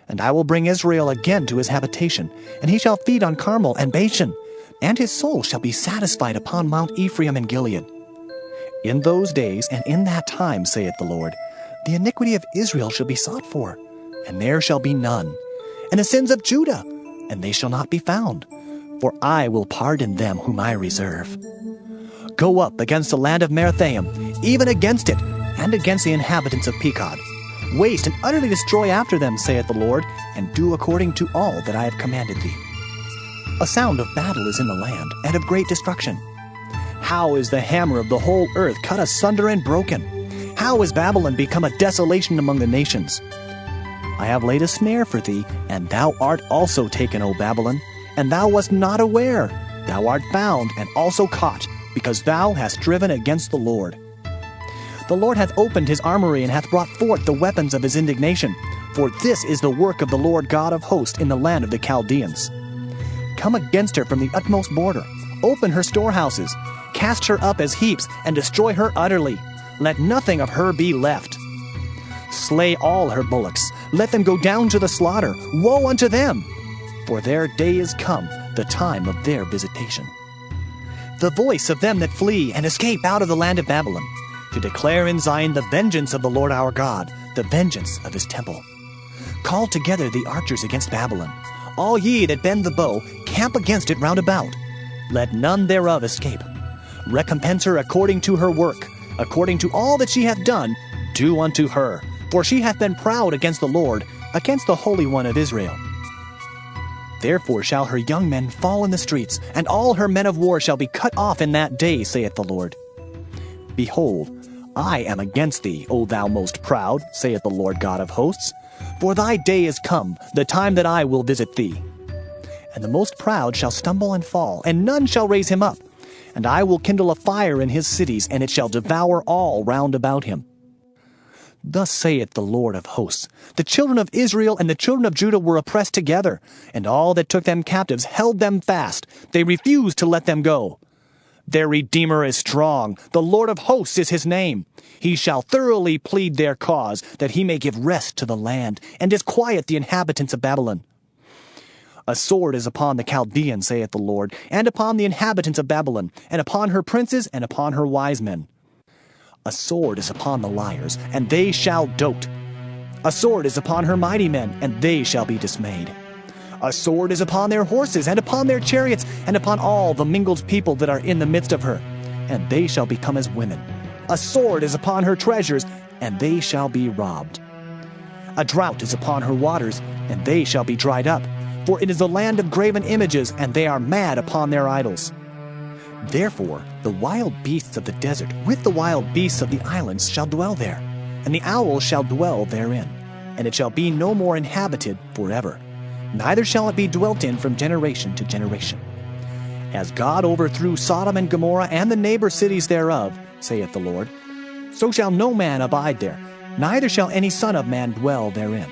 And I will bring Israel again to his habitation, and he shall feed on Carmel and Bashan, and his soul shall be satisfied upon Mount Ephraim and Gilead. In those days and in that time, saith the Lord, the iniquity of Israel shall be sought for, and there shall be none, and the sins of Judah, and they shall not be found, for I will pardon them whom I reserve. Go up against the land of Merathaim, even against it, and against the inhabitants of Pekod. Waste and utterly destroy after them, saith the Lord, and do according to all that I have commanded thee. A sound of battle is in the land, and of great destruction. How is the hammer of the whole earth cut asunder and broken? How is Babylon become a desolation among the nations? I have laid a snare for thee, and thou art also taken, O Babylon, and thou wast not aware. Thou art found, and also caught, because thou hast driven against the Lord. The Lord hath opened his armory, and hath brought forth the weapons of his indignation. For this is the work of the Lord God of hosts in the land of the Chaldeans. Come against her from the utmost border. Open her storehouses. Cast her up as heaps, and destroy her utterly. Let nothing of her be left. Slay all her bullocks. Let them go down to the slaughter. Woe unto them! For their day is come, the time of their visitation. The voice of them that flee and escape out of the land of Babylon, to declare in Zion the vengeance of the Lord our God, the vengeance of his temple. Call together the archers against Babylon. All ye that bend the bow, camp against it round about. Let none thereof escape. Recompense her according to her work, according to all that she hath done, do unto her. For she hath been proud against the Lord, against the Holy One of Israel. Therefore shall her young men fall in the streets, and all her men of war shall be cut off in that day, saith the Lord. Behold, I am against thee, O thou most proud, saith the Lord God of hosts. For thy day is come, the time that I will visit thee. And the most proud shall stumble and fall, and none shall raise him up. And I will kindle a fire in his cities, and it shall devour all round about him. Thus saith the Lord of hosts, the children of Israel and the children of Judah were oppressed together, and all that took them captives held them fast. They refused to let them go. Their Redeemer is strong, the Lord of hosts is his name. He shall thoroughly plead their cause, that he may give rest to the land, and disquiet the inhabitants of Babylon. A sword is upon the Chaldeans, saith the Lord, and upon the inhabitants of Babylon, and upon her princes, and upon her wise men. A sword is upon the liars, and they shall dote. A sword is upon her mighty men, and they shall be dismayed. A sword is upon their horses, and upon their chariots, and upon all the mingled people that are in the midst of her, and they shall become as women. A sword is upon her treasures, and they shall be robbed. A drought is upon her waters, and they shall be dried up. For it is the land of graven images, and they are mad upon their idols. Therefore the wild beasts of the desert with the wild beasts of the islands shall dwell there, and the owls shall dwell therein, and it shall be no more inhabited forever, neither shall it be dwelt in from generation to generation. As God overthrew Sodom and Gomorrah and the neighbor cities thereof, saith the Lord, so shall no man abide there, neither shall any son of man dwell therein.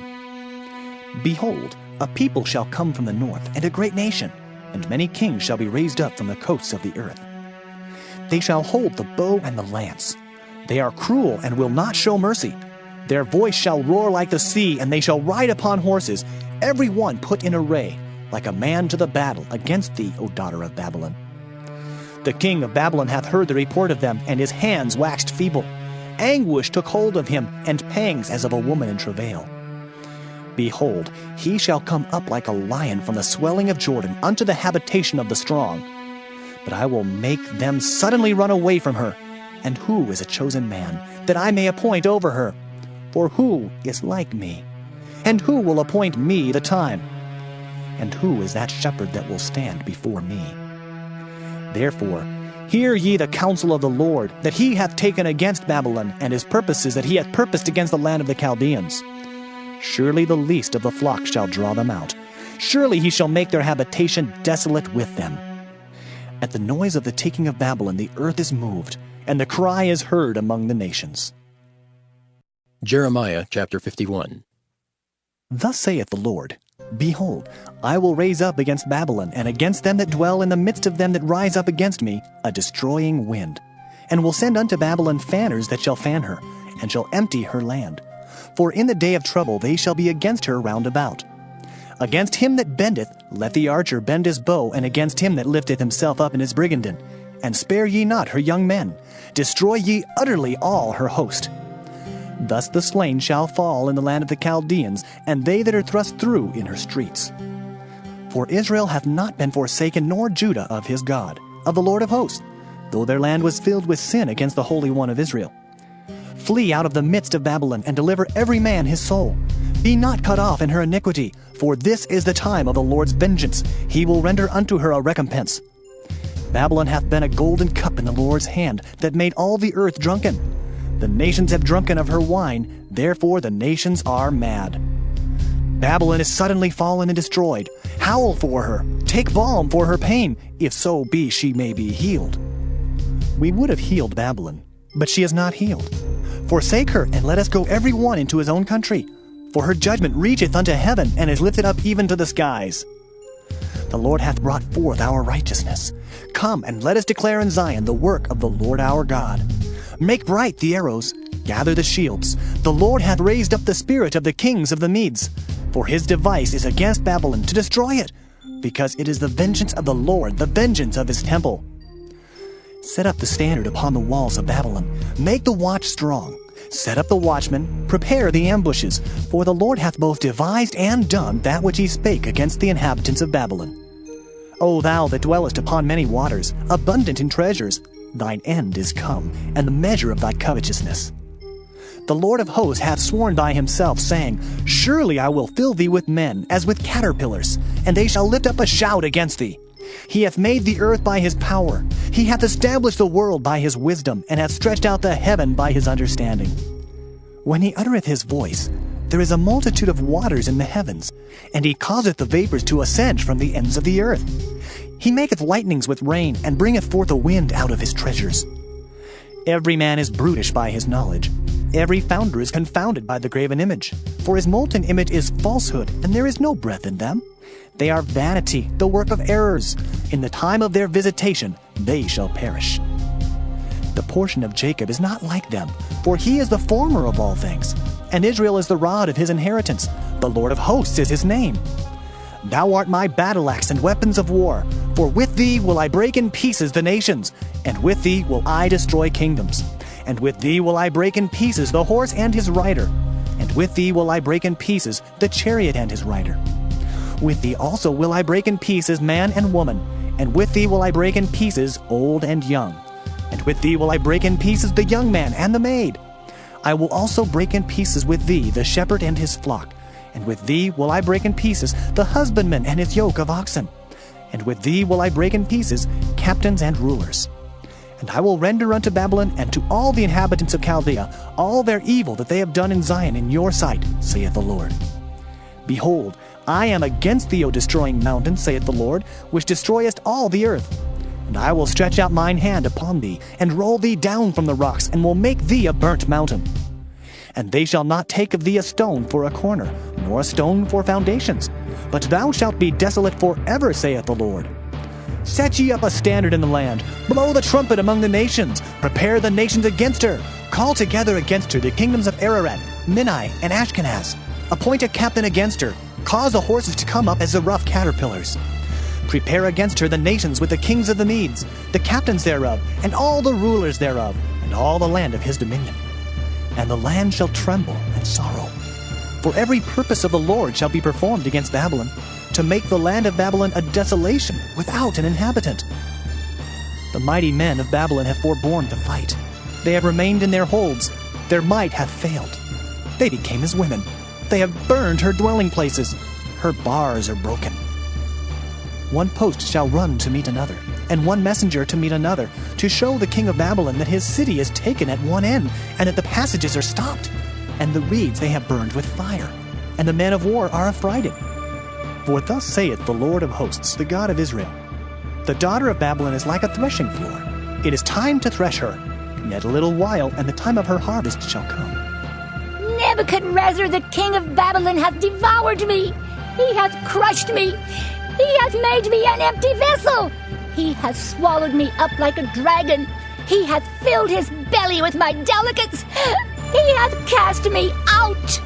Behold, a people shall come from the north, and a great nation, and many kings shall be raised up from the coasts of the earth. They shall hold the bow and the lance. They are cruel and will not show mercy. Their voice shall roar like the sea, and they shall ride upon horses, every one put in array, like a man to the battle against thee, O daughter of Babylon. The king of Babylon hath heard the report of them, and his hands waxed feeble. Anguish took hold of him, and pangs as of a woman in travail. Behold, he shall come up like a lion from the swelling of Jordan unto the habitation of the strong. But I will make them suddenly run away from her. And who is a chosen man, that I may appoint over her? For who is like me? And who will appoint me the time? And who is that shepherd that will stand before me? Therefore, hear ye the counsel of the Lord, that he hath taken against Babylon, and his purposes that he hath purposed against the land of the Chaldeans. Surely the least of the flock shall draw them out. Surely he shall make their habitation desolate with them. At the noise of the taking of Babylon the earth is moved, and the cry is heard among the nations. Jeremiah chapter 51. Thus saith the Lord, Behold, I will raise up against Babylon, and against them that dwell in the midst of them that rise up against me, a destroying wind, and will send unto Babylon fanners that shall fan her, and shall empty her land. For in the day of trouble they shall be against her round about. Against him that bendeth, let the archer bend his bow, and against him that lifteth himself up in his brigandine. And spare ye not her young men. Destroy ye utterly all her host. Thus the slain shall fall in the land of the Chaldeans, and they that are thrust through in her streets. For Israel hath not been forsaken, nor Judah of his God, of the Lord of hosts, though their land was filled with sin against the Holy One of Israel. Flee out of the midst of Babylon, and deliver every man his soul. Be not cut off in her iniquity, for this is the time of the Lord's vengeance. He will render unto her a recompense. Babylon hath been a golden cup in the Lord's hand, that made all the earth drunken. The nations have drunken of her wine, therefore the nations are mad. Babylon is suddenly fallen and destroyed. Howl for her, take balm for her pain, if so be she may be healed. We would have healed Babylon, but she is not healed. Forsake her, and let us go every one into his own country. For her judgment reacheth unto heaven, and is lifted up even to the skies. The Lord hath brought forth our righteousness. Come, and let us declare in Zion the work of the Lord our God. Make bright the arrows, gather the shields. The Lord hath raised up the spirit of the kings of the Medes. For his device is against Babylon, to destroy it, because it is the vengeance of the Lord, the vengeance of his temple. Set up the standard upon the walls of Babylon. Make the watch strong. Set up the watchmen. Prepare the ambushes. For the Lord hath both devised and done that which he spake against the inhabitants of Babylon. O thou that dwellest upon many waters, abundant in treasures, thine end is come, and the measure of thy covetousness. The Lord of hosts hath sworn by himself, saying, Surely I will fill thee with men, as with caterpillars, and they shall lift up a shout against thee. He hath made the earth by his power. He hath established the world by his wisdom, and hath stretched out the heaven by his understanding. When he uttereth his voice, there is a multitude of waters in the heavens. and he causeth the vapors to ascend from the ends of the earth. He maketh lightnings with rain, and bringeth forth a wind out of his treasures. Every man is brutish by his knowledge. Every founder is confounded by the graven image. For his molten image is falsehood, and there is no breath in them. They are vanity, the work of errors. In the time of their visitation, they shall perish. The portion of Jacob is not like them, for he is the former of all things. And Israel is the rod of his inheritance. The Lord of hosts is his name. Thou art my battle axe and weapons of war. For with thee will I break in pieces the nations, and with thee will I destroy kingdoms. And with thee will I break in pieces the horse and his rider. And with thee will I break in pieces the chariot and his rider. With thee also will I break in pieces man and woman. And with thee will I break in pieces old and young. And with thee will I break in pieces the young man and the maid. I will also break in pieces with thee the shepherd and his flock. And with thee will I break in pieces the husbandman and his yoke of oxen. And with thee will I break in pieces captains and rulers. And I will render unto Babylon and to all the inhabitants of Chaldea all their evil that they have done in Zion in your sight, saith the Lord. Behold, I am against thee, O destroying mountain, saith the Lord, which destroyest all the earth. And I will stretch out mine hand upon thee, and roll thee down from the rocks, and will make thee a burnt mountain. And they shall not take of thee a stone for a corner, nor a stone for foundations. But thou shalt be desolate forever, saith the Lord. Set ye up a standard in the land, blow the trumpet among the nations, prepare the nations against her, call together against her the kingdoms of Ararat, Minai, and Ashkenaz. Appoint a captain against her, cause the horses to come up as the rough caterpillars. Prepare against her the nations with the kings of the Medes, the captains thereof, and all the rulers thereof, and all the land of his dominion. And the land shall tremble and sorrow. For every purpose of the Lord shall be performed against Babylon, to make the land of Babylon a desolation without an inhabitant. The mighty men of Babylon have forborne to fight. They have remained in their holds. Their might hath failed. They became as women. They have burned her dwelling places. Her bars are broken. One post shall run to meet another, and one messenger to meet another, to show the king of Babylon that his city is taken at one end, and that the passages are stopped, and the reeds they have burned with fire, and the men of war are affrighted. For thus saith the Lord of hosts, the God of Israel, the daughter of Babylon is like a threshing floor. It is time to thresh her. Yet a little while, and the time of her harvest shall come. Nebuchadrezzar, the king of Babylon, hath devoured me. He hath crushed me. He hath made me an empty vessel. He hath swallowed me up like a dragon. He hath filled his belly with my delicates. He hath cast me out.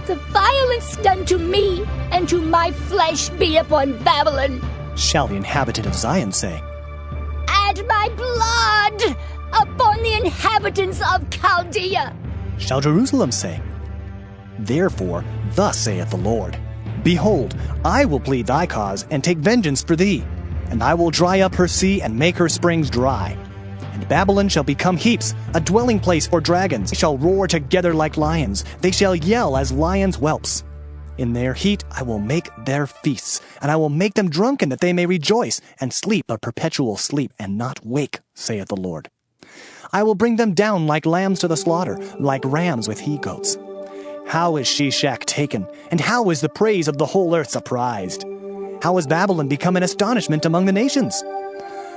The violence done to me and to my flesh be upon Babylon. Shall the inhabitant of Zion say, And my blood upon the inhabitants of Chaldea. Shall Jerusalem say, Therefore thus saith the Lord, Behold, I will plead thy cause, and take vengeance for thee. And I will dry up her sea, and make her springs dry. And Babylon shall become heaps, a dwelling place for dragons. They shall roar together like lions. They shall yell as lions' whelps. In their heat I will make their feasts, and I will make them drunken, that they may rejoice, and sleep a perpetual sleep, and not wake, saith the Lord. I will bring them down like lambs to the slaughter, like rams with he-goats. How is Shishak taken, and how is the praise of the whole earth surprised? How is Babylon become an astonishment among the nations?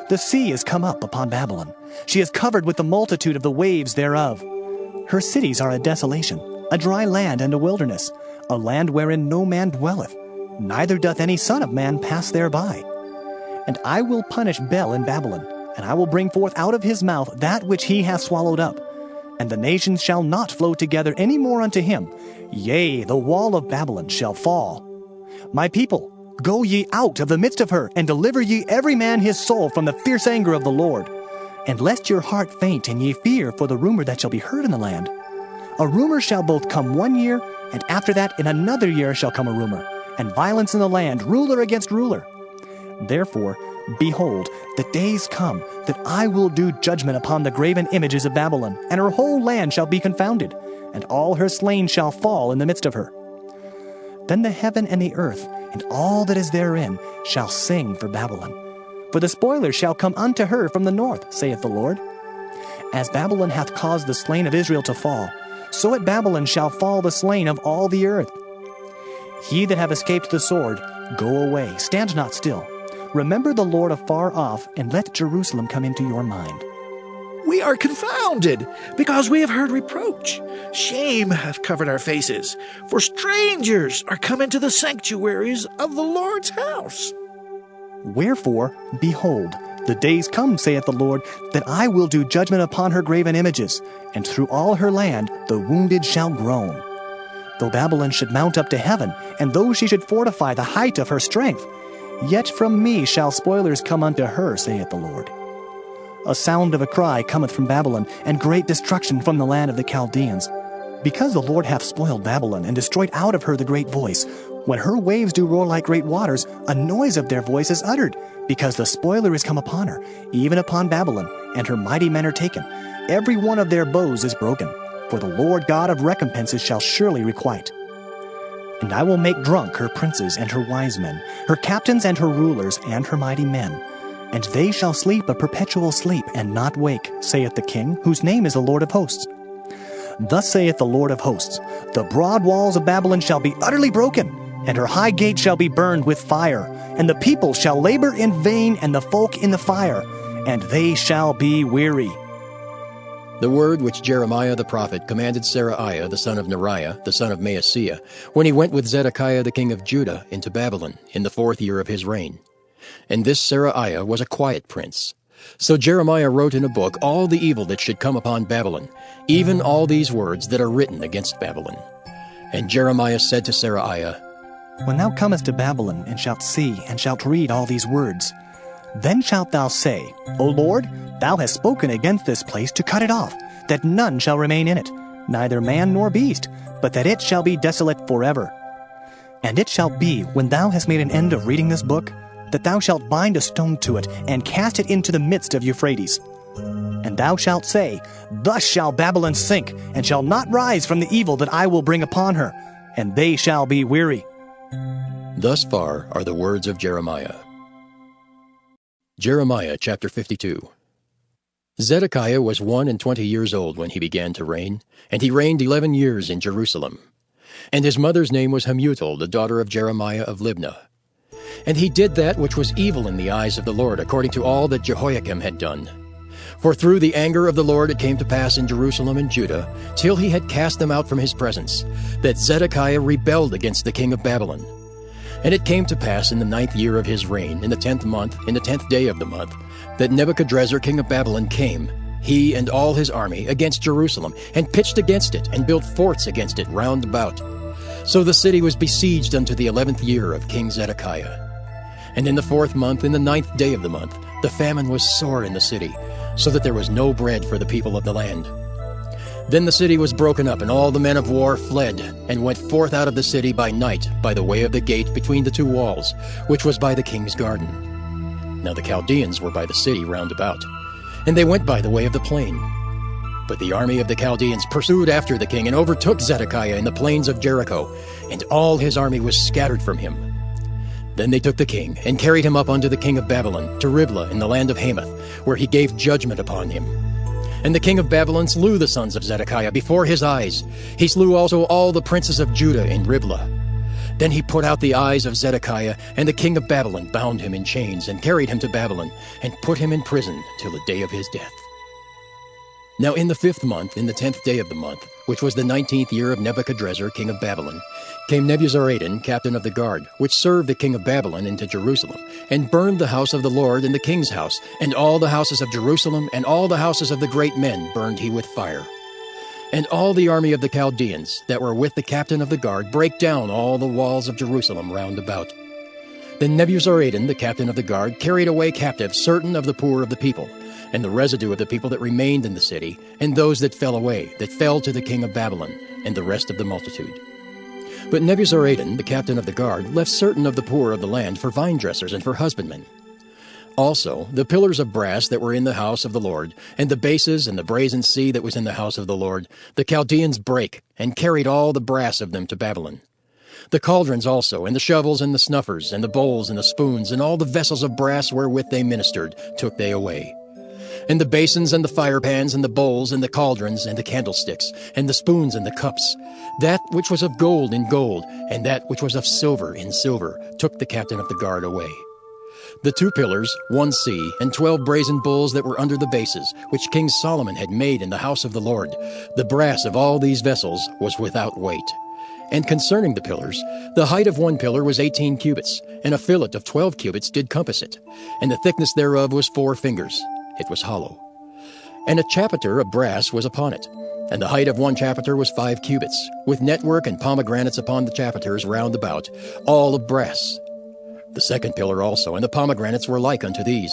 The sea is come up upon Babylon. She is covered with the multitude of the waves thereof. Her cities are a desolation, a dry land and a wilderness, a land wherein no man dwelleth, neither doth any son of man pass thereby. And I will punish Bel in Babylon, and I will bring forth out of his mouth that which he hath swallowed up. And the nations shall not flow together any more unto him. Yea, the wall of Babylon shall fall. My people, go ye out of the midst of her, and deliver ye every man his soul from the fierce anger of the Lord. And lest your heart faint, and ye fear for the rumor that shall be heard in the land. A rumor shall both come 1 year, and after that in another year shall come a rumor, and violence in the land, ruler against ruler. Therefore, behold, the days come that I will do judgment upon the graven images of Babylon, and her whole land shall be confounded, and all her slain shall fall in the midst of her. Then the heaven and the earth, and all that is therein, shall sing for Babylon. For the spoiler shall come unto her from the north, saith the Lord. As Babylon hath caused the slain of Israel to fall, so at Babylon shall fall the slain of all the earth. Ye that have escaped the sword, go away, stand not still. Remember the Lord afar off, and let Jerusalem come into your mind. We are confounded, because we have heard reproach. Shame hath covered our faces, for strangers are come into the sanctuaries of the Lord's house. Wherefore, behold, the days come, saith the Lord, that I will do judgment upon her graven images, and through all her land the wounded shall groan. Though Babylon should mount up to heaven, and though she should fortify the height of her strength, yet from me shall spoilers come unto her, saith the Lord. A sound of a cry cometh from Babylon, and great destruction from the land of the Chaldeans. Because the Lord hath spoiled Babylon, and destroyed out of her the great voice, when her waves do roar like great waters, a noise of their voice is uttered, because the spoiler is come upon her, even upon Babylon, and her mighty men are taken. Every one of their bows is broken, for the Lord God of recompenses shall surely requite. And I will make drunk her princes and her wise men, her captains and her rulers and her mighty men. And they shall sleep a perpetual sleep, and not wake, saith the King, whose name is the Lord of hosts. Thus saith the Lord of hosts, the broad walls of Babylon shall be utterly broken, and her high gate shall be burned with fire, and the people shall labor in vain, and the folk in the fire, and they shall be weary. The word which Jeremiah the prophet commanded Seraiah the son of Neriah, the son of Maaseiah, when he went with Zedekiah the king of Judah into Babylon in the 4th year of his reign. And this Seraiah was a quiet prince. So Jeremiah wrote in a book all the evil that should come upon Babylon, even all these words that are written against Babylon. And Jeremiah said to Seraiah, When thou comest to Babylon, and shalt see, and shalt read all these words, then shalt thou say, O Lord, thou hast spoken against this place to cut it off, that none shall remain in it, neither man nor beast, but that it shall be desolate forever. And it shall be, when thou hast made an end of reading this book, that thou shalt bind a stone to it, and cast it into the midst of Euphrates. And thou shalt say, Thus shall Babylon sink, and shall not rise from the evil that I will bring upon her, and they shall be weary. Thus far are the words of Jeremiah. Jeremiah chapter 52. Zedekiah was 21 years old when he began to reign, and he reigned 11 years in Jerusalem. And his mother's name was Hamutal, the daughter of Jeremiah of Libnah. And he did that which was evil in the eyes of the Lord, according to all that Jehoiakim had done. For through the anger of the Lord it came to pass in Jerusalem and Judah, till he had cast them out from his presence, that Zedekiah rebelled against the king of Babylon. And it came to pass in the 9th year of his reign, in the 10th month, in the 10th day of the month, that Nebuchadrezzar king of Babylon came, he and all his army, against Jerusalem, and pitched against it, and built forts against it round about. So the city was besieged unto the 11th year of King Zedekiah. And in the 4th month, in the 9th day of the month, the famine was sore in the city, so that there was no bread for the people of the land. Then the city was broken up, and all the men of war fled, and went forth out of the city by night, by the way of the gate between the 2 walls, which was by the king's garden. Now the Chaldeans were by the city round about, and they went by the way of the plain. But the army of the Chaldeans pursued after the king, and overtook Zedekiah in the plains of Jericho, and all his army was scattered from him. Then they took the king, and carried him up unto the king of Babylon, to Riblah in the land of Hamath, where he gave judgment upon him. And the king of Babylon slew the sons of Zedekiah before his eyes. He slew also all the princes of Judah in Riblah. Then he put out the eyes of Zedekiah, and the king of Babylon bound him in chains, and carried him to Babylon, and put him in prison till the day of his death. Now in the 5th month, in the 10th day of the month, which was the 19th year of Nebuchadrezzar king of Babylon, came Nebuzaradan, captain of the guard, which served the king of Babylon, into Jerusalem, and burned the house of the Lord and the king's house, and all the houses of Jerusalem, and all the houses of the great men burned he with fire. And all the army of the Chaldeans that were with the captain of the guard brake down all the walls of Jerusalem round about. Then Nebuzaradan, the captain of the guard, carried away captive certain of the poor of the people, and the residue of the people that remained in the city, and those that fell away, that fell to the king of Babylon, and the rest of the multitude. But Nebuzaradan, the captain of the guard, left certain of the poor of the land for vine dressers and for husbandmen. Also the pillars of brass that were in the house of the Lord, and the bases and the brazen sea that was in the house of the Lord, the Chaldeans brake, and carried all the brass of them to Babylon. The cauldrons also, and the shovels, and the snuffers, and the bowls, and the spoons, and all the vessels of brass wherewith they ministered, took they away. and the basins and the firepans and the bowls and the cauldrons and the candlesticks and the spoons and the cups. That which was of gold in gold, and that which was of silver in silver, took the captain of the guard away. The 2 pillars, 1 sea, and 12 brazen bulls that were under the bases, which King Solomon had made in the house of the Lord, the brass of all these vessels was without weight. And concerning the pillars, the height of 1 pillar was 18 cubits, and a fillet of 12 cubits did compass it, and the thickness thereof was 4 fingers. It was hollow. And a chapiter of brass was upon it, and the height of 1 chapiter was 5 cubits, with network and pomegranates upon the chapiters round about, all of brass. The 2nd pillar also, and the pomegranates were like unto these.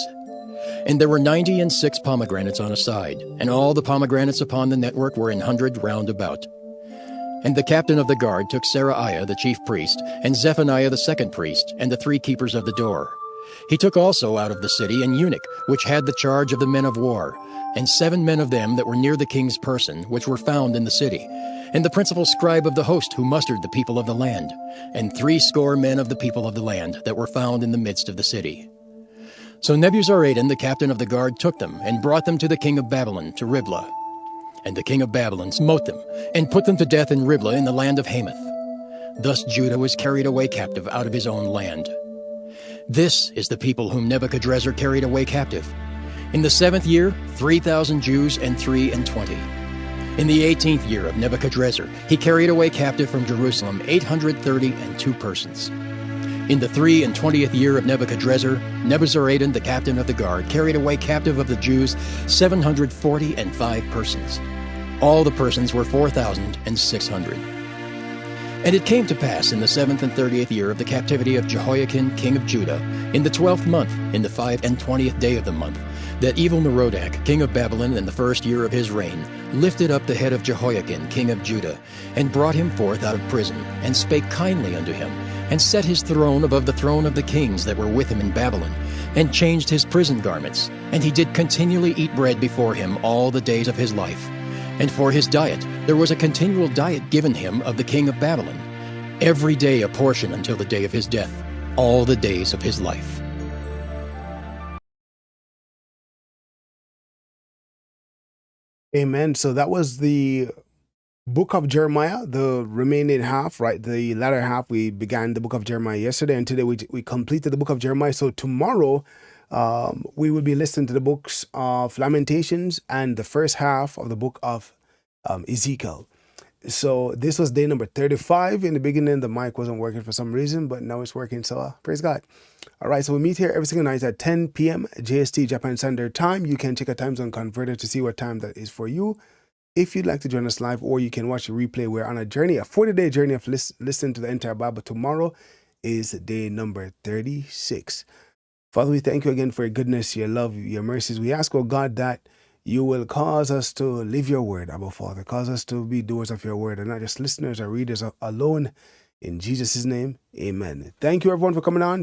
And there were 96 pomegranates on a side, and all the pomegranates upon the network were 100 round about. And the captain of the guard took Seraiah the chief priest, and Zephaniah the 2nd priest, and the 3 keepers of the door. He took also out of the city an eunuch, which had the charge of the men of war, and 7 men of them that were near the king's person, which were found in the city, and the principal scribe of the host who mustered the people of the land, and 60 men of the people of the land that were found in the midst of the city. So Nebuzaradan the captain of the guard took them, and brought them to the king of Babylon, to Riblah. And the king of Babylon smote them, and put them to death in Riblah in the land of Hamath. Thus Judah was carried away captive out of his own land. This is the people whom Nebuchadrezzar carried away captive. In the 7th year, 3,000 Jews and 23. In the 18th year of Nebuchadrezzar, he carried away captive from Jerusalem 832 persons. In the 23 year of Nebuchadrezzar, Nebuzaradan the captain of the guard carried away captive of the Jews 745 persons. All the persons were 4,600. And it came to pass in the 7th and 30th year of the captivity of Jehoiakim king of Judah, in the 12th month, in the 25th day of the month, that Evil-Merodach king of Babylon in the 1st year of his reign lifted up the head of Jehoiakim king of Judah, and brought him forth out of prison, and spake kindly unto him, and set his throne above the throne of the kings that were with him in Babylon, and changed his prison garments, and he did continually eat bread before him all the days of his life. And for his diet there was a continual diet given him of the king of Babylon, every day a portion until the day of his death, all the days of his life. Amen. So that was the book of Jeremiah, the remaining half, right? The latter half. We began the book of Jeremiah yesterday, and today we completed the book of Jeremiah. So tomorrow we will be listening to the books of Lamentations and the first half of the book of Ezekiel. So this was day number 35. In the beginning, the mic wasn't working for some reason, but now it's working. So praise God. All right. So we meet here every single night at 10 p.m. JST, Japan Standard Time. You can check a time zone converter to see what time that is for you. If you'd like to join us live, or you can watch the replay, we're on a journey, a 40-day journey of listening to the entire Bible. Tomorrow is day number 36. Father, we thank you again for your goodness, your love, your mercies. We ask, oh God, that you will cause us to live your word, Abba Father. Cause us to be doers of your word and not just listeners or readers alone. In Jesus' name, amen. Thank you, everyone, for coming on.